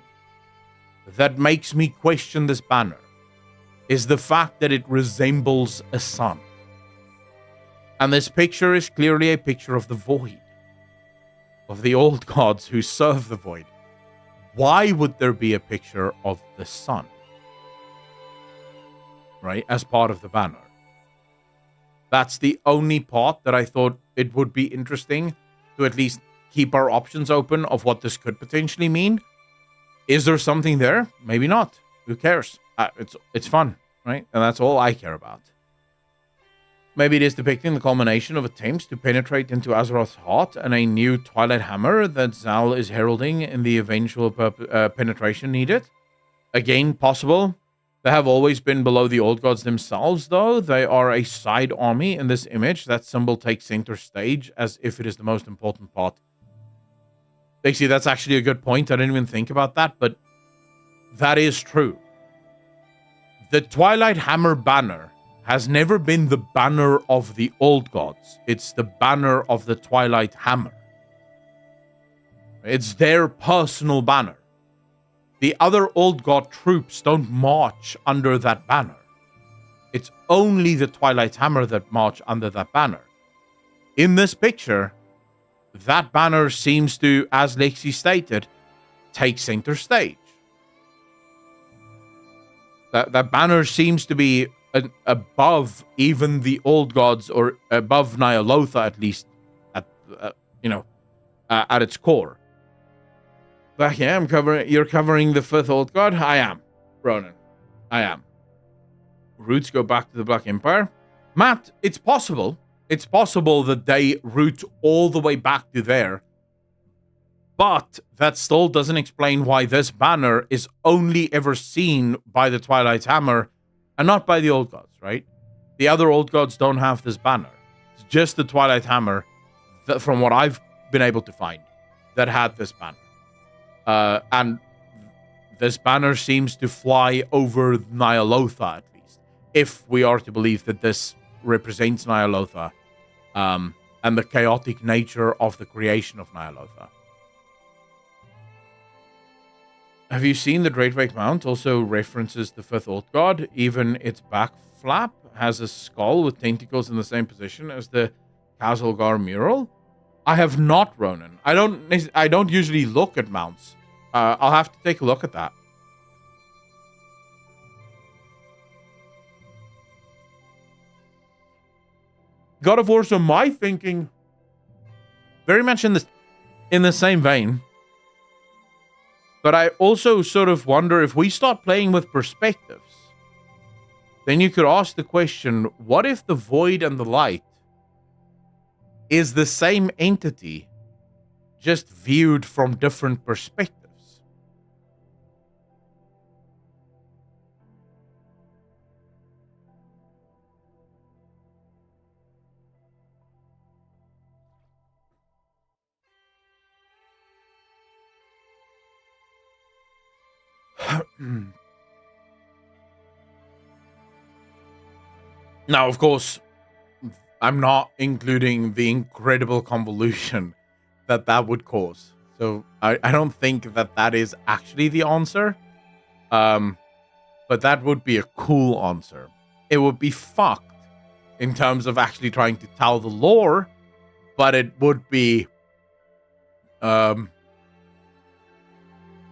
that makes me question this banner is the fact that it resembles a sun. And this picture is clearly a picture of the void, of the old gods who serve the void. Why would there be a picture of the sun, right, as part of the banner? That's the only part that I thought it would be interesting to at least keep our options open of what this could potentially mean. Is there something there? Maybe not. Who cares? It's fun, right? And that's all I care about. Maybe it is depicting the culmination of attempts to penetrate into Azeroth's heart and a new Twilight Hammer that Zal is heralding in the eventual penetration needed. Again, possible. They have always been below the old gods themselves, though. They are a side army in this image. That symbol takes center stage as if it is the most important part. Actually, that's actually a good point. I didn't even think about that, but that is true. The Twilight Hammer banner has never been the banner of the old gods. It's the banner of the Twilight Hammer. It's their personal banner. The other old god troops don't march under that banner. It's only the Twilight Hammer that march under that banner. In this picture, that banner seems to, as Lexi stated, take center stage. That banner seems to be above even the old gods, or above Nyalotha, at least at at its core. But yeah, you're covering the fifth old god? I am, Ronan. I am. Roots go back to the Black Empire? Matt, it's possible. It's possible that they root all the way back to there. But that still doesn't explain why this banner is only ever seen by the Twilight Hammer and not by the old gods, right? The other old gods don't have this banner. It's just the Twilight Hammer, that, from what I've been able to find, that had this banner. And this banner seems to fly over Nyalotha, at least, if we are to believe that this represents Nyalotha, and the chaotic nature of the creation of Nyalotha. Have you seen the Dreadwake Mount also references the fifth old god? Even its back flap has a skull with tentacles in the same position as the Kazalgar mural. I have not, Ronan. I don't usually look at mounts. I'll have to take a look at that. God of War, so my thinking, very much in the same vein. But I also sort of wonder, if we start playing with perspectives, then you could ask the question, what if the void and the light is the same entity, just viewed from different perspectives? Now, of course, I'm not including the incredible convolution that would cause. So I don't think that is actually the answer. But that would be a cool answer. It would be fucked in terms of actually trying to tell the lore, but it would be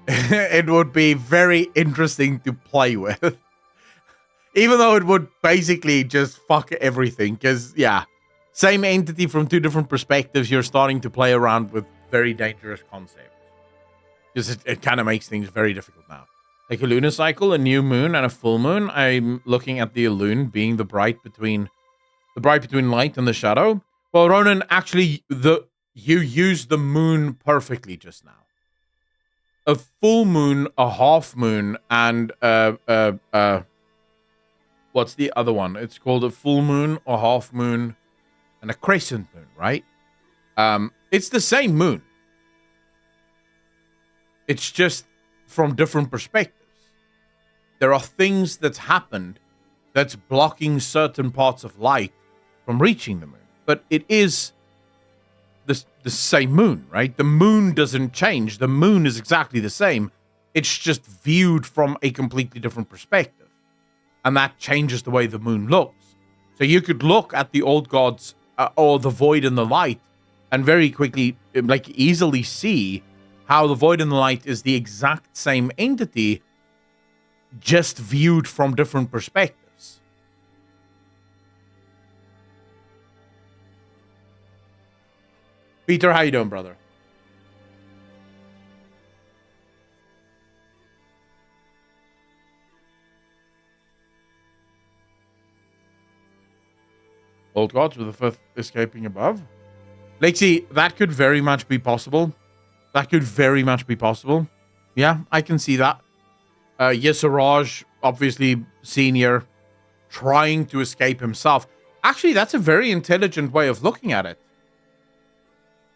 it would be very interesting to play with. Even though it would basically just fuck everything, because, yeah, same entity from two different perspectives, you're starting to play around with very dangerous concepts. Because it kind of makes things very difficult now. Like a lunar cycle, a new moon, and a full moon. I'm looking at the lune being the bright between light and the shadow. Well, Ronan, actually, you used the moon perfectly just now. A full moon, a half moon, and what's the other one? It's called a full moon, a half moon, and a crescent moon, right? It's the same moon. It's just from different perspectives. There are things that's happened that's blocking certain parts of light from reaching the moon. But it is the same moon, right? The moon doesn't change. The moon is exactly the same. It's just viewed from a completely different perspective. And that changes the way the moon looks. So you could look at the old gods or the void and the light and very quickly, like, easily see how the void and the light is the exact same entity, just viewed from different perspectives. Peter, how you doing, brother? Old gods with the fifth escaping above. Lexi, that could very much be possible. That could very much be possible. Yeah, I can see that. Yesaraj, obviously senior, trying to escape himself. Actually, that's a very intelligent way of looking at it.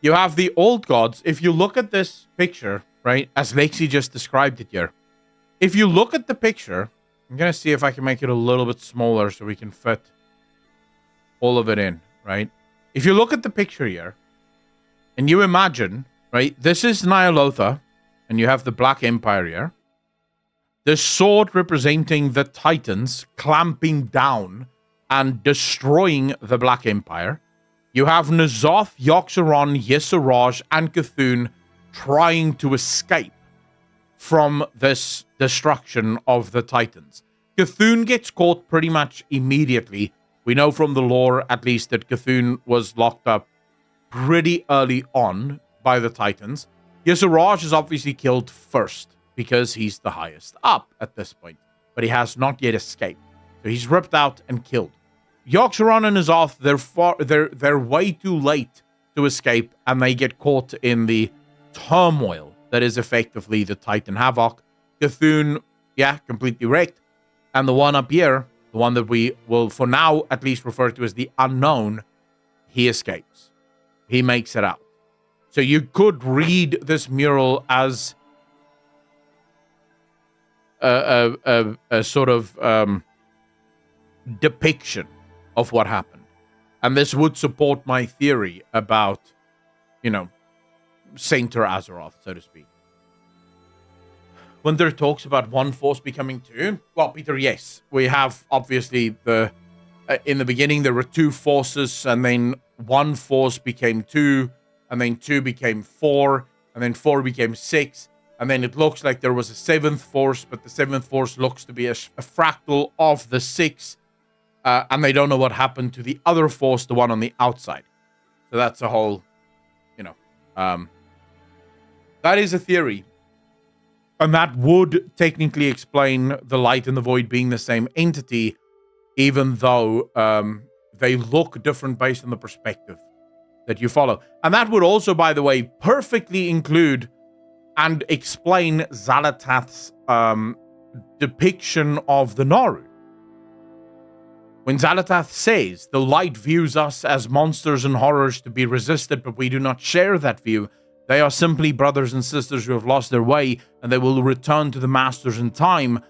You have the old gods. If you look at this picture, right, as Lexi just described it here, if you look at the picture, I'm going to see if I can make it a little bit smaller so we can fit all of it in, right? If you look at the picture here, and you imagine, right, this is Nyalotha, and you have the Black Empire here. The sword representing the Titans clamping down and destroying the Black Empire. You have N'Zoth, Yogg-Saron, Yesaraj, and Cthulhu trying to escape from this destruction of the Titans. Cthulhu gets caught pretty much immediately. We know from the lore, at least, that Cthulhu was locked up pretty early on by the Titans. Yesaraj is obviously killed first because he's the highest up at this point, but he has not yet escaped. So he's ripped out and killed. Yogg-Saron and N'Zoth, they're way too late to escape, and they get caught in the turmoil that is effectively the Titan Havoc. Cthulhu, yeah, completely wrecked. And the one up here, the one that we will, for now, at least refer to as the Unknown, he escapes. He makes it out. So you could read this mural as a sort of depiction of what happened. And this would support my theory about, Saint or Azeroth, so to speak. When there talks about one force becoming two, well, Peter, yes. We have, obviously, in the beginning, there were two forces, and then one force became two, and then two became four, and then four became six, and then it looks like there was a seventh force, but the seventh force looks to be a fractal of the six, and they don't know what happened to the other force, the one on the outside. So that's a whole, that is a theory. And that would technically explain the light and the void being the same entity, even though they look different based on the perspective that you follow. And that would also, by the way, perfectly include and explain Xal'atath's depiction of the Naru. When Xal'atath says, the light views us as monsters and horrors to be resisted, but we do not share that view. They are simply brothers and sisters who have lost their way, and they will return to the masters in time.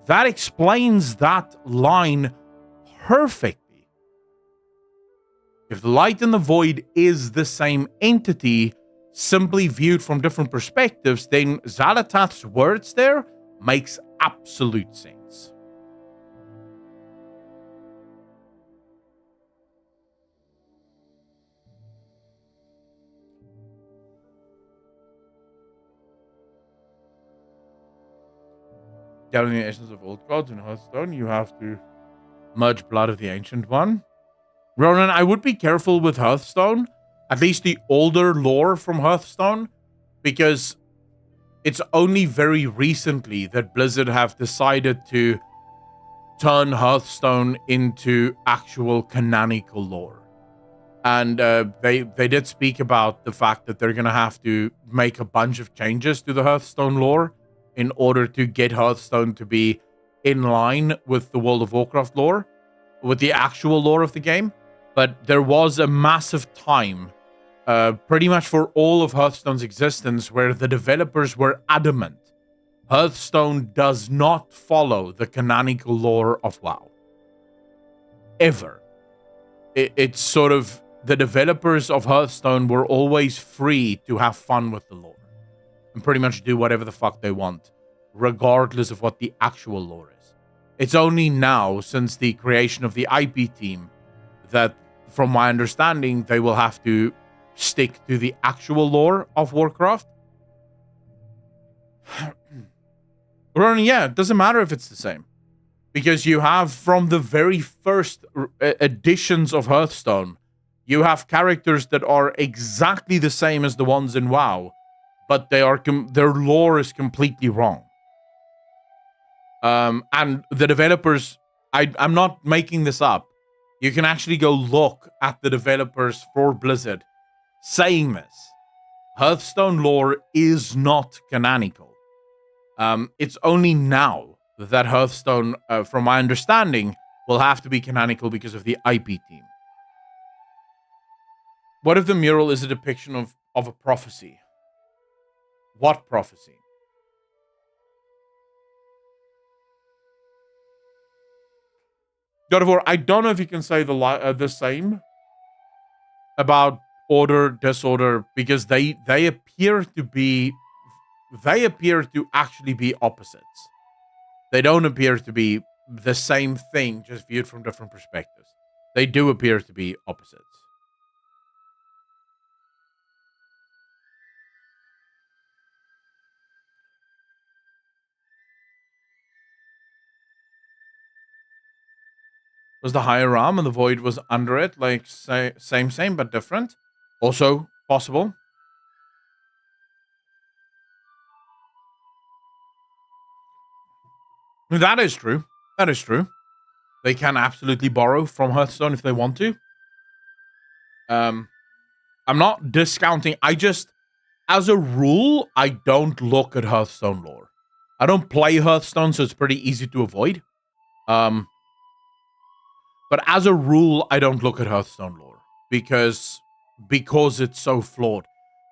That explains that line perfectly. If the light and the void is the same entity, simply viewed from different perspectives, then Xal'atath's words there makes absolute sense. gathering the essence of old gods in Hearthstone, you have to merge blood of the ancient one. Ronan, I would be careful with Hearthstone, at least the older lore from Hearthstone, because it's only very recently that Blizzard have decided to turn Hearthstone into actual canonical lore. And they did speak about the fact that they're going to have to make a bunch of changes to the Hearthstone lore in order to get Hearthstone to be in line with the World of Warcraft lore, with the actual lore of the game. But there was a massive time, pretty much for all of Hearthstone's existence, where the developers were adamant Hearthstone does not follow the canonical lore of WoW. Ever. It's sort of, the developers of Hearthstone were always free to have fun with the lore and pretty much do whatever the fuck they want, regardless of what the actual lore is. It's only now, since the creation of the IP team, that, from my understanding, they will have to stick to the actual lore of Warcraft. Yeah, it doesn't matter if it's the same. Because you have, from the very first editions of Hearthstone, you have characters that are exactly the same as the ones in WoW, but their lore is completely wrong. And the developers, I'm not making this up. You can actually go look at the developers for Blizzard saying this. Hearthstone lore is not canonical. It's only now that Hearthstone, from my understanding, will have to be canonical because of the IP team. What if the mural is a depiction of a prophecy? What prophecy? God of War, I don't know if you can say the same about order, disorder, because they appear to actually be opposites. They don't appear to be the same thing, just viewed from different perspectives. They do appear to be opposites. Was the higher realm and the void was under it, like same, but different? Also possible. That is true. That is true. They can absolutely borrow from Hearthstone if they want to. I'm not discounting. As a rule, I don't look at Hearthstone lore. I don't play Hearthstone, so it's pretty easy to avoid. But as a rule, I don't look at Hearthstone lore because it's so flawed.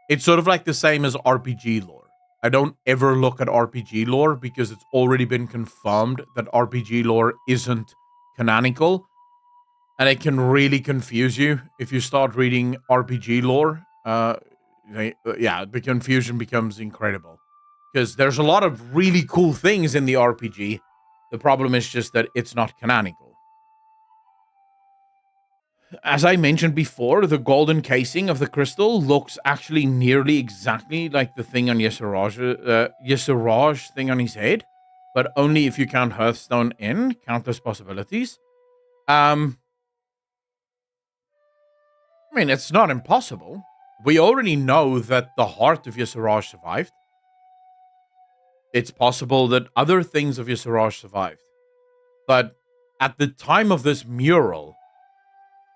It's sort of like the same as RPG lore. I don't ever look at RPG lore because it's already been confirmed that RPG lore isn't canonical. And it can really confuse you if you start reading RPG lore. The confusion becomes incredible. Because there's a lot of really cool things in the RPG. The problem is just that it's not canonical. As I mentioned before, the golden casing of the crystal looks actually nearly exactly like the thing on Yesiraj thing on his head, but only if you count Hearthstone in countless possibilities. I mean, it's not impossible. We already know that the heart of Yesiraj survived. It's possible that other things of Yesiraj survived. But at the time of this mural,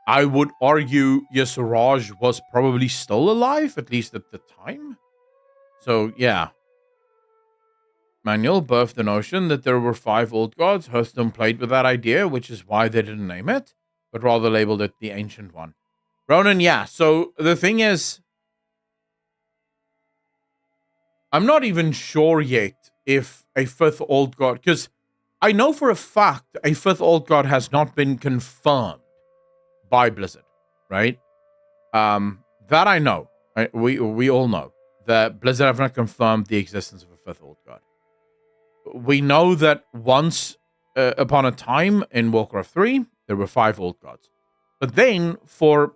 I would argue Yesiraj was probably still alive, at least at the time. So, yeah. Manuel birthed the notion that there were 5 old gods. Hearthstone played with that idea, which is why they didn't name it, but rather labeled it the Ancient One. Ronan, yeah. So, the thing is, I'm not even sure yet if a 5th old god, because I know for a fact a 5th old god has not been confirmed by Blizzard, right? That I know. Right? We all know that Blizzard have not confirmed the existence of a 5th old god. We know that once upon a time in Warcraft 3, there were 5 old gods. But then, for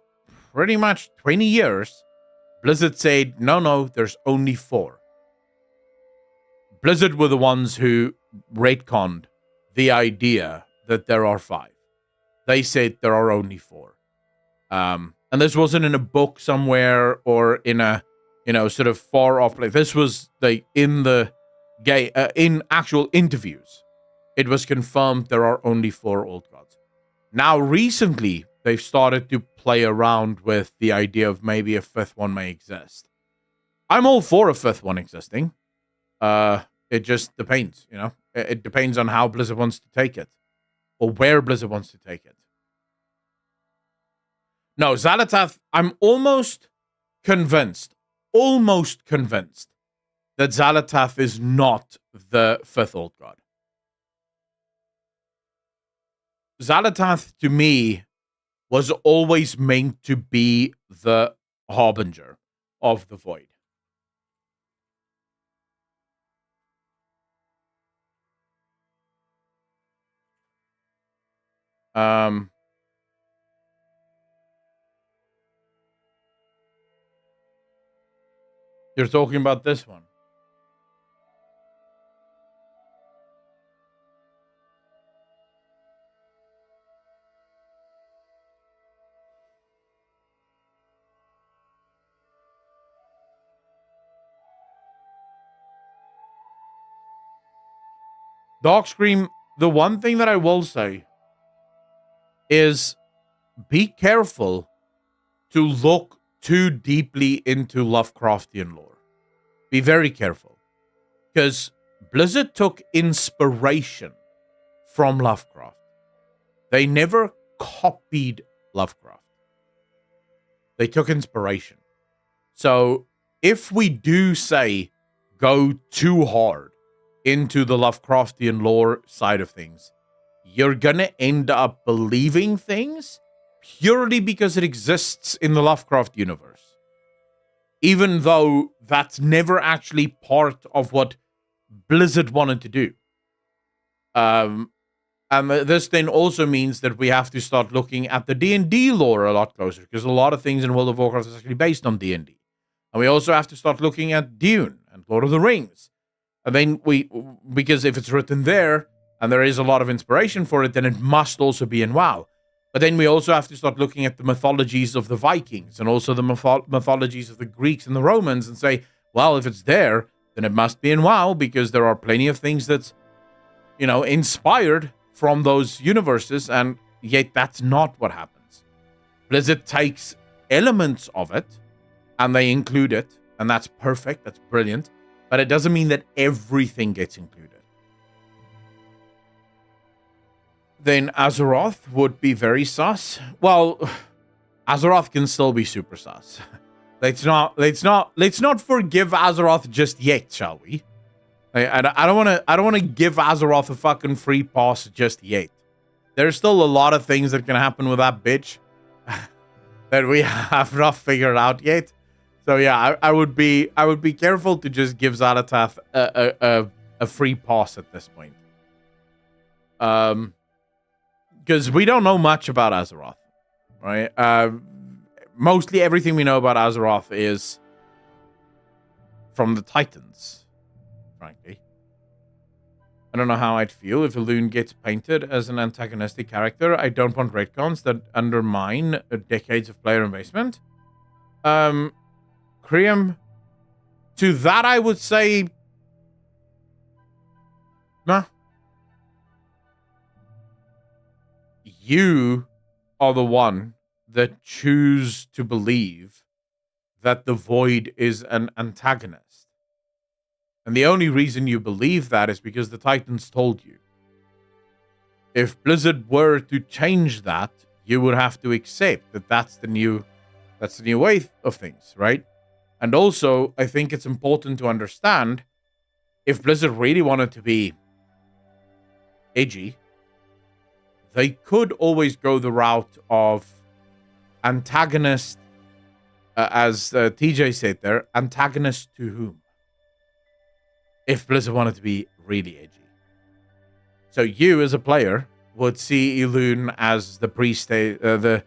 pretty much 20 years, Blizzard said, no, there's only 4. Blizzard were the ones who retconned the idea that there are 5. They said there are only 4. And this wasn't in a book somewhere or in a, sort of far off place. This was in actual interviews. It was confirmed there are only 4 old gods. Now, recently, they've started to play around with the idea of maybe a 5th one may exist. I'm all for a 5th one existing. It just depends, It depends on how Blizzard wants to take it. Or where Blizzard wants to take it. No, Xal'atath, I'm almost convinced that Xal'atath is not the 5th old god. Xal'atath, to me, was always meant to be the harbinger of the void. You're talking about this one. Darkscream, the one thing that I will say is be careful to look too deeply into Lovecraftian lore. Be very careful. Because Blizzard took inspiration from Lovecraft. They never copied Lovecraft. They took inspiration. So if we do say go too hard into the Lovecraftian lore side of things, you're gonna end up believing things purely because it exists in the Lovecraft universe. Even though that's never actually part of what Blizzard wanted to do. And this then also means that we have to start looking at the D&D lore a lot closer, because a lot of things in World of Warcraft is actually based on D&D. And we also have to start looking at Dune and Lord of the Rings. And then because if it's written there, and there is a lot of inspiration for it, then it must also be in WoW. But then we also have to start looking at the mythologies of the Vikings and also the mythologies of the Greeks and the Romans and say, well, if it's there, then it must be in WoW, because there are plenty of things that's, inspired from those universes, and yet that's not what happens. Blizzard takes elements of it, and they include it, and that's perfect, that's brilliant, but it doesn't mean that everything gets included. Then Azeroth would be very sus. Well, Azeroth can still be super sus. Let's not forgive Azeroth just yet, shall we? I don't want to give Azeroth a fucking free pass just yet. There's still a lot of things that can happen with that bitch that we have not figured out yet. So yeah, I would be careful to just give Xal'atath a free pass at this point. Because we don't know much about Azeroth, right? Mostly everything we know about Azeroth is from the Titans, frankly. I don't know how I'd feel if Elune gets painted as an antagonistic character. I don't want retcons that undermine decades of player investment. Kriam, to that I would say, nah. You are the one that choose to believe that the Void is an antagonist. And the only reason you believe that is because the Titans told you. If Blizzard were to change that, you would have to accept that that's the new way of things, right? And also, I think it's important to understand, if Blizzard really wanted to be edgy, they could always go the route of antagonist, as TJ said there, antagonist to whom? If Blizzard wanted to be really edgy. So you, as a player, would see Elune as the priest, the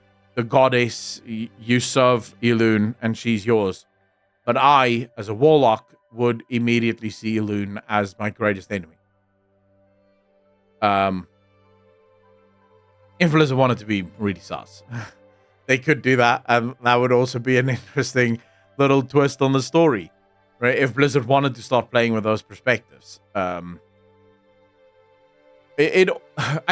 goddess. You serve Elune, and she's yours. But I, as a warlock, would immediately see Elune as my greatest enemy. If Blizzard wanted to be really sus, they could do that, and that would also be an interesting little twist on the story, right? If Blizzard wanted to start playing with those perspectives. I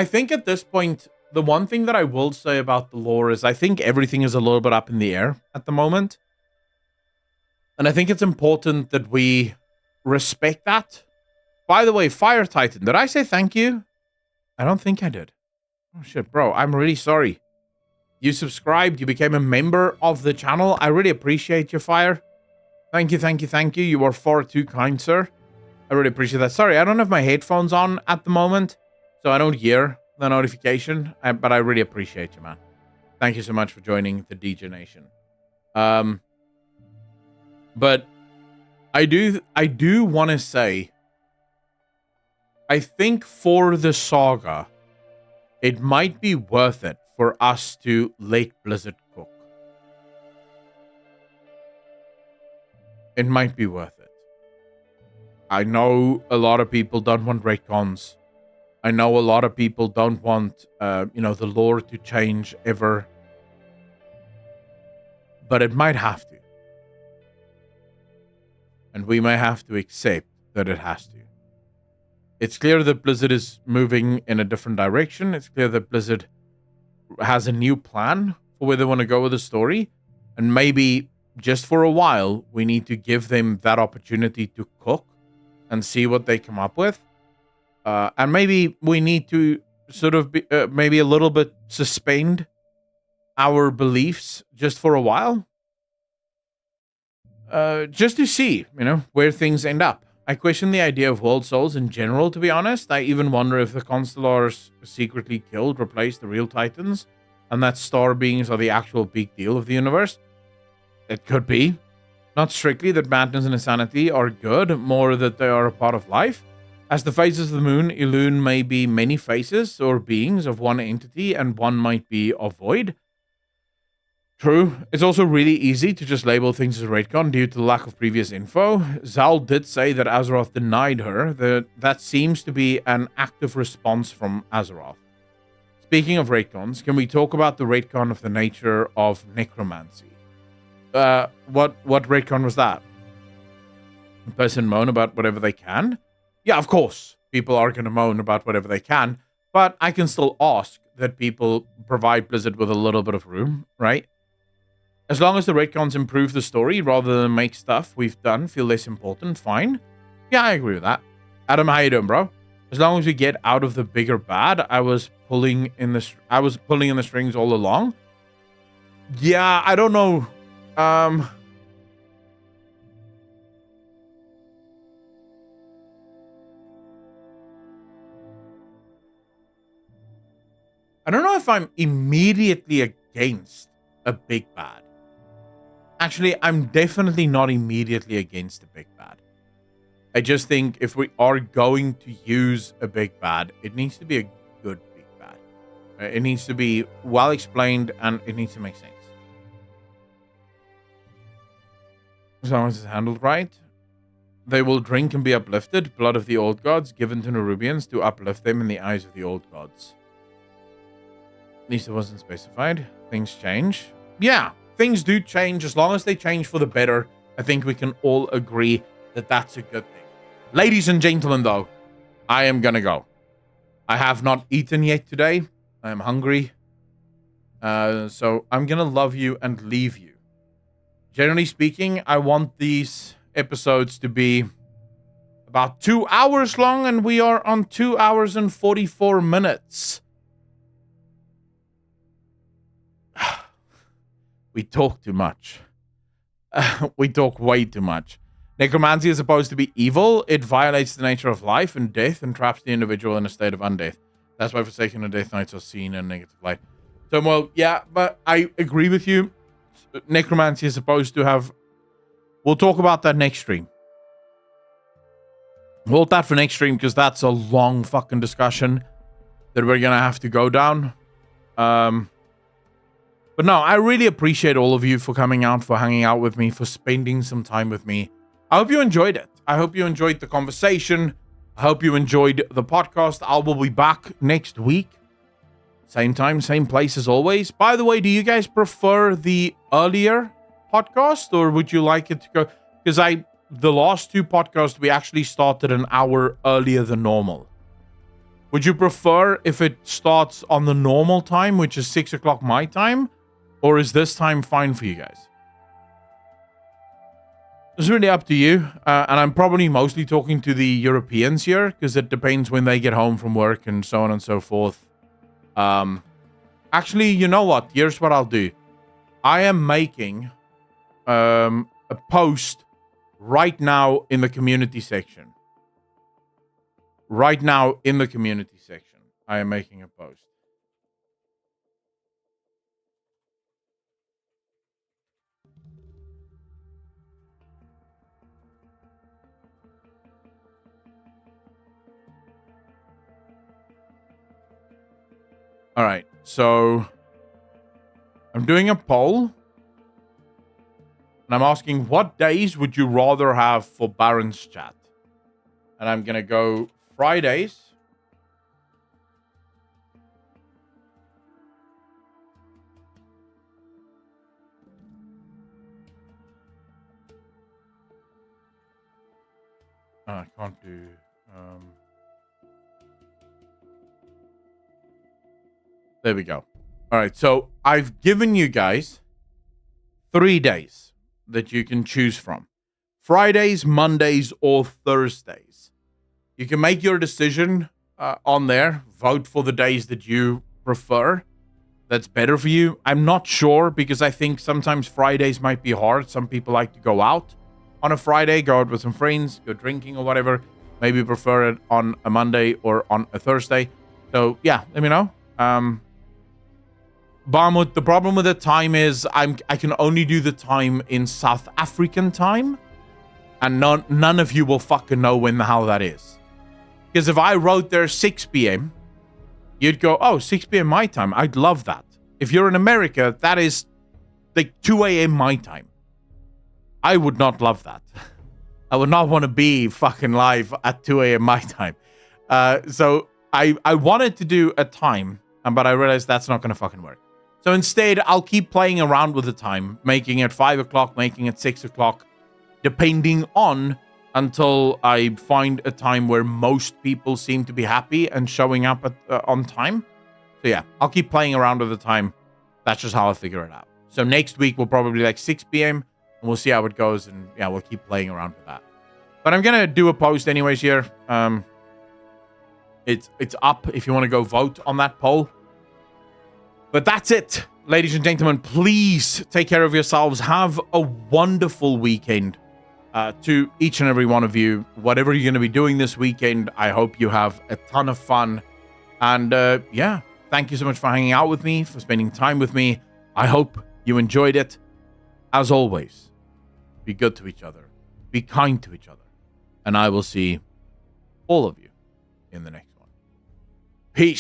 think at this point, the one thing that I will say about the lore is I think everything is a little bit up in the air at the moment. And I think it's important that we respect that. By the way, Fire Titan, did I say thank you? I don't think I did. Oh shit, bro, I'm really sorry. You subscribed, you became a member of the channel. I really appreciate your Fire. Thank you, thank you, thank you. You are far too kind, sir. I really appreciate that. Sorry, I don't have my headphones on at the moment, so I don't hear the notification, but I really appreciate you, man. Thank you so much for joining the DJ Nation. But I do want to say, I think for the saga, it might be worth it for us to let Blizzard cook. It might be worth it. I know a lot of people don't want retcons. I know a lot of people don't want, the lore to change ever. But it might have to. And we may have to accept that it has to. It's clear that Blizzard is moving in a different direction. It's clear that Blizzard has a new plan for where they want to go with the story. And maybe just for a while, we need to give them that opportunity to cook and see what they come up with. And maybe we need to sort of be, maybe a little bit suspend our beliefs just for a while. Just to see, where things end up. I question the idea of world souls in general, to be honest. I even wonder if the Constellars secretly killed, replaced the real Titans, and that star beings are the actual big deal of the universe. It could be. Not strictly that madness and insanity are good, more that they are a part of life. As the phases of the moon, Elune may be many faces or beings of one entity, and one might be of void. True. It's also really easy to just label things as retcon due to the lack of previous info. Zal did say that Azeroth denied her. That seems to be an active response from Azeroth. Speaking of retcons, can we talk about the retcon of the nature of necromancy? What retcon was that? A person moan about whatever they can? Yeah, of course. People are going to moan about whatever they can. But I can still ask that people provide Blizzard with a little bit of room, right? As long as the retcons improve the story rather than make stuff we've done feel less important, fine. Yeah, I agree with that. Adam, how you doing, bro? As long as we get out of the bigger bad, I was pulling in the strings all along. Yeah, I don't know. I don't know if I'm immediately against a big bad. Actually, I'm definitely not immediately against a big bad. I just think if we are going to use a big bad, it needs to be a good big bad. It needs to be well explained and it needs to make sense. As long as it's handled right, they will drink and be uplifted. Blood of the old gods given to Nerubians to uplift them in the eyes of the old gods. At least it wasn't specified. Things change. Yeah, things do change. As long as they change for the better, I think we can all agree that that's a good thing. Ladies and gentlemen, though, I am gonna go. I have not eaten yet today. I am hungry. So I'm gonna love you and leave you. Generally speaking, I want these episodes to be about 2 hours long, and we are on 2 hours and 44 minutes. We talk too much. We talk way too much. Necromancy is supposed to be evil. It violates the nature of life and death and traps the individual in a state of undeath. That's why Forsaken and Death Knights are seen in negative light. So, well, yeah, but I agree with you. Necromancy is supposed to have... We'll talk about that next stream. Hold that for next stream, because that's a long fucking discussion that we're going to have to go down. But no, I really appreciate all of you for coming out, for hanging out with me, for spending some time with me. I hope you enjoyed it. I hope you enjoyed the conversation. I hope you enjoyed the podcast. I will be back next week. Same time, same place as always. By the way, do you guys prefer the earlier podcast, or would you like it to go? Because the last two podcasts, we actually started an hour earlier than normal. Would you prefer if it starts on the normal time, which is 6 o'clock my time, or is this time fine for you guys? It's really up to you. And I'm probably mostly talking to the Europeans here, because it depends when they get home from work and so on and so forth. Actually, you know what? Here's what I'll do. I am making a post right now in the community section. Right now in the community section, I am making a post. All right, so I'm doing a poll, and I'm asking, what days would you rather have for Barrens Chat? And I'm going to go Fridays. Oh, I can't do... There we go. All right, so I've given you guys 3 days that you can choose from. Fridays, Mondays, or Thursdays. You can make your decision on there. Vote for the days that you prefer. That's better for you. I'm not sure, because I think sometimes Fridays might be hard. Some people like to go out on a Friday, go out with some friends, go drinking or whatever. Maybe prefer it on a Monday or on a Thursday. So, yeah, let me know. Barmut, the problem with the time is I can only do the time in South African time, and none of you will fucking know when the hell that is. Because if I wrote there 6 p.m., you'd go, oh, 6 p.m. my time. I'd love that. If you're in America, that is like 2 a.m. my time. I would not love that. I would not want to be fucking live at 2 a.m. my time. So I wanted to do a time, but I realized that's not going to fucking work. So instead, I'll keep playing around with the time, making it 5 o'clock, making it 6 o'clock, depending on, until I find a time where most people seem to be happy and showing up on time. So yeah, I'll keep playing around with the time. That's just how I'll figure it out. So next week, we'll probably like 6 p.m. and we'll see how it goes. And yeah, we'll keep playing around with that. But I'm going to do a post anyways here. It's up if you want to go vote on that poll. But that's it, ladies and gentlemen. Please take care of yourselves. Have a wonderful weekend to each and every one of you. Whatever you're going to be doing this weekend, I hope you have a ton of fun. And yeah, thank you so much for hanging out with me, for spending time with me. I hope you enjoyed it. As always, be good to each other. Be kind to each other. And I will see all of you in the next one. Peace.